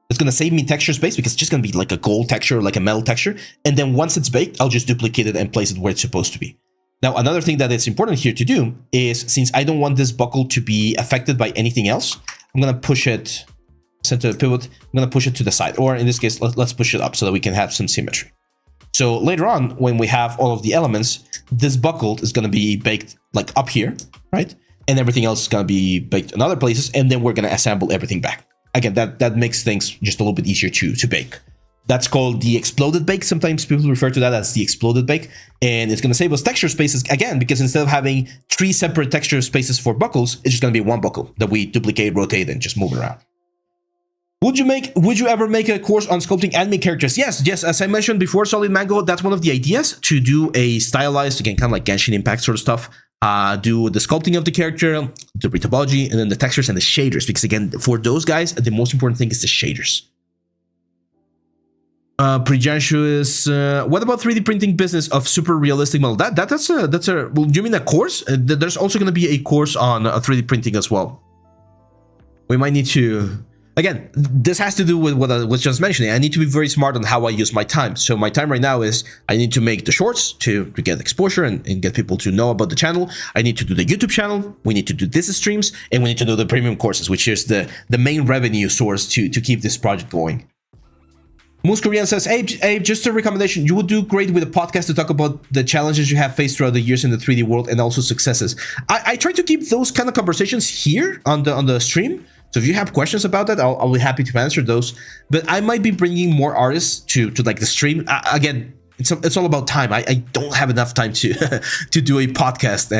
It's going to save me texture space because it's just going to be like a gold texture, like a metal texture. And then once it's baked, I'll just duplicate it and place it where it's supposed to be. Now, another thing that is important here to do is, since I don't want this buckle to be affected by anything else, I'm going to push it, center the pivot, I'm going to push it to the side. Or in this case, let's push it up so that we can have some symmetry. So later on, when we have all of the elements, this buckle is going to be baked like up here, right? And everything else is going to be baked in other places. And then we're going to assemble everything back. Again, that makes things just a little bit easier to bake. That's called the exploded bake. Sometimes people refer to that as the exploded bake. And it's going to save us texture spaces again, because instead of having 3 separate texture spaces for buckles, it's just going to be one buckle that we duplicate, rotate, and just move around. Would you ever make a course on sculpting anime characters? Yes. As I mentioned before, Solid Mango, that's one of the ideas, to do a stylized, again, kind of like Genshin Impact sort of stuff. Do the sculpting of the character, the topology, and then the textures and the shaders. Because again, for those guys, the most important thing is the shaders. Prejudice. What about 3D printing business of super realistic model? That's a. Well, do you mean a course? There's also going to be a course on 3D printing as well. We might need to. Again, this has to do with what I was just mentioning. I need to be very smart on how I use my time. So my time right now is I need to make the shorts to get exposure and get people to know about the channel. I need to do the YouTube channel. We need to do this streams, and we need to do the premium courses, which is the main revenue source to keep this project going. Moose Korean says, hey, just a recommendation. You would do great with a podcast to talk about the challenges you have faced throughout the years in the 3D world and also successes. I try to keep those kind of conversations here on the stream, So if you have questions about that, I'll be happy to answer those. But I might be bringing more artists to like the stream. Again, it's all about time. I don't have enough time to to do a podcast,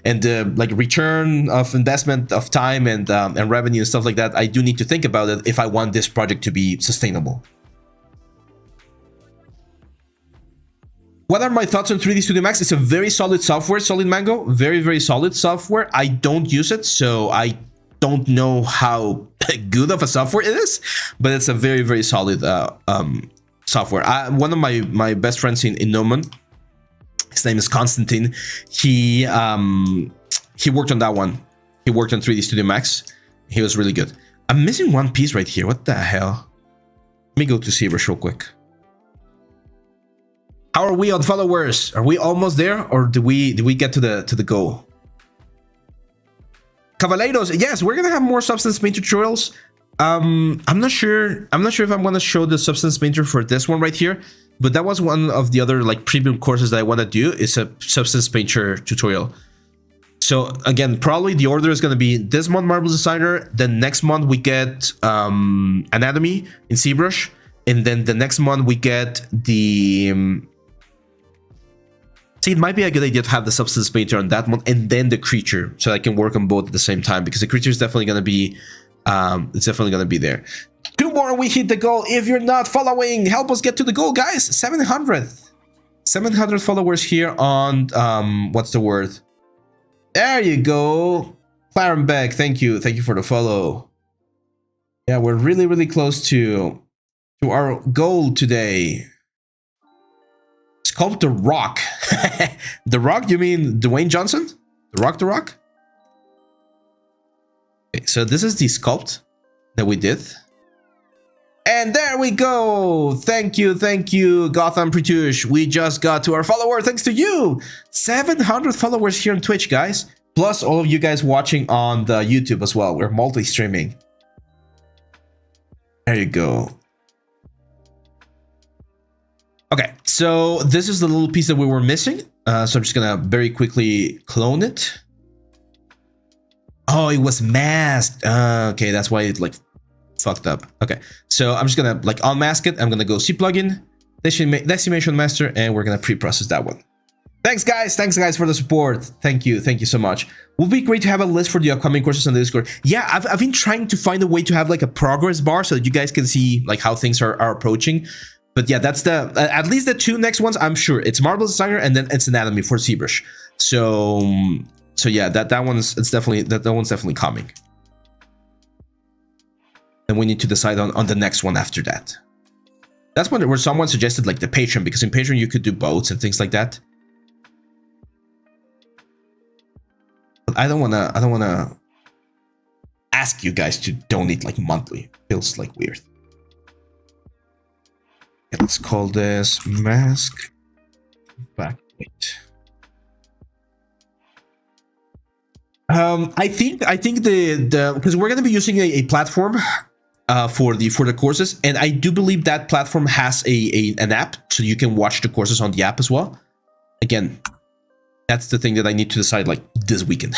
and like return of investment of time and revenue and stuff like that. I do need to think about it if I want this project to be sustainable. What are my thoughts on 3D Studio Max? It's a very solid software, Solid Mango. Very, very solid software. I don't use it, so I don't know how good of a software it is, but it's a very, very solid software. One of my best friends in Noman, his name is Konstantin. He worked on that one. He worked on 3D Studio Max. He was really good. I'm missing one piece right here. What the hell? Let me go to ZBrush real quick. How are we on followers? Are we almost there, or did we get to the goal? Caballeros, yes, we're gonna have more Substance Paint tutorials. I'm not sure if I'm gonna show the Substance Painter for this one right here, but that was one of the other like premium courses that I want to do, is a Substance Painter tutorial. So again, probably the order is gonna be this month Marbles Designer, then next month we get Anatomy in ZBrush, and then the next month we get the see, it might be a good idea to have the Substance Painter on that one and then the Creature, so I can work on both at the same time, because the Creature is definitely going to be it's definitely going to be there. 2 more and we hit the goal. If you're not following, help us get to the goal, guys. 700 followers here on what's the word? There you go. Clarenbeck, thank you for the follow. Yeah, we're really close to our goal today. Sculpt The Rock. The Rock? You mean Dwayne Johnson? The Rock? Okay, so this is the sculpt that we did. And there we go. Thank you, Gotham Pritush. We just got to our follower thanks to you. 700 followers here on Twitch, guys. Plus all of you guys watching on the YouTube as well. We're multi-streaming. There you go. Okay, so this is the little piece that we were missing. So I'm just gonna very quickly clone it. Oh, it was masked. Okay, that's why it like fucked up. Okay, so I'm just gonna like unmask it. I'm gonna go C plugin, Decimation Master, and we're gonna pre-process that one. Thanks guys for the support. Thank you so much. Would be great to have a list for the upcoming courses on the Discord. Yeah, I've been trying to find a way to have like a progress bar so that you guys can see like how things are approaching. But yeah, that's the at least the 2 next ones. I'm sure it's Marbles Designer and then it's Anatomy for ZBrush. So yeah, that one's definitely coming. And we need to decide on the next one after that. That's where someone suggested like the Patreon, because in Patreon you could do boats and things like that. But I don't wanna ask you guys to donate like monthly. Feels like weird. Let's call this mask backplate. I think the because we're gonna be using a platform for the courses, and I do believe that platform has an app, so you can watch the courses on the app as well. Again, that's the thing that I need to decide like this weekend.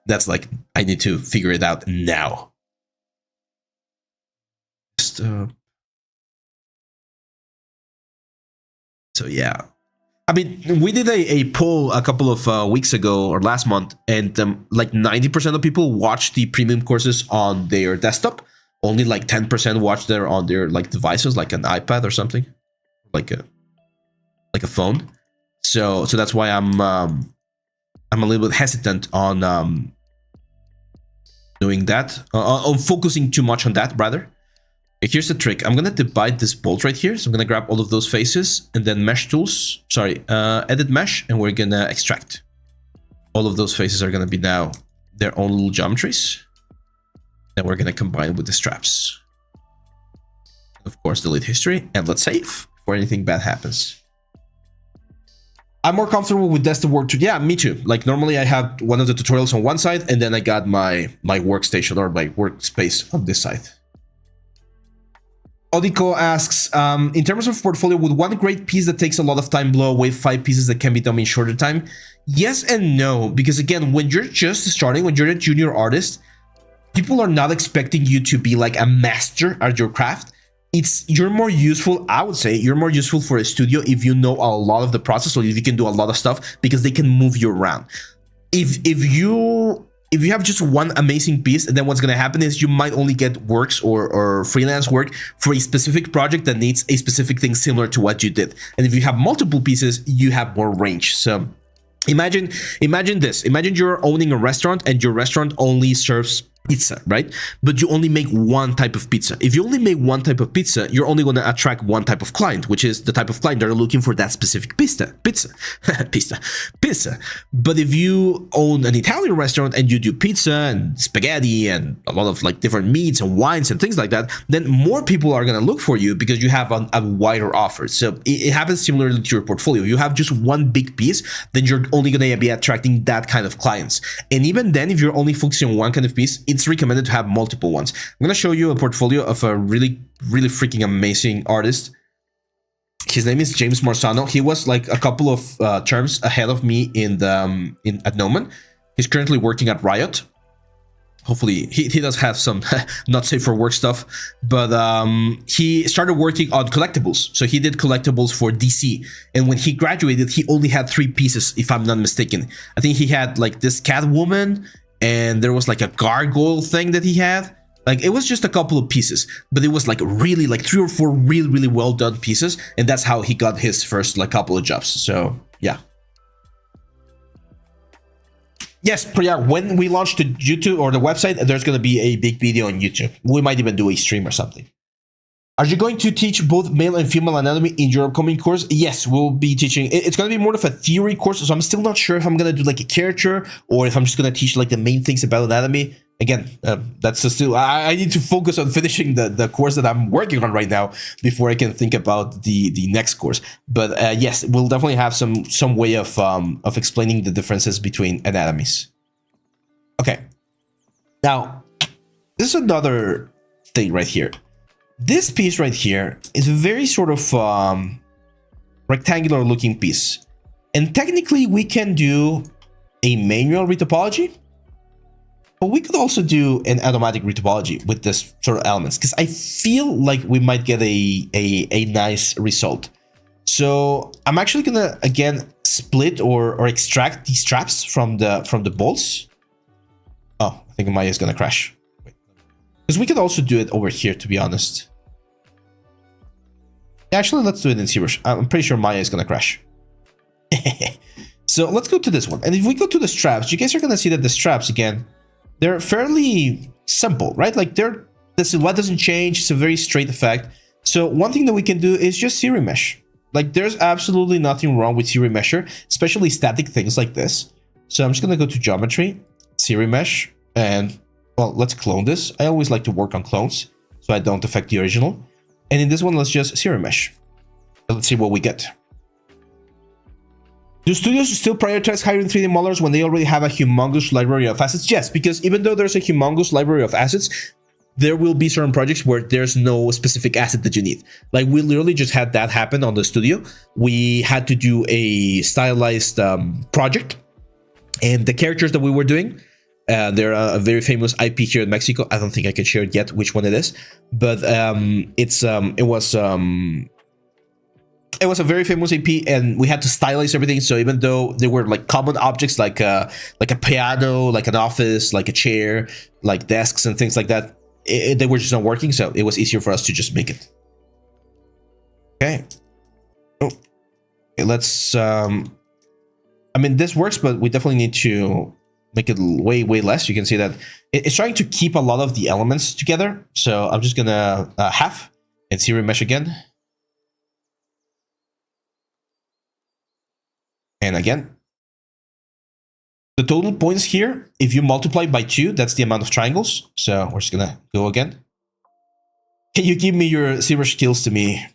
That's like I need to figure it out now. Just so yeah, I mean, we did a poll a couple of weeks ago or last month, and like 90% of people watched the premium courses on their desktop. Only like 10% watched there on their like devices, like an iPad or something, like a phone. So that's why I'm a little bit hesitant on doing that, on focusing too much on that rather. Here's the trick. I'm gonna divide this bolt right here. So I'm gonna grab all of those faces and then mesh tools. Sorry, edit mesh, and we're gonna extract. All of those faces are gonna be now their own little geometries. Then we're gonna combine with the straps. Of course, delete history, and let's save before anything bad happens. I'm more comfortable with desktop work too. Yeah, me too. Like normally I have one of the tutorials on one side, and then I got my workstation or my workspace on this side. Odiko asks, in terms of portfolio, would one great piece that takes a lot of time blow away 5 pieces that can be done in shorter time? Yes and no, because again, when you're just starting, when you're a junior artist, people are not expecting you to be like a master at your craft. You're more useful, I would say, you're more useful for a studio if you know a lot of the process, or if you can do a lot of stuff, because they can move you around. If you have just one amazing piece, and then what's going to happen is you might only get works or freelance work for a specific project that needs a specific thing similar to what you did. And if you have multiple pieces, you have more range. So imagine this. Imagine you're owning a restaurant and your restaurant only serves pizza, right? But you only make one type of pizza. If you only make one type of pizza, you're only going to attract one type of client, which is the type of client that are looking for that specific pizza. But if you own an Italian restaurant and you do pizza and spaghetti and a lot of like different meats and wines and things like that, then more people are going to look for you because you have a wider offer. So it happens similarly to your portfolio. If you have just one big piece, then you're only going to be attracting that kind of clients. And even then, if you're only focusing on one kind of piece, it's recommended to have multiple ones. I'm going to show you a portfolio of a really freaking amazing artist. His name is James Marsano. He was like a couple of terms ahead of me at Gnomon. He's currently working at Riot. Hopefully he does have some not safe for work stuff, but he started working on collectibles. So he did collectibles for DC, and when he graduated, he only had 3 pieces, if I'm not mistaken. I think he had like this Catwoman, and there was like a gargoyle thing that he had. Like, it was just a couple of pieces, but it was like really like 3 or 4 really well done pieces, and that's how he got his first like couple of jobs. So yeah. Yes, Priya, when we launch the YouTube or the website, there's going to be a big video on YouTube. We might even do a stream or something. Are you going to teach both male and female anatomy in your upcoming course? Yes, we'll be teaching. It's going to be more of a theory course, so I'm still not sure if I'm going to do like a character or if I'm just going to teach like the main things about anatomy. Again, that's still, I need to focus on finishing the course that I'm working on right now before I can think about the next course. But yes, we'll definitely have some way of explaining the differences between anatomies. Okay, now this is another thing right here. This piece right here is a very sort of rectangular looking piece, and technically we can do a manual retopology, but we could also do an automatic retopology with this sort of elements, because I feel like we might get a nice result. So I'm actually gonna again split or extract these straps from the bolts. Oh, I think Maya is gonna crash. Because we could also do it over here, to be honest. Actually, let's do it in ZBrush. I'm pretty sure Maya is gonna crash. So let's go to this one. And if we go to the straps, you guys are gonna see that the straps, again, they're fairly simple, right? Like the silhouette doesn't change. It's a very straight effect. So one thing that we can do is just Series Mesh. Like, there's absolutely nothing wrong with Series Mesh, especially static things like this. So I'm just gonna go to Geometry, Series Mesh, and well, let's clone this. I always like to work on clones so I don't affect the original. And in this one, let's just Series Mesh. Let's see what we get. Do studios still prioritize hiring 3D modelers when they already have a humongous library of assets? Yes, because even though there's a humongous library of assets, there will be certain projects where there's no specific asset that you need. Like, we literally just had that happen on the studio. We had to do a stylized project, and the characters that we were doing, they're a very famous IP here in Mexico. I don't think I can share it yet which one it is, but it was a very famous IP, and we had to stylize everything. So even though they were like common objects, like a piano, like an office, like a chair, like desks and things like that, they were just not working. So it was easier for us to just make it. Okay. Oh, okay, let's. I mean, this works, but we definitely need to make it way less. You can see that it's trying to keep a lot of the elements together. So I'm just gonna half and Series Mesh again. And again, the total points here, if you multiply by 2, that's the amount of triangles. So we're just gonna go again. Can you give me your ZBrush skills to me? I'm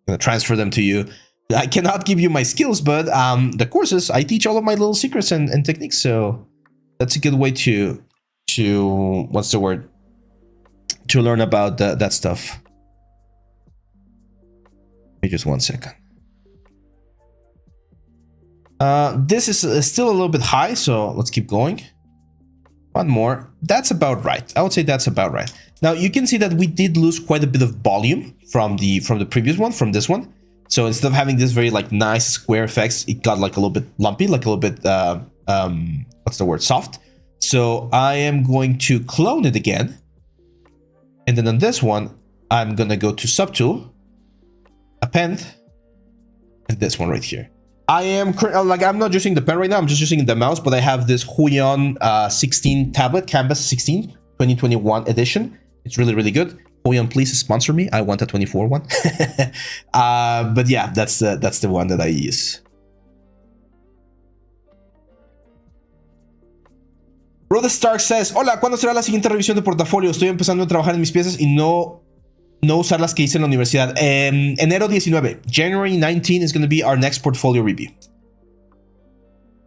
gonna transfer them to you. I cannot give you my skills, but the courses, I teach all of my little secrets and techniques. So that's a good way to what's the word? To learn about that stuff. Wait just 1 second. This is still a little bit high, so let's keep going. One more. That's about right. I would say that's about right. Now you can see that we did lose quite a bit of volume from the previous one, from this one. So instead of having this very like nice square effects, it got like a little bit lumpy, like a little bit what's the word, soft. So I am going to clone it again, and then on this one I'm gonna go to subtool, append, and this one right here. I am like, I'm not using the pen right now, I'm just using the mouse, but I have this Huion 16 tablet, Canvas 16 2021 edition. It's really, really good. Huion, please sponsor me. I want a 24 one. But yeah, that's the one that I use. Brother Stark says, hola, ¿cuándo será la siguiente revisión de portafolio? Estoy empezando a trabajar en mis piezas y no usar las que hice en la universidad. Enero 19, January 19 is going to be our next portfolio review.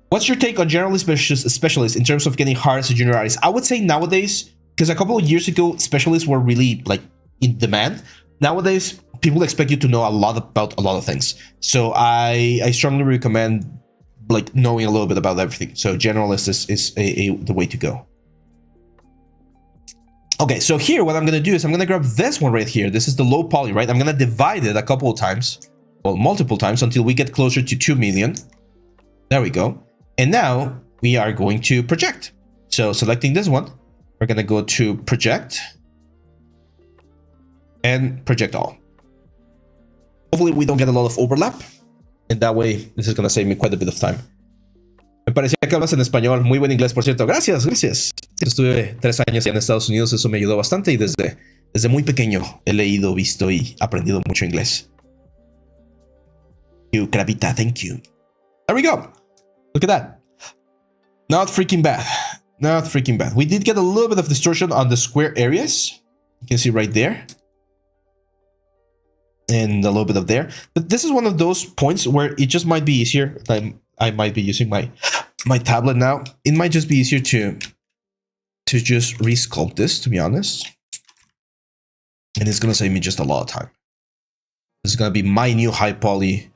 What's your take on generalist specialists in terms of getting hired as a junior artist? I would say nowadays, because a couple of years ago, specialists were really like in demand. Nowadays, people expect you to know a lot about a lot of things. So I strongly recommend like knowing a little bit about everything. So generalist is the way to go. Okay, so here what I'm gonna do is I'm gonna grab this one right here. This is the low poly, right? I'm gonna divide it a couple of times, well, multiple times until we get closer to 2 million. There we go. And now we are going to project. So selecting this one, we're gonna go to project and project all. Hopefully we don't get a lot of overlap. And that way, this is gonna save me quite a bit of time. Me parecía que hablas en español. Muy buen inglés, por cierto. Gracias, gracias. Estuve 3 años ya en Estados Unidos, eso me ayudó bastante y desde muy pequeño he leído, visto y aprendido mucho inglés. Thank you, Kravita, thank you. There we go. Look at that. Not freaking bad. Not freaking bad. We did get a little bit of distortion on the square areas. You can see right there. And a little bit of there. But this is one of those points where it just might be easier. I might be using my tablet now. It might just be easier to just resculpt this, to be honest. And it's gonna save me just a lot of time. This is gonna be my new high poly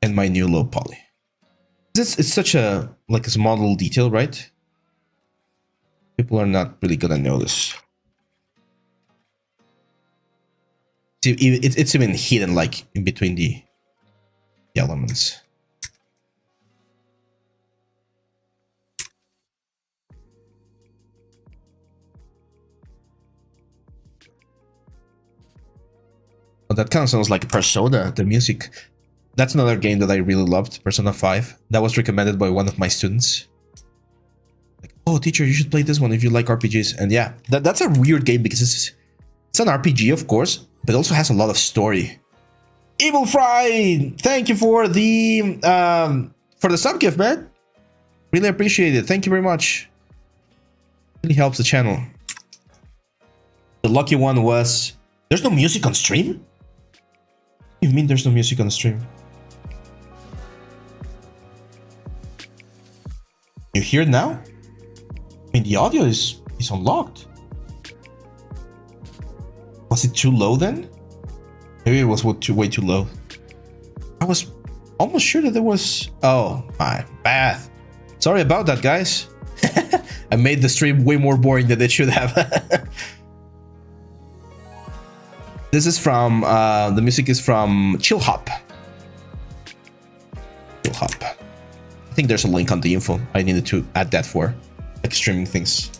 and my new low poly. It's such a like a small little detail, right? People are not really gonna know this. See, it's even hidden like in between the elements. Oh, that kind of sounds like Persona, the music. That's another game that I really loved, Persona 5. That was recommended by one of my students. Like, oh, teacher, you should play this one if you like RPGs. And yeah, that's a weird game because it's an RPG, of course, but it also has a lot of story. Evil Fry, thank you for the sub gift, man. Really appreciate it. Thank you very much. Really helps the channel. The lucky one was, there's no music on stream? What do you mean there's no music on the stream? You hear it now? I mean, the audio is unlocked. Was it too low then? Maybe it was way too low. I was almost sure that there was... Oh, my bad. Sorry about that, guys. I made the stream way more boring than it should have. This is from... the music is from Chill Hop. Chill Hop. I think there's a link on the info. I needed to add that for like streaming things.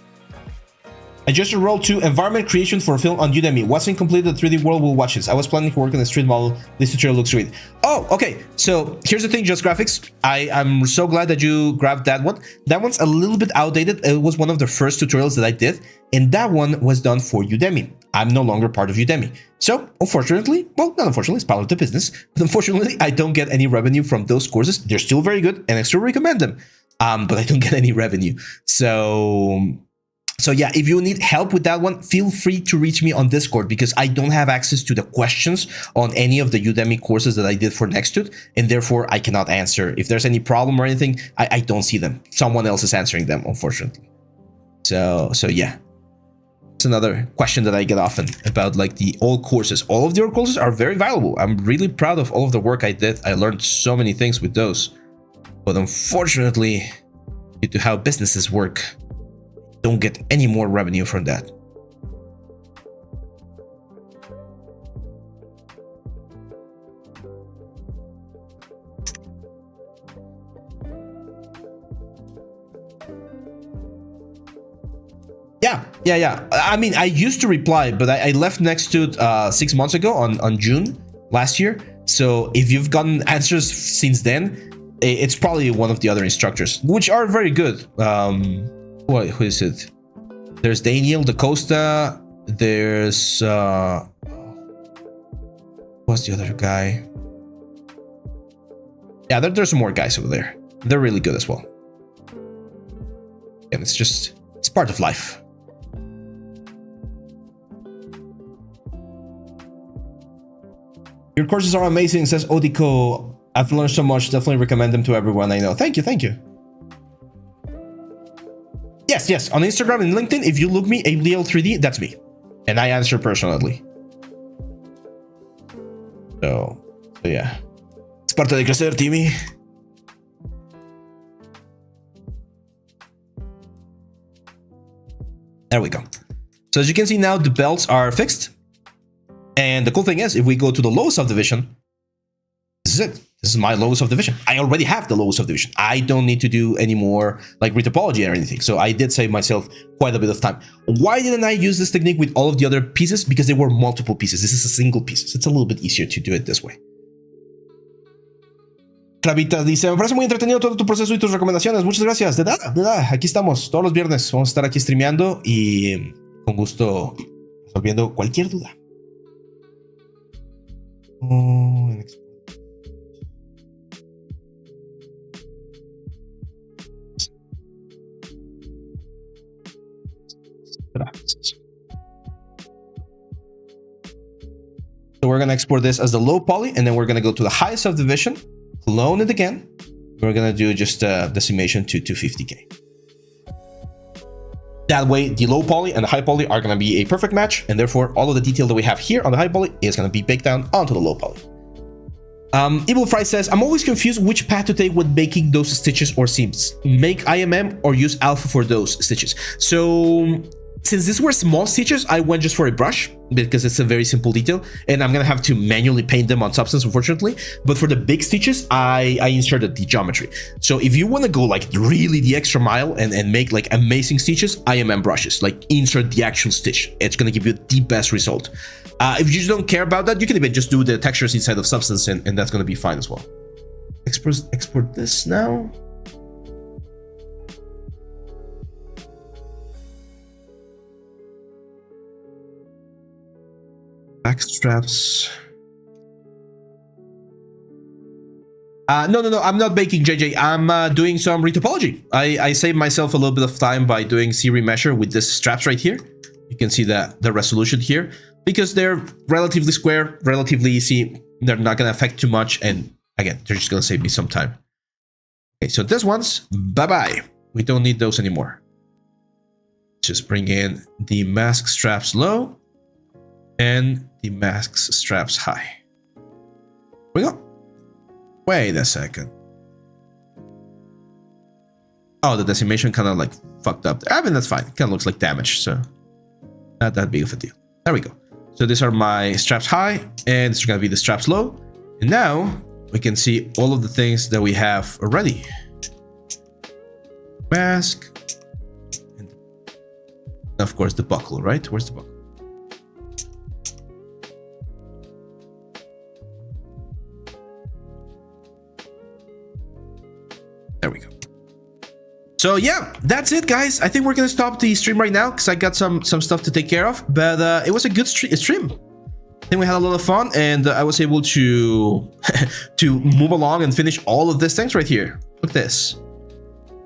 I just enrolled to environment creation for a film on Udemy. Wasn't completed the 3D world will watch this. I was planning to work on a street model. This tutorial looks great. Oh, okay. So here's the thing, Just Graphics. I'm so glad that you grabbed that one. That one's a little bit outdated. It was one of the first tutorials that I did, and that one was done for Udemy. I'm no longer part of Udemy. So unfortunately, well, not unfortunately, it's part of the business, but unfortunately, I don't get any revenue from those courses. They're still very good and I still recommend them. But I don't get any revenue. So yeah, if you need help with that one, feel free to reach me on Discord because I don't have access to the questions on any of the Udemy courses that I did for Nexttude, and therefore I cannot answer. If there's any problem or anything, I don't see them. Someone else is answering them, unfortunately. So yeah. It's another question that I get often about like the old courses. All of the old courses are very valuable. I'm really proud of all of the work I did. I learned so many things with those. But unfortunately, due to how businesses work. Don't get any more revenue from that. Yeah. I mean, I used to reply, but I left Nextdoor 6 months ago on June last year. So if you've gotten answers since then, it's probably one of the other instructors, which are very good. Who is it? There's Daniel Da Costa. There's what's the other guy? Yeah, there's some more guys over there. They're really good as well. And it's part of life. Your courses are amazing, says Odiko. I've learned so much. Definitely recommend them to everyone I know. Thank you. Yes. On Instagram and LinkedIn, if you look me, Abliel3D, that's me. And I answer personally. So yeah. Es parte de crecer, Timmy. There we go. So as you can see now, the belts are fixed. And the cool thing is, if we go to the low subdivision, this is it. This is my low subdivision. I already have the low subdivision. I don't need to do any more like retopology or anything. So I did save myself quite a bit of time. Why didn't I use this technique with all of the other pieces? Because they were multiple pieces. This is a single piece. It's a little bit easier to do it this way. Clavita dice, me parece muy entretenido todo tu proceso y tus recomendaciones. Muchas gracias. De nada. Aquí estamos todos los viernes. Vamos a estar aquí streameando y con gusto resolviendo cualquier duda. So we're going to export this as the low poly, and then we're going to go to the high subdivision, clone it again. We're going to do just decimation to 250k. That way, the low poly and the high poly are going to be a perfect match, and therefore all of the detail that we have here on the high poly is going to be baked down onto the low poly. Evil Fry says, I'm always confused which path to take when baking those stitches or seams. Make IMM or use alpha for those stitches. So since these were small stitches, I went just for a brush because it's a very simple detail, and I'm gonna have to manually paint them on substance, unfortunately. But for the big stitches, I inserted the geometry. So if you want to go like really the extra mile and make like amazing stitches, IMM brushes, like insert the actual stitch. It's gonna give you the best result. If you just don't care about that, you can even just do the textures inside of substance, and that's gonna be fine as well. Export this now. Back straps. No, I'm not baking, JJ. I'm doing some retopology. I saved myself a little bit of time by doing series measure with these straps right here. You can see the resolution here because they're relatively square, relatively easy. They're not going to affect too much, and again, they're just going to save me some time. Okay, so this one's bye-bye. We don't need those anymore. Just bring in the mask straps low and the mask straps high. Here we go. Wait a second. Oh, the decimation kind of like fucked up. I mean, that's fine. It kind of looks like damage, so not that big of a deal. There we go. So these are my straps high, and this is going to be the straps low. And now we can see all of the things that we have already. Mask. And of course, the buckle, right? Where's the buckle? There we go. So yeah, that's it, guys. I think we're gonna stop the stream right now because I got some stuff to take care of. But it was a good stream. I think we had a lot of fun, and I was able to to move along and finish all of these things right here. Look at this.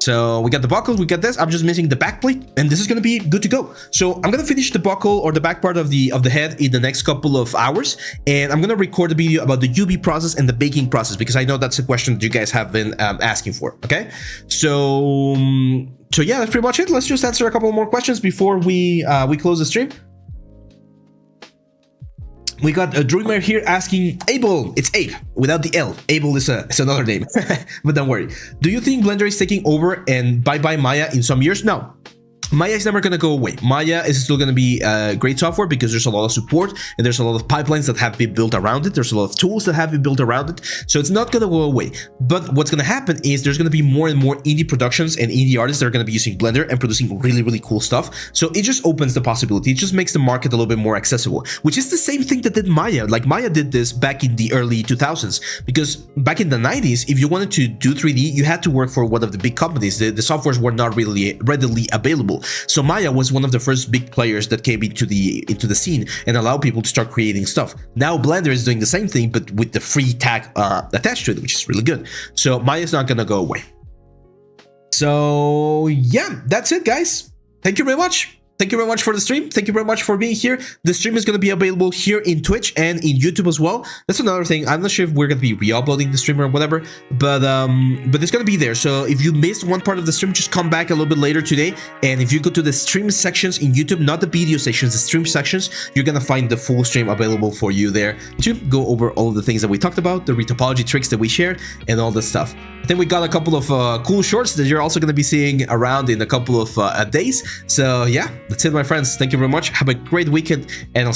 So we got the buckle, we got this. I'm just missing the back plate, and this is gonna be good to go. So I'm gonna finish the buckle or the back part of the head in the next couple of hours, and I'm gonna record a video about the UV process and the baking process because I know that's a question that you guys have been asking for. Okay, so yeah, that's pretty much it. Let's just answer a couple more questions before we close the stream. We got a Dreamer here asking, Abel, it's Abe, without the L. Abel is another name, but don't worry. Do you think Blender is taking over and bye-bye Maya in some years? No. Maya is never going to go away. Maya is still going to be great software because there's a lot of support and there's a lot of pipelines that have been built around it. There's a lot of tools that have been built around it. So it's not going to go away. But what's going to happen is there's going to be more and more indie productions and indie artists that are going to be using Blender and producing really, really cool stuff. So it just opens the possibility. It just makes the market a little bit more accessible, which is the same thing that did Maya. Like Maya did this back in the early 2000s, because back in the 90s, if you wanted to do 3D, you had to work for one of the big companies. The softwares were not really readily available. So Maya was one of the first big players that came into the scene and allowed people to start creating stuff. Now Blender is doing the same thing, but with the free tag attached to it, which is really good. So Maya is not gonna go away. So yeah, that's it, guys. Thank you very much. Thank you very much for the stream. Thank you very much for being here. The stream is going to be available here in Twitch and in YouTube as well. That's another thing. I'm not sure if we're going to be re-uploading the stream or whatever, but it's going to be there. So if you missed one part of the stream, just come back a little bit later today. And if you go to the stream sections in YouTube, not the video sections, the stream sections, you're going to find the full stream available for you there to go over all of the things that we talked about, the retopology tricks that we shared, and all this stuff. I think we got a couple of cool shorts that you're also going to be seeing around in a couple of days. So yeah, that's it, my friends. Thank you very much. Have a great weekend, and I'll